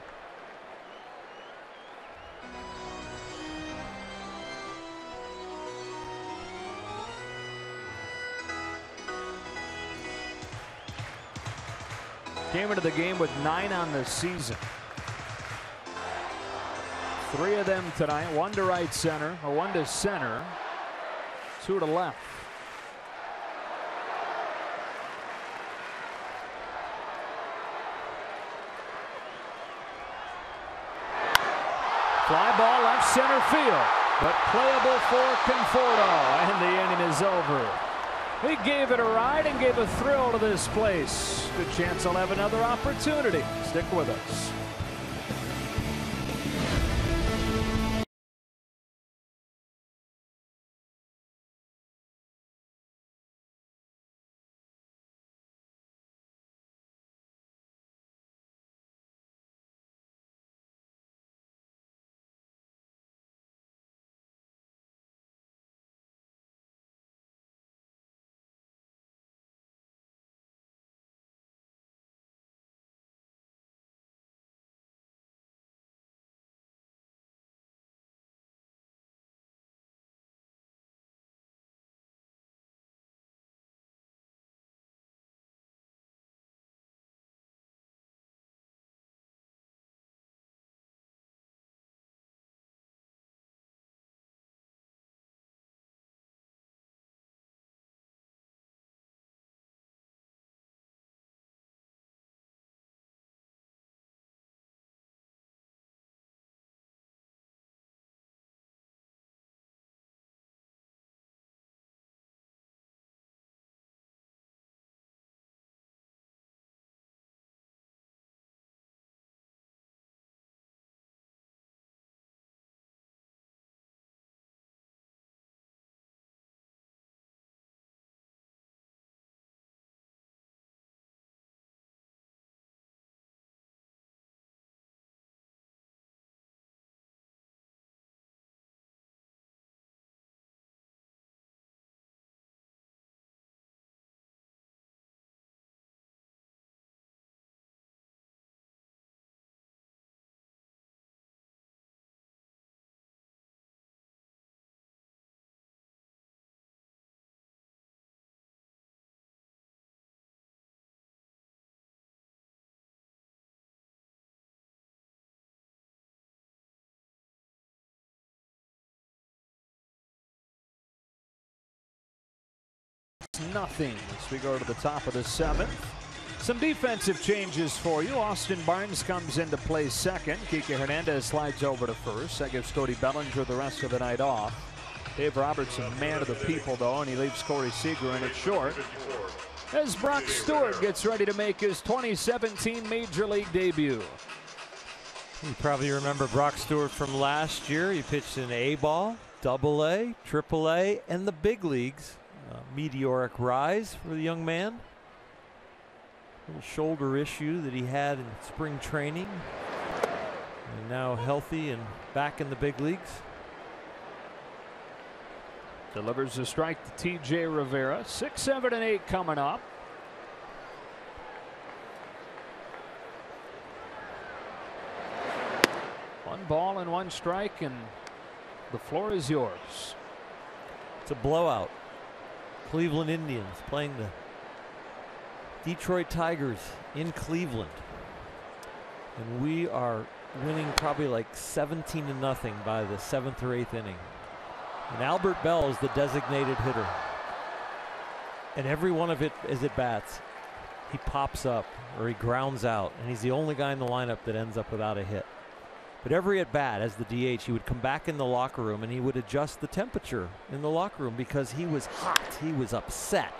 Came into the game with 9 on the season. 3 of them tonight. 1 to right center, or 1 to center, 2 to left. Fly ball left center field, but playable for Conforto, and the inning is over. He gave it a ride and gave a thrill to this place. Good chance he'll have another opportunity. Stick with us. Nothing as we go to the top of the 7th. Some defensive changes for you. Austin Barnes comes into play second. Kike Hernandez slides over to first. That gives Cody Bellinger the rest of the night off. Dave Roberts, a man of the people, though, and he leaves Corey Seager in at short. As Brock Stewart gets ready to make his 2017 Major League debut. You probably remember Brock Stewart from last year. He pitched in A-ball, AA, AAA, and the big leagues. Meteoric rise for the young man. Little shoulder issue that he had in spring training. And now healthy and back in the big leagues. Delivers a strike to T.J. Rivera. 6, 7, and 8 coming up. One ball and one strike, and the floor is yours. It's a blowout. Cleveland Indians playing the Detroit Tigers in Cleveland. And we are winning probably like 17-0 by the 7th or 8th inning. And Albert Bell is the designated hitter. And every one of it as it bats, he pops up or he grounds out. And he's the only guy in the lineup that ends up without a hit. But every at bat as the DH, he would come back in the locker room and he would adjust the temperature in the locker room because he was hot. He was upset.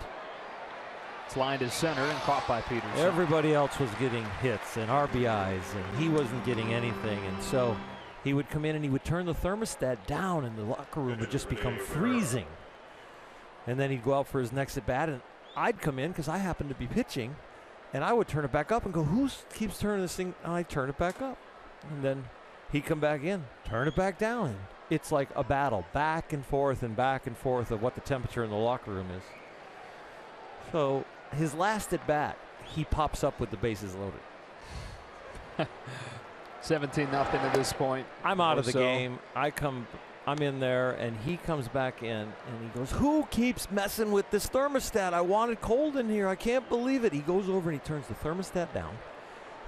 It's lined to center and caught by Peterson. Everybody else was getting hits and RBIs, and he wasn't getting anything. And so he would come in and he would turn the thermostat down, and the locker room would just become freezing. And then he'd go out for his next at bat, and I'd come in because I happened to be pitching, and I would turn it back up and go, "Who keeps turning this thing?" And I'd turn it back up, and then he'd come back in, turn it back down. And it's like a battle, back and forth of what the temperature in the locker room is. So his last at bat, he pops up with the bases loaded. 17-0 at this point. I'm out of the game. I'm in there, and he comes back in, and he goes, "Who keeps messing with this thermostat? I want it cold in here. I can't believe it." He goes over and he turns the thermostat down.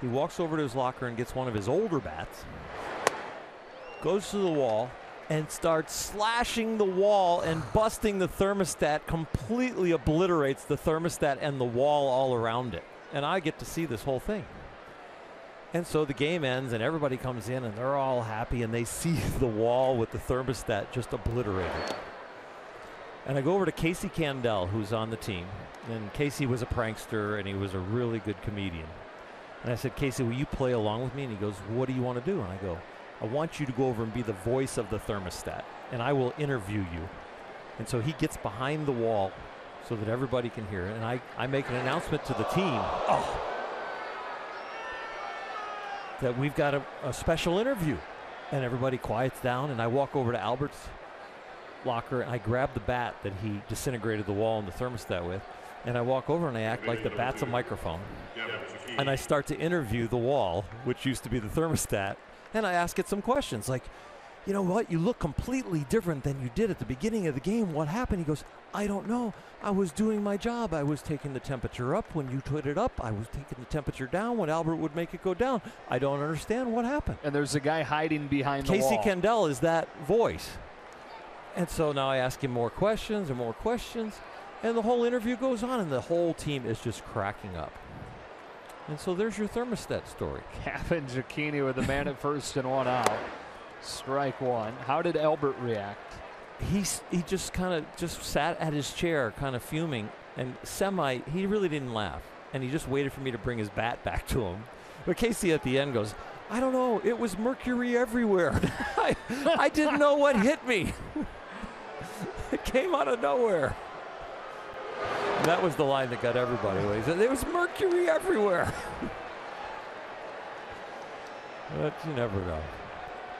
He walks over to his locker and gets one of his older bats, goes to the wall, and starts slashing the wall and busting the thermostat, completely obliterates the thermostat and the wall all around it. And I get to see this whole thing. And so the game ends and everybody comes in and they're all happy and they see the wall with the thermostat just obliterated. And I go over to Casey Candell, who's on the team. And Casey was a prankster and he was a really good comedian. And I said, "Casey, will you play along with me?" And he goes, "What do you want to do?" And I go, "I want you to go over and be the voice of the thermostat, and I will interview you." And so he gets behind the wall so that everybody can hear it. And I make an announcement to the team that we've got a special interview. And everybody quiets down, and I walk over to Albert's locker, and I grab the bat that he disintegrated the wall and the thermostat with. And I walk over and I act like the bat's a microphone. And I start to interview the wall, which used to be the thermostat. And I ask it some questions like, "You know what? You look completely different than you did at the beginning of the game. What happened?" He goes, "I don't know. I was doing my job. I was taking the temperature up when you put it up. I was taking the temperature down when Albert would make it go down. I don't understand what happened." And there's a guy hiding behind the wall. Casey Candell is that voice. And so now I ask him more questions and more questions. And the whole interview goes on, and the whole team is just cracking up. And so there's your thermostat story. Gavin Zucchini with the man at first and one out. Strike one. How did Albert react? He just kind of just sat at his chair, kind of fuming, and he really didn't laugh. And he just waited for me to bring his bat back to him. But Casey at the end goes, "I don't know, it was mercury everywhere." I didn't know what hit me. It came out of nowhere. That was the line that got everybody away. He said, "There was mercury everywhere." But you never know.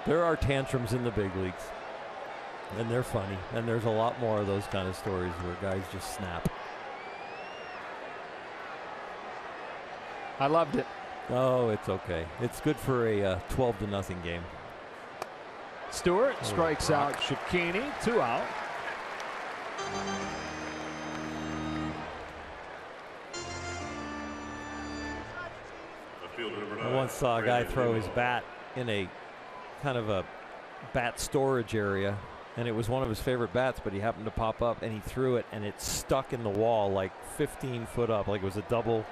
There are tantrums in the big leagues, and they're funny. And there's a lot more of those kind of stories where guys just snap. I loved it. Oh, it's okay. It's good for a 12-0 game. Stewart strikes out Zucchini. 2 out. I once saw a guy throw his bat in a kind of a bat storage area, and it was one of his favorite bats, but he happened to pop up and he threw it and it stuck in the wall like 15 foot up, like it was a double,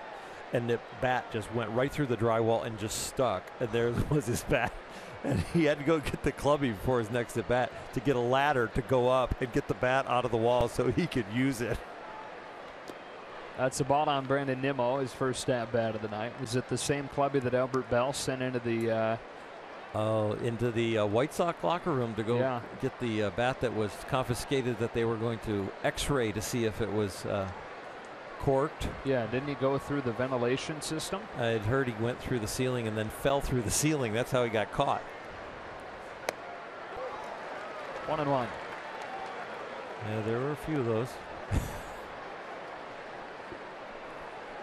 and the bat just went right through the drywall and just stuck, and there was his bat. And he had to go get the clubby before his next at bat to get a ladder to go up and get the bat out of the wall so he could use it. That's a ball on Brandon Nimmo, his first at bat of the night. Was it the same clubby that Albert Bell sent into the White Sox locker room to go get the bat that was confiscated, that they were going to x-ray to see if it was corked? Yeah, didn't he go through the ventilation system? I had heard he went through the ceiling and then fell through the ceiling. That's how he got caught. 1-1. Yeah, there were a few of those.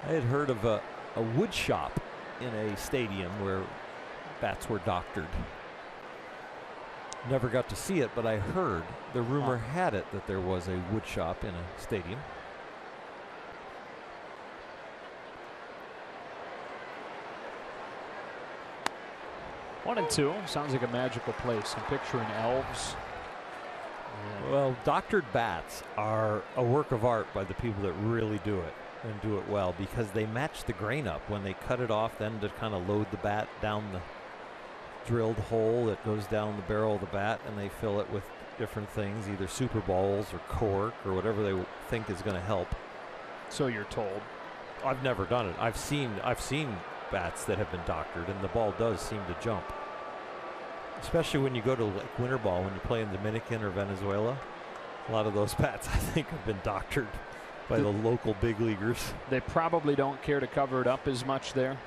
I had heard of a wood shop in a stadium where bats were doctored. Never got to see it, but I heard, the rumor had it that there was a wood shop in a stadium. One and two. Sounds like a magical place. I'm picturing elves. Well, doctored bats are a work of art by the people that really do it and do it well, because they match the grain up when they cut it off, then to kind of load the bat down the drilled hole that goes down the barrel of the bat, and they fill it with different things, either Super Bowls or cork or whatever they think is going to help. So you're told. I've never done it. I've seen bats that have been doctored, and the ball does seem to jump. Especially when you go to like winter ball, when you play in Dominican or Venezuela, a lot of those bats I think have been doctored by the local big leaguers. They probably don't care to cover it up as much there.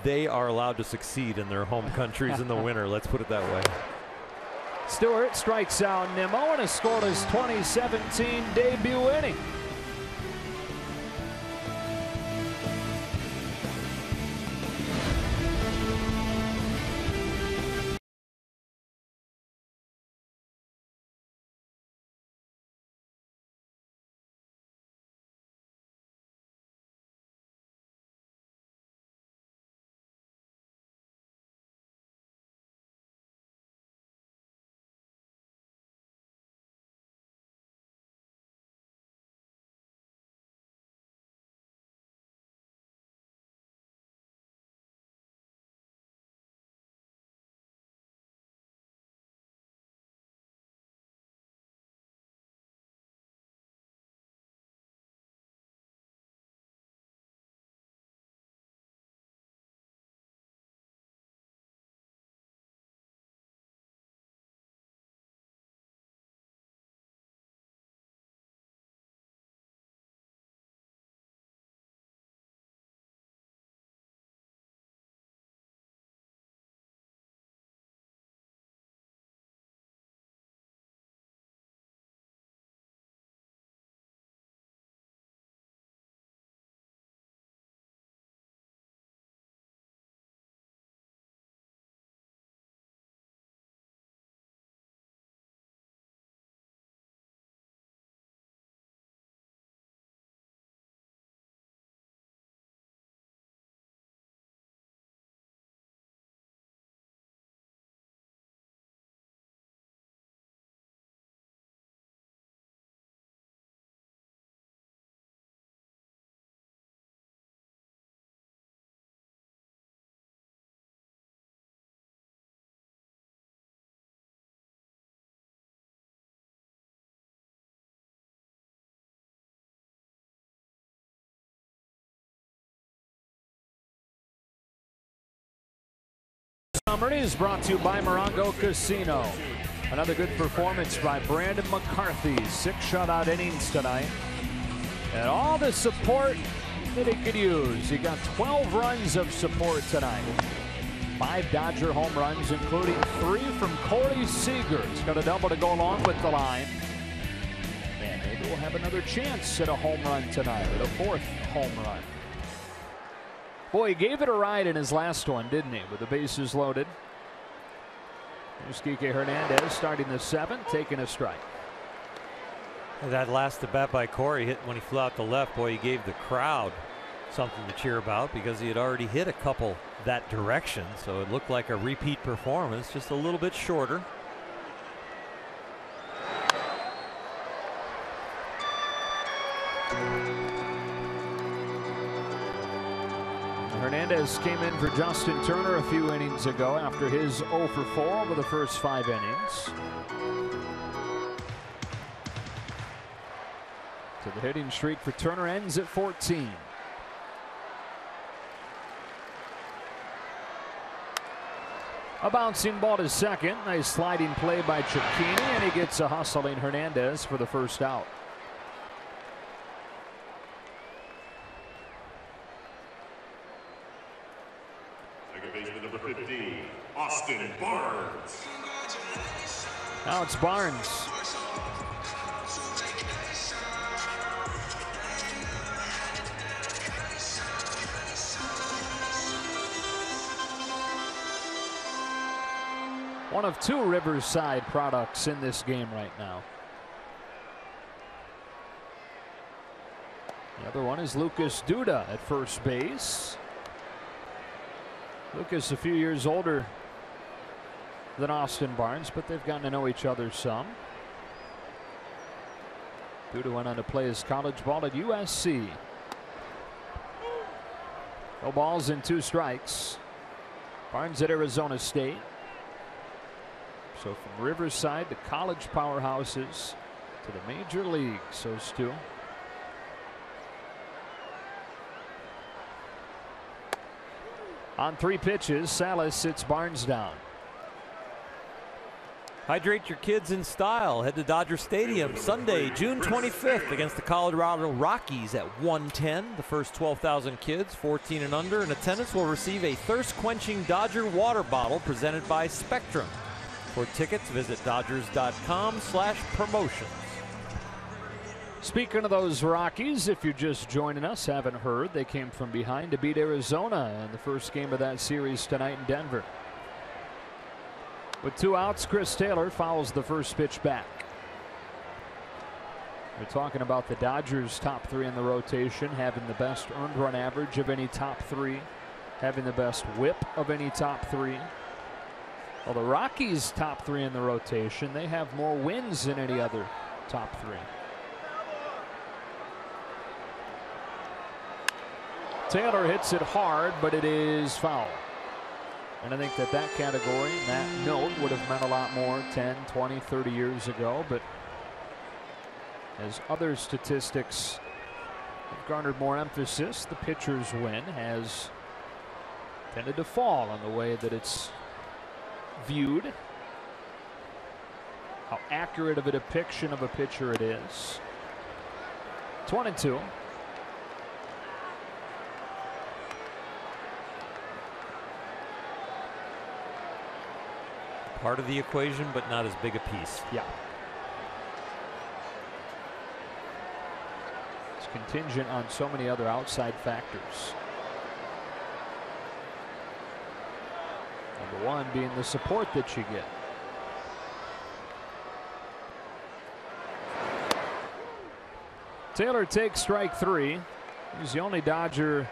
They are allowed to succeed in their home countries in the winter, let's put it that way. Stewart strikes out Nimmo and has scored his 2017 debut inning. Summary is brought to you by Morongo Casino. Another good performance by Brandon McCarthy. 6 shutout innings tonight. And all the support that he could use. He got 12 runs of support tonight. 5 Dodger home runs, including 3 from Corey Seager. He's got a double to go along with the line. And maybe we'll have another chance at a home run tonight, at a 4th home run. Boy, he gave it a ride in his last one, didn't he, with the bases loaded. Here's Kike Hernandez starting the 7th, taking a strike. That last at bat by Corey hit when he flew out to left. Boy, he gave the crowd something to cheer about, because he had already hit a couple that direction. So it looked like a repeat performance, just a little bit shorter. Salas came in for Justin Turner a few innings ago after his 0 for 4 over the first 5 innings. So the hitting streak for Turner ends at 14. A bouncing ball to second. Nice sliding play by Cecchini, and he gets a hustling Hernandez for the first out. Second baseman number 15, Austin Barnes. Now it's Barnes. One of 2 Riverside products in this game right now. The other one is Lucas Duda at first base. Lucas a few years older than Austin Barnes, but they've gotten to know each other some. Duda went on to play his college ball at USC. No balls and 2 strikes. Barnes at Arizona State. So from Riverside to college powerhouses to the major leagues, those 2. On 3 pitches, Salas sits Barnes down. Hydrate your kids in style. Head to Dodger Stadium Sunday, June 25th against the Colorado Rockies at 1:10. The first 12,000 kids 14 and under in attendance will receive a thirst-quenching Dodger water bottle presented by Spectrum. For tickets, visit Dodgers.com/promotions. Speaking of those Rockies, if you're just joining us, haven't heard, they came from behind to beat Arizona in the first game of that series tonight in Denver. With 2 outs, Chris Taylor fouls the first pitch back. We're talking about the Dodgers' top 3 in the rotation, having the best earned run average of any top 3, having the best whip of any top 3. Well, the Rockies' top 3 in the rotation, they have more wins than any other top 3. Taylor hits it hard, but it is foul. And I think that category, that note, would have meant a lot more 10, 20, 30 years ago. But as other statistics have garnered more emphasis, the pitcher's win has tended to fall on the way that it's viewed, how accurate of a depiction of a pitcher it is. 1-2. Part of the equation, but not as big a piece. Yeah. It's contingent on so many other outside factors. Number 1 being the support that you get. Taylor takes strike 3. He's the only Dodger.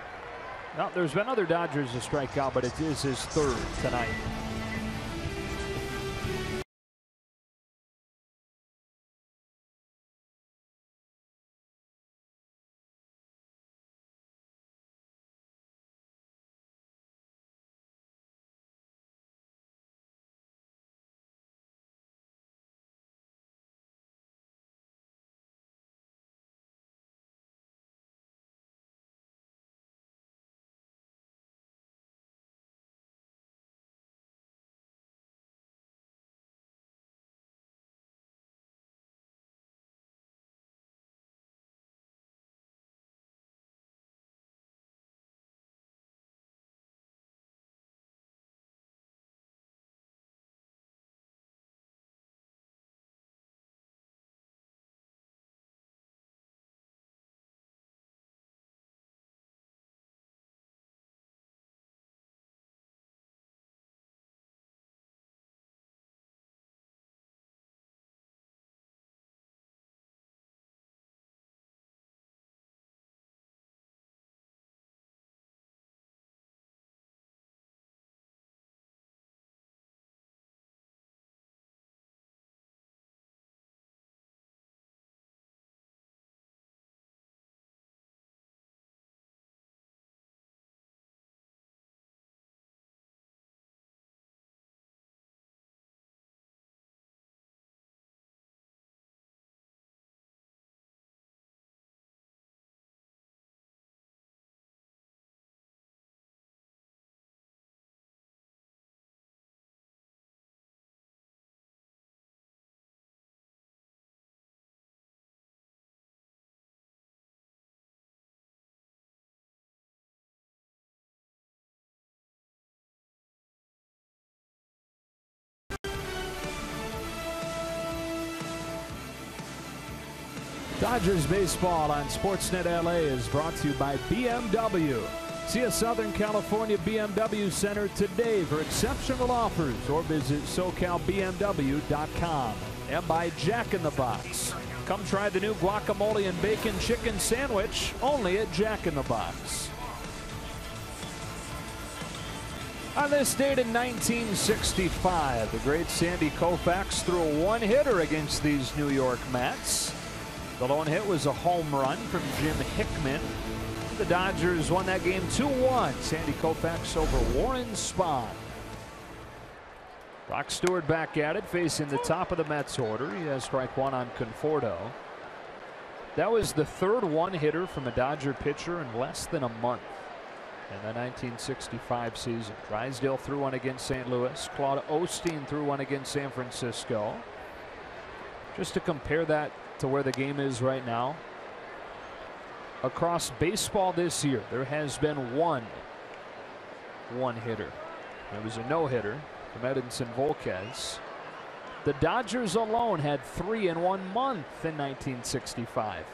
Now, there's been other Dodgers to strike out, but it is his 3rd tonight. Dodgers baseball on Sportsnet LA is brought to you by BMW. See a Southern California BMW Center today for exceptional offers, or visit SoCalBMW.com. And by Jack in the Box. Come try the new guacamole and bacon chicken sandwich only at Jack in the Box. On this date in 1965, the great Sandy Koufax threw a one-hitter against these New York Mets. The lone hit was a home run from Jim Hickman. The Dodgers won that game 2-1. Sandy Koufax over Warren Spahn. Brock Stewart back at it, facing the top of the Mets order. He has strike one on Conforto. That was the third one-hitter from a Dodger pitcher in less than a month in the 1965 season. Drysdale threw one against St. Louis. Claude Osteen threw one against San Francisco. Just to compare that to where the game is right now, across baseball this year, there has been one hitter. It was a no-hitter from Edinson Volquez. The Dodgers alone had 3 in 1 month in 1965.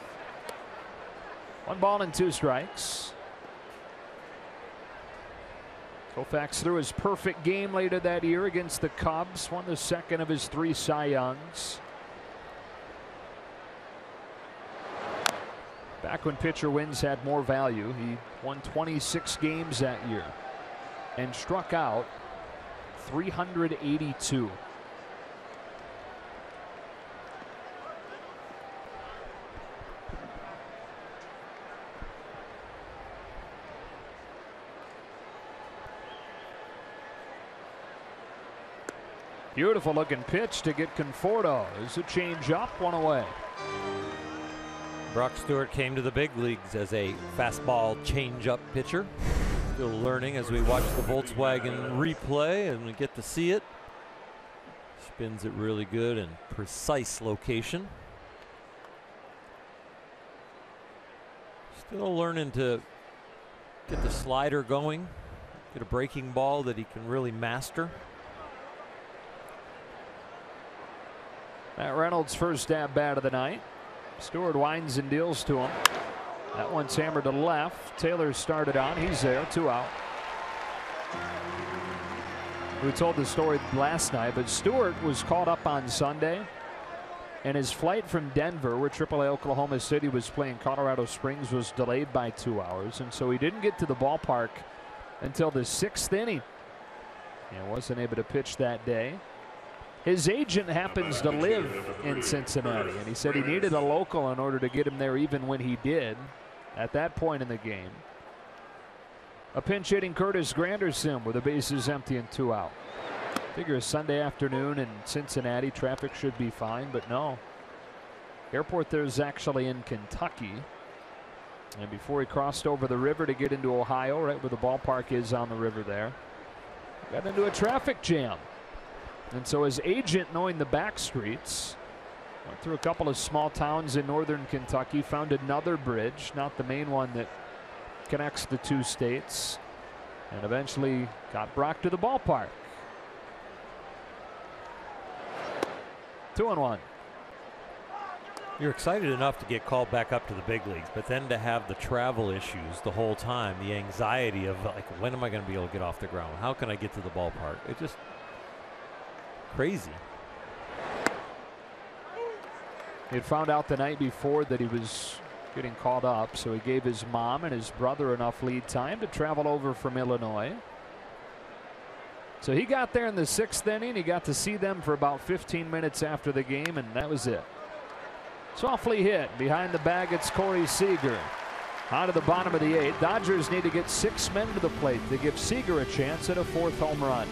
1 ball and 2 strikes. Koufax threw his perfect game later that year against the Cubs. Won the second of his 3 Cy Youngs. Back when pitcher wins had more value, he won 26 games that year and struck out 382. Beautiful looking pitch to get Conforto. There's a change up, 1 away. Brock Stewart came to the big leagues as a fastball change-up pitcher. Still learning as we watch the Volkswagen replay and we get to see it. Spins it really good and precise location. Still learning to get the slider going, get a breaking ball that he can really master. Matt Reynolds' first at bat of the night. Stewart winds and deals to him. That one's hammered to left. Taylor started on. He's there. 2 out. We told the story last night, but Stewart was called up on Sunday, and his flight from Denver, where AAA Oklahoma City was playing Colorado Springs, was delayed by 2 hours, and so he didn't get to the ballpark until the 6th inning and wasn't able to pitch that day. His agent happens to live in Cincinnati, and he said he needed a local in order to get him there even when he did at that point in the game. A pinch hitting Curtis Granderson with the bases empty and 2 out. Figure Sunday afternoon in Cincinnati, traffic should be fine, but no. Airport there's actually in Kentucky. And before he crossed over the river to get into Ohio, right where the ballpark is on the river there, got into a traffic jam. And so his agent, knowing the back streets, went through a couple of small towns in northern Kentucky, found another bridge, not the main one that connects the 2 states, and eventually got Brock to the ballpark. 2-1. You're excited enough to get called back up to the big leagues, but then to have the travel issues the whole time, the anxiety of like, when am I going to be able to get off the ground? How can I get to the ballpark? It just crazy. He had found out the night before that he was getting called up, so he gave his mom and his brother enough lead time to travel over from Illinois. So he got there in the 6th inning. He got to see them for about 15 minutes after the game, and that was it. Softly hit behind the bag. It's Corey Seager. On to the bottom of the 8th. Dodgers need to get 6 men to the plate to give Seager a chance at a 4th home run.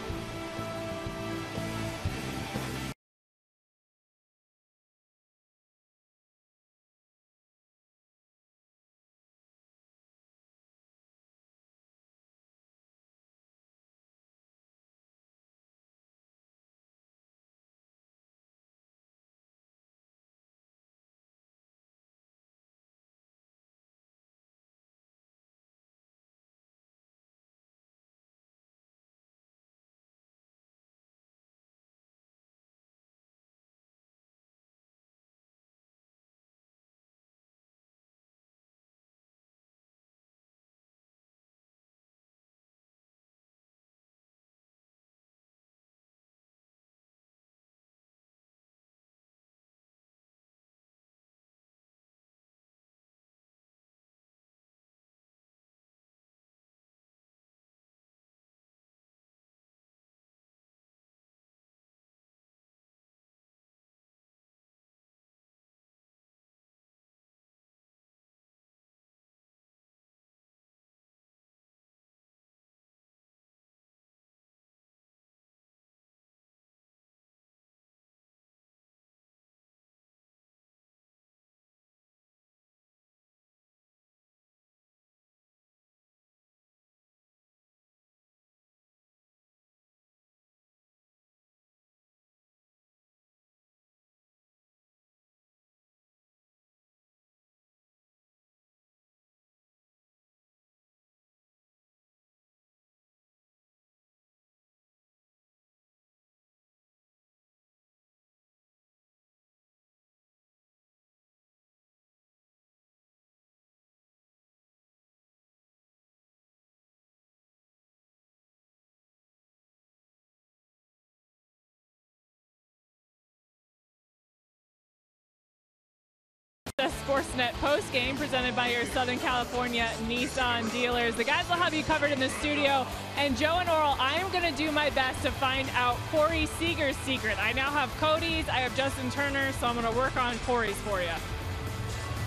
Sportsnet postgame presented by your Southern California Nissan dealers. The guys will have you covered in the studio. And Joe and Oral, I am going to do my best to find out Corey Seager's secret. I now have Cody's, I have Justin Turner, so I'm going to work on Corey's for you.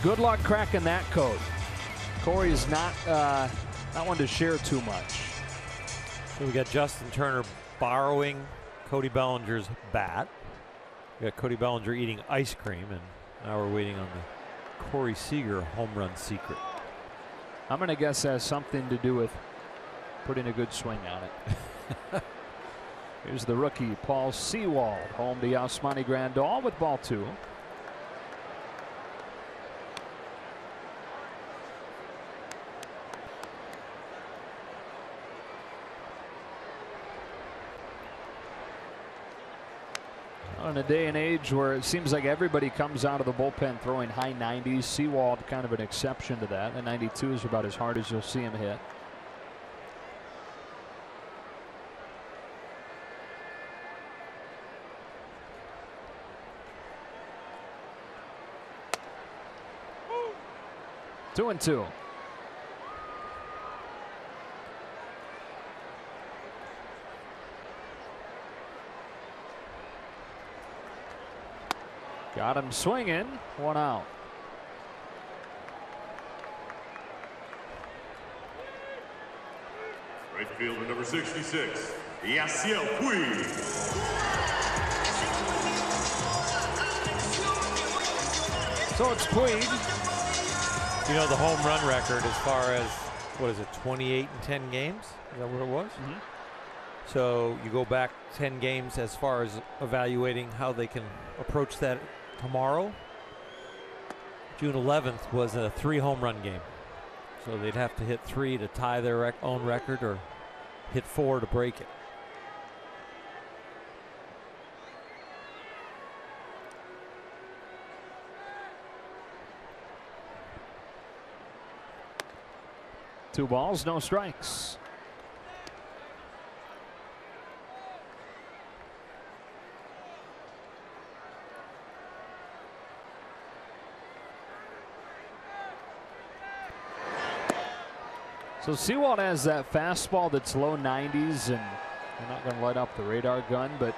Good luck cracking that code. Corey's not one to share too much. So we got Justin Turner borrowing Cody Bellinger's bat. We got Cody Bellinger eating ice cream, and now we're waiting on the Corey Seager home run secret. I'm going to guess that has something to do with putting a good swing on it. Here's the rookie, Paul Sewald, home to Yasmani Grandal with ball 2. In a day and age where it seems like everybody comes out of the bullpen throwing high 90s, Sewald kind of an exception to that. The 92 is about as hard as you'll see him hit. Two and two. Got him swinging. 1 out. Right fielder number 66, Yasiel Puig. So it's Puig. You know, the home run record as far as, what is it, 28 in 10 games? Is that what it was? Mm-hmm. So you go back 10 games as far as evaluating how they can approach that tomorrow. June 11th was a 3 home run game. So they'd have to hit 3 to tie their own record or hit 4 to break it. Two balls, no strikes. So Sewald has that fastball that's low 90s, and they're not going to light up the radar gun, but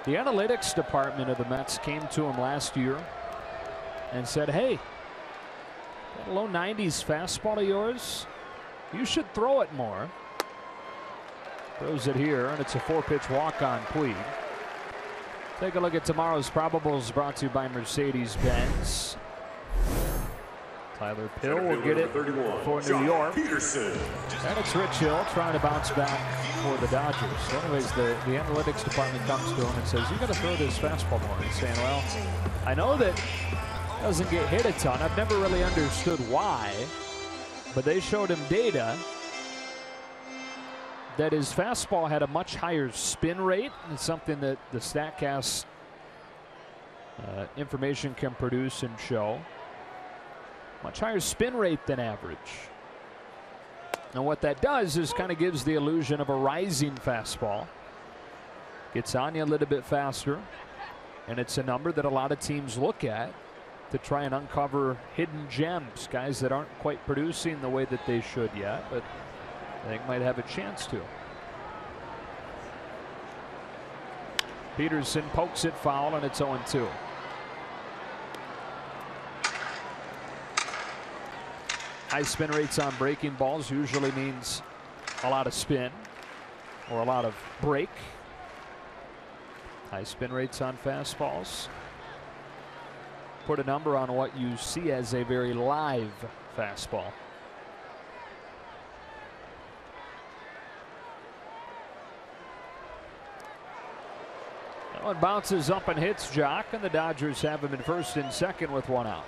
the analytics department of the Mets came to him last year and said, hey, that low 90s fastball of yours, you should throw it more. Throws it here, and it's a 4-pitch walk on Puig. Take a look at tomorrow's probables, brought to you by Mercedes-Benz. Tyler Pill will get it for New York. And it's Rich Hill trying to bounce back for the Dodgers. So anyways, the analytics department comes to him and says, you got to throw this fastball more. He's saying, well, I know that it doesn't get hit a ton. I've never really understood why. But they showed him data that his fastball had a much higher spin rate. It's something that the StatCast information can produce and show. Much higher spin rate than average. And what that does is kind of gives the illusion of a rising fastball. Gets on you a little bit faster. And it's a number that a lot of teams look at to try and uncover hidden gems. Guys that aren't quite producing the way that they should yet, but I think might have a chance to. Peterson pokes it foul, and it's 0-2. High spin rates on breaking balls usually means a lot of spin or a lot of break. High spin rates on fastballs put a number on what you see as a very live fastball. That one bounces up and hits Jock, and the Dodgers have him in first and second with 1 out.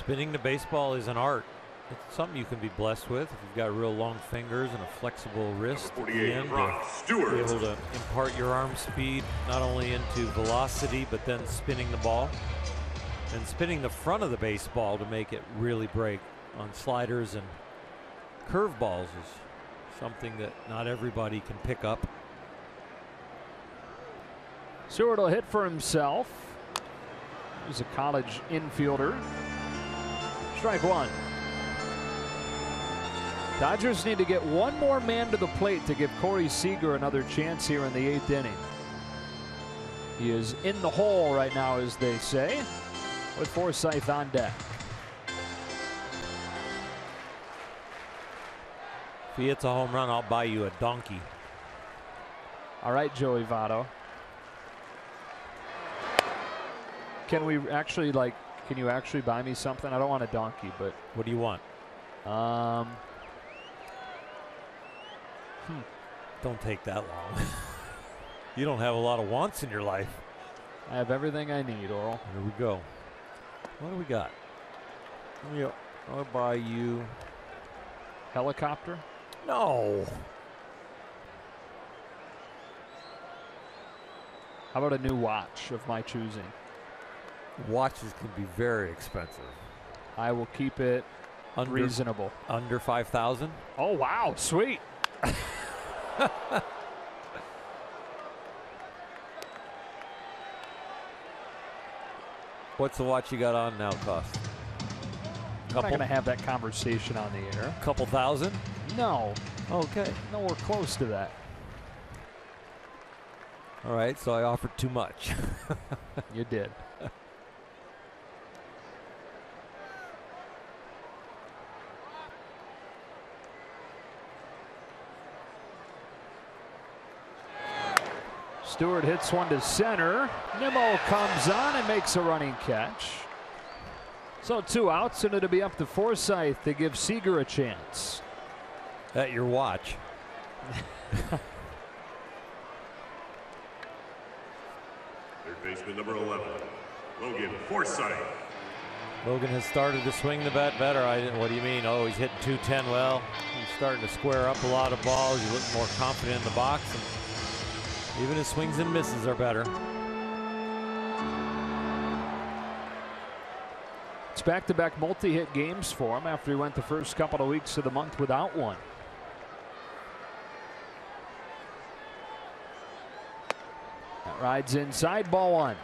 Spinning the baseball is an art. It's something you can be blessed with if you've got real long fingers and a flexible wrist at the end to be able to impart your arm speed not only into velocity but then spinning the ball and spinning the front of the baseball to make it really break on sliders and curveballs is something that not everybody can pick up. Stewart will hit for himself. He's a college infielder. Strike one. Dodgers need to get one more man to the plate to give Corey Seager another chance here in the 8th inning. He is in the hole right now, as they say, with Forsythe on deck. If he hits a home run, I'll buy you a donkey. All right, Joey Votto. Can we actually, like, can you actually buy me something? I don't want a donkey, but. What do you want? Don't take that long. You don't have a lot of wants in your life. I have everything I need, Oral. Here we go. What do we got? I'll buy you. Helicopter? No. How about a new watch of my choosing? Watches can be very expensive. I will keep it reasonable. Under 5,000? Oh, wow. Sweet. What's the watch you got on now cost? I'm not going to have that conversation on the air. Couple thousand? No. Okay. Nowhere close to that. All right, so I offered too much. You did. Stewart hits one to center. Nimmo comes on and makes a running catch. So 2 outs, and it'll be up to Forsythe to give Seager a chance. At your watch. Third baseman number 11, Logan Forsythe. Logan has started to swing the bat better. What do you mean? Oh, he's hitting 210. Well, he's starting to square up a lot of balls. He's looking more confident in the box. And even his swings and misses are better. It's back-to-back multi-hit games for him after he went the first couple of weeks of the month without one. That rides inside, ball one.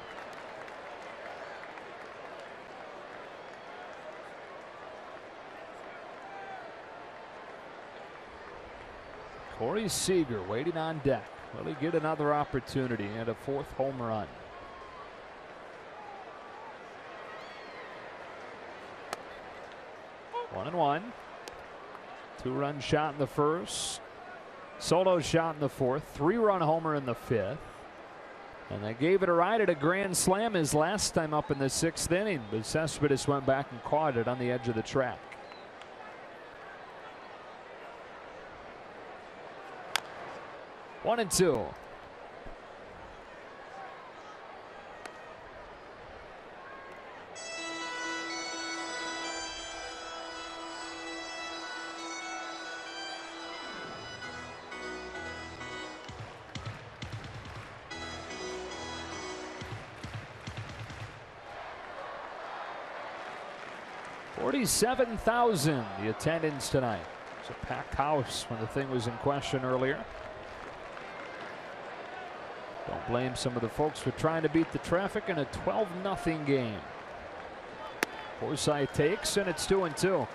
Corey Seager waiting on deck. Will he get another opportunity and a 4th home run? One and one. 2-run shot in the first. Solo shot in the 4th. 3-run homer in the 5th. And they gave it a ride at a grand slam his last time up in the 6th inning. But Cespedes went back and caught it on the edge of the track. One and two. $47,000 the attendance tonight. It's a packed house when the thing was in question earlier. Don't blame some of the folks for trying to beat the traffic in a 12-0 game. Forsythe takes, and it's 2-2.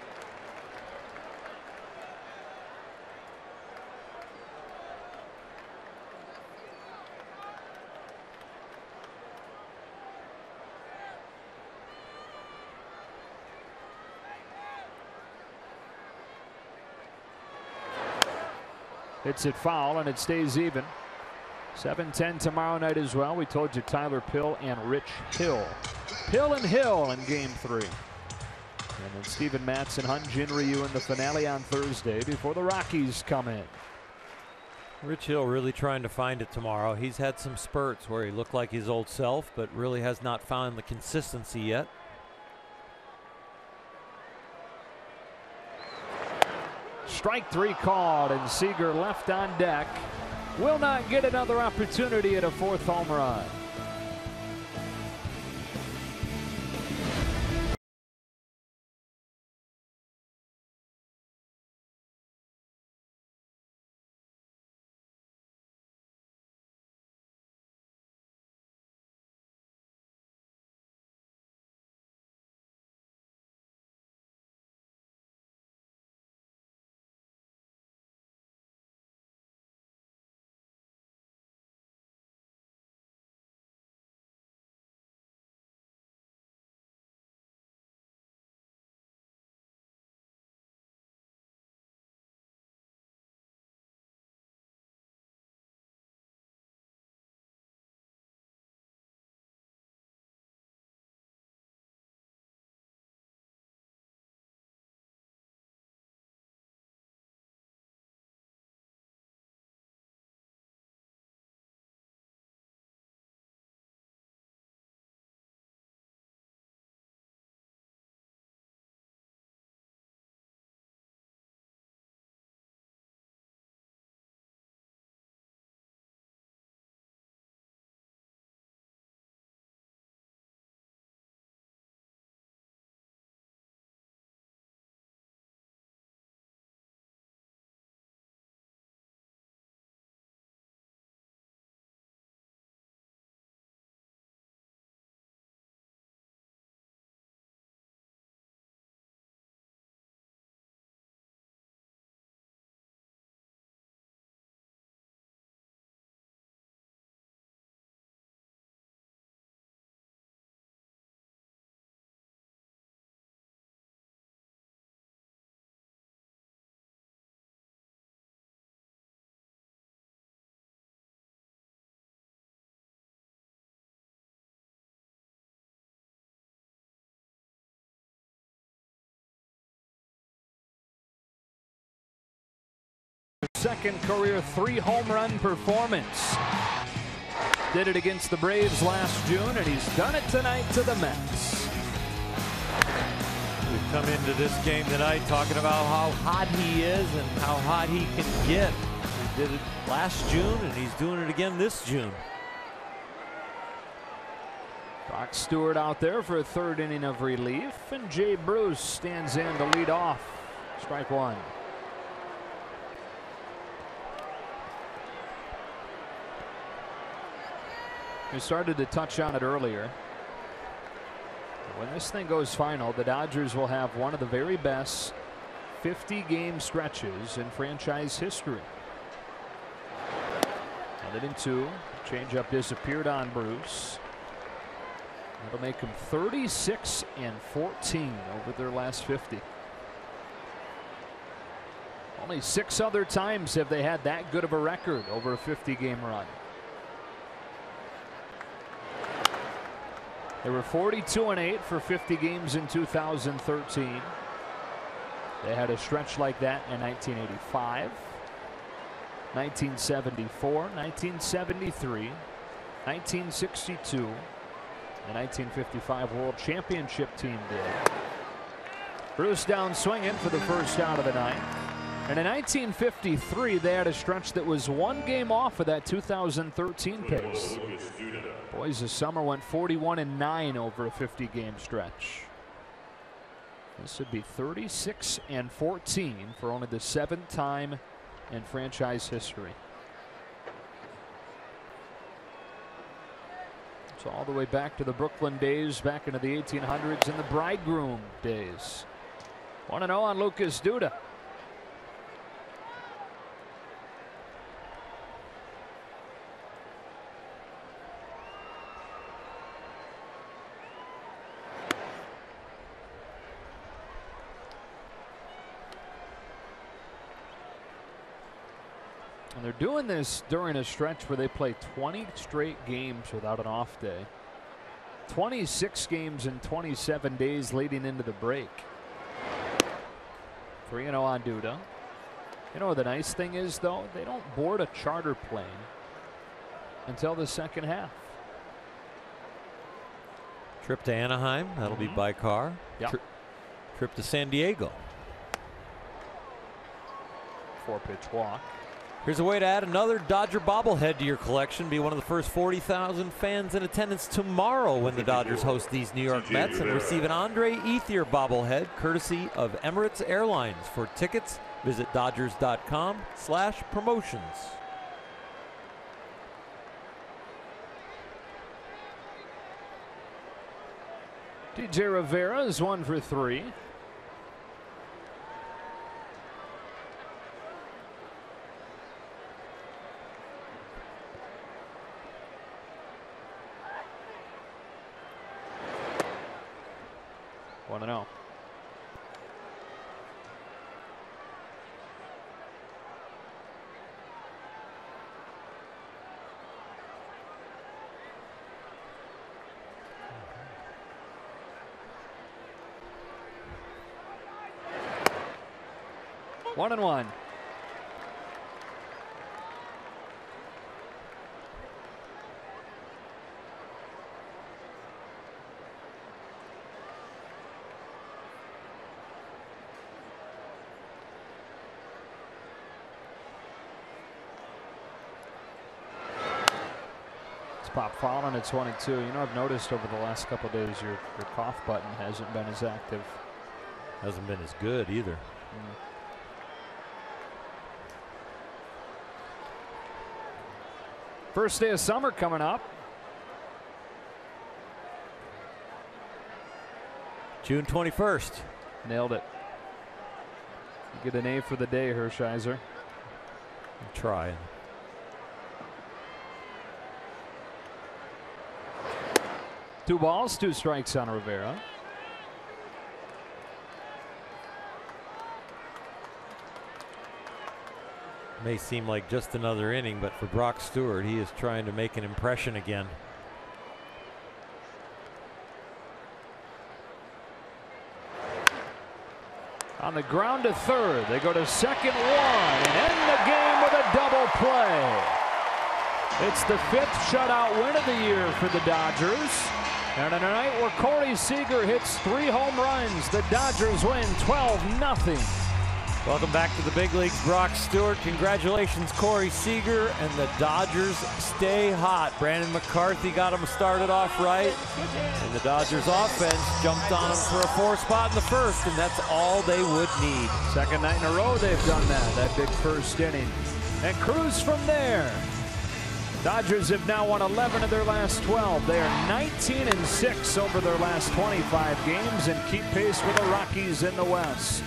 Hits it foul, and it stays even. 7:10 tomorrow night as well. We told you Tyler Pill and Rich Hill. Pill and Hill in game 3. And then Steven Matson, Hyun Jin Ryu in the finale on Thursday before the Rockies come in. Rich Hill really trying to find it tomorrow. He's had some spurts where he looked like his old self, but really has not found the consistency yet. Strike 3 called, and Seager left on deck. Will not get another opportunity at a 4th home run. second career 3-home run performance. Did it against the Braves last June, and he's done it tonight to the Mets. We've come into this game tonight talking about how hot he is and how hot he can get. He did it last June, and he's doing it again this June. Brock Stewart out there for a third inning of relief, and Jay Bruce stands in to lead off. Strike one. We started to touch on it earlier. When this thing goes final, the Dodgers will have one of the very best 50-game stretches in franchise history. 1-2. Changeup disappeared on Bruce. That'll make them 36-14 over their last 50. Only 6 other times have they had that good of a record over a 50-game run. They were 42-8 for 50 games in 2013. They had a stretch like that in 1985, 1974, 1973, 1962. The 1955 World Championship team did. Bruce down swinging for the first out of the night. And in 1953, they had a stretch that was 1 game off of that 2013 pace. Boys, this summer went 41-9 over a 50-game stretch. This would be 36-14 for only the 7th time in franchise history. So all the way back to the Brooklyn days, back into the 1800s and the bridegroom days. 1-0 on Lucas Duda. And they're doing this during a stretch where they play 20 straight games without an off day. 26 games in 27 days leading into the break. 3-0 on Duda. You know what the nice thing is, though? They don't board a charter plane until the second half. Trip to Anaheim, that'll be by car. Yep. Trip to San Diego. 4-pitch walk. Here's a way to add another Dodger bobblehead to your collection. Be one of the first 40,000 fans in attendance tomorrow when the Dodgers host these New York Mets and receive an Andre Ethier bobblehead courtesy of Emirates Airlines. For tickets, visit Dodgers.com/promotions. DJ Rivera is 1 for 3. Want to know. One and one. Pop foul at 22. You know, I've noticed over the last couple of days your cough button hasn't been as active. Hasn't been as good either. First day of summer coming up. June 21st. Nailed it. You get an A for the day, Hershiser. I'm trying. Two balls, 2 strikes on Rivera. May seem like just another inning, but for Brock Stewart, he is trying to make an impression again. On the ground to third, they go to second one and end the game double play. It's the 5th shutout win of the year for the Dodgers. And on a night where Corey Seager hits 3 home runs, the Dodgers win 12-0. Welcome back to the big leagues, Brock Stewart. Congratulations, Corey Seager, and the Dodgers stay hot. Brandon McCarthy got them started off right, and the Dodgers offense jumped on them for a 4 spot in the first, and that's all they would need. Second night in a row they've done that big first inning. And cruise from there. Dodgers have now won 11 of their last 12. They are 19-6 over their last 25 games and keep pace with the Rockies in the West.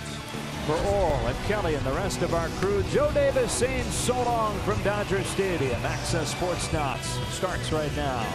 For Oral and Kelly and the rest of our crew, Joe Davis saying so long from Dodger Stadium. Access Sports Knots starts right now.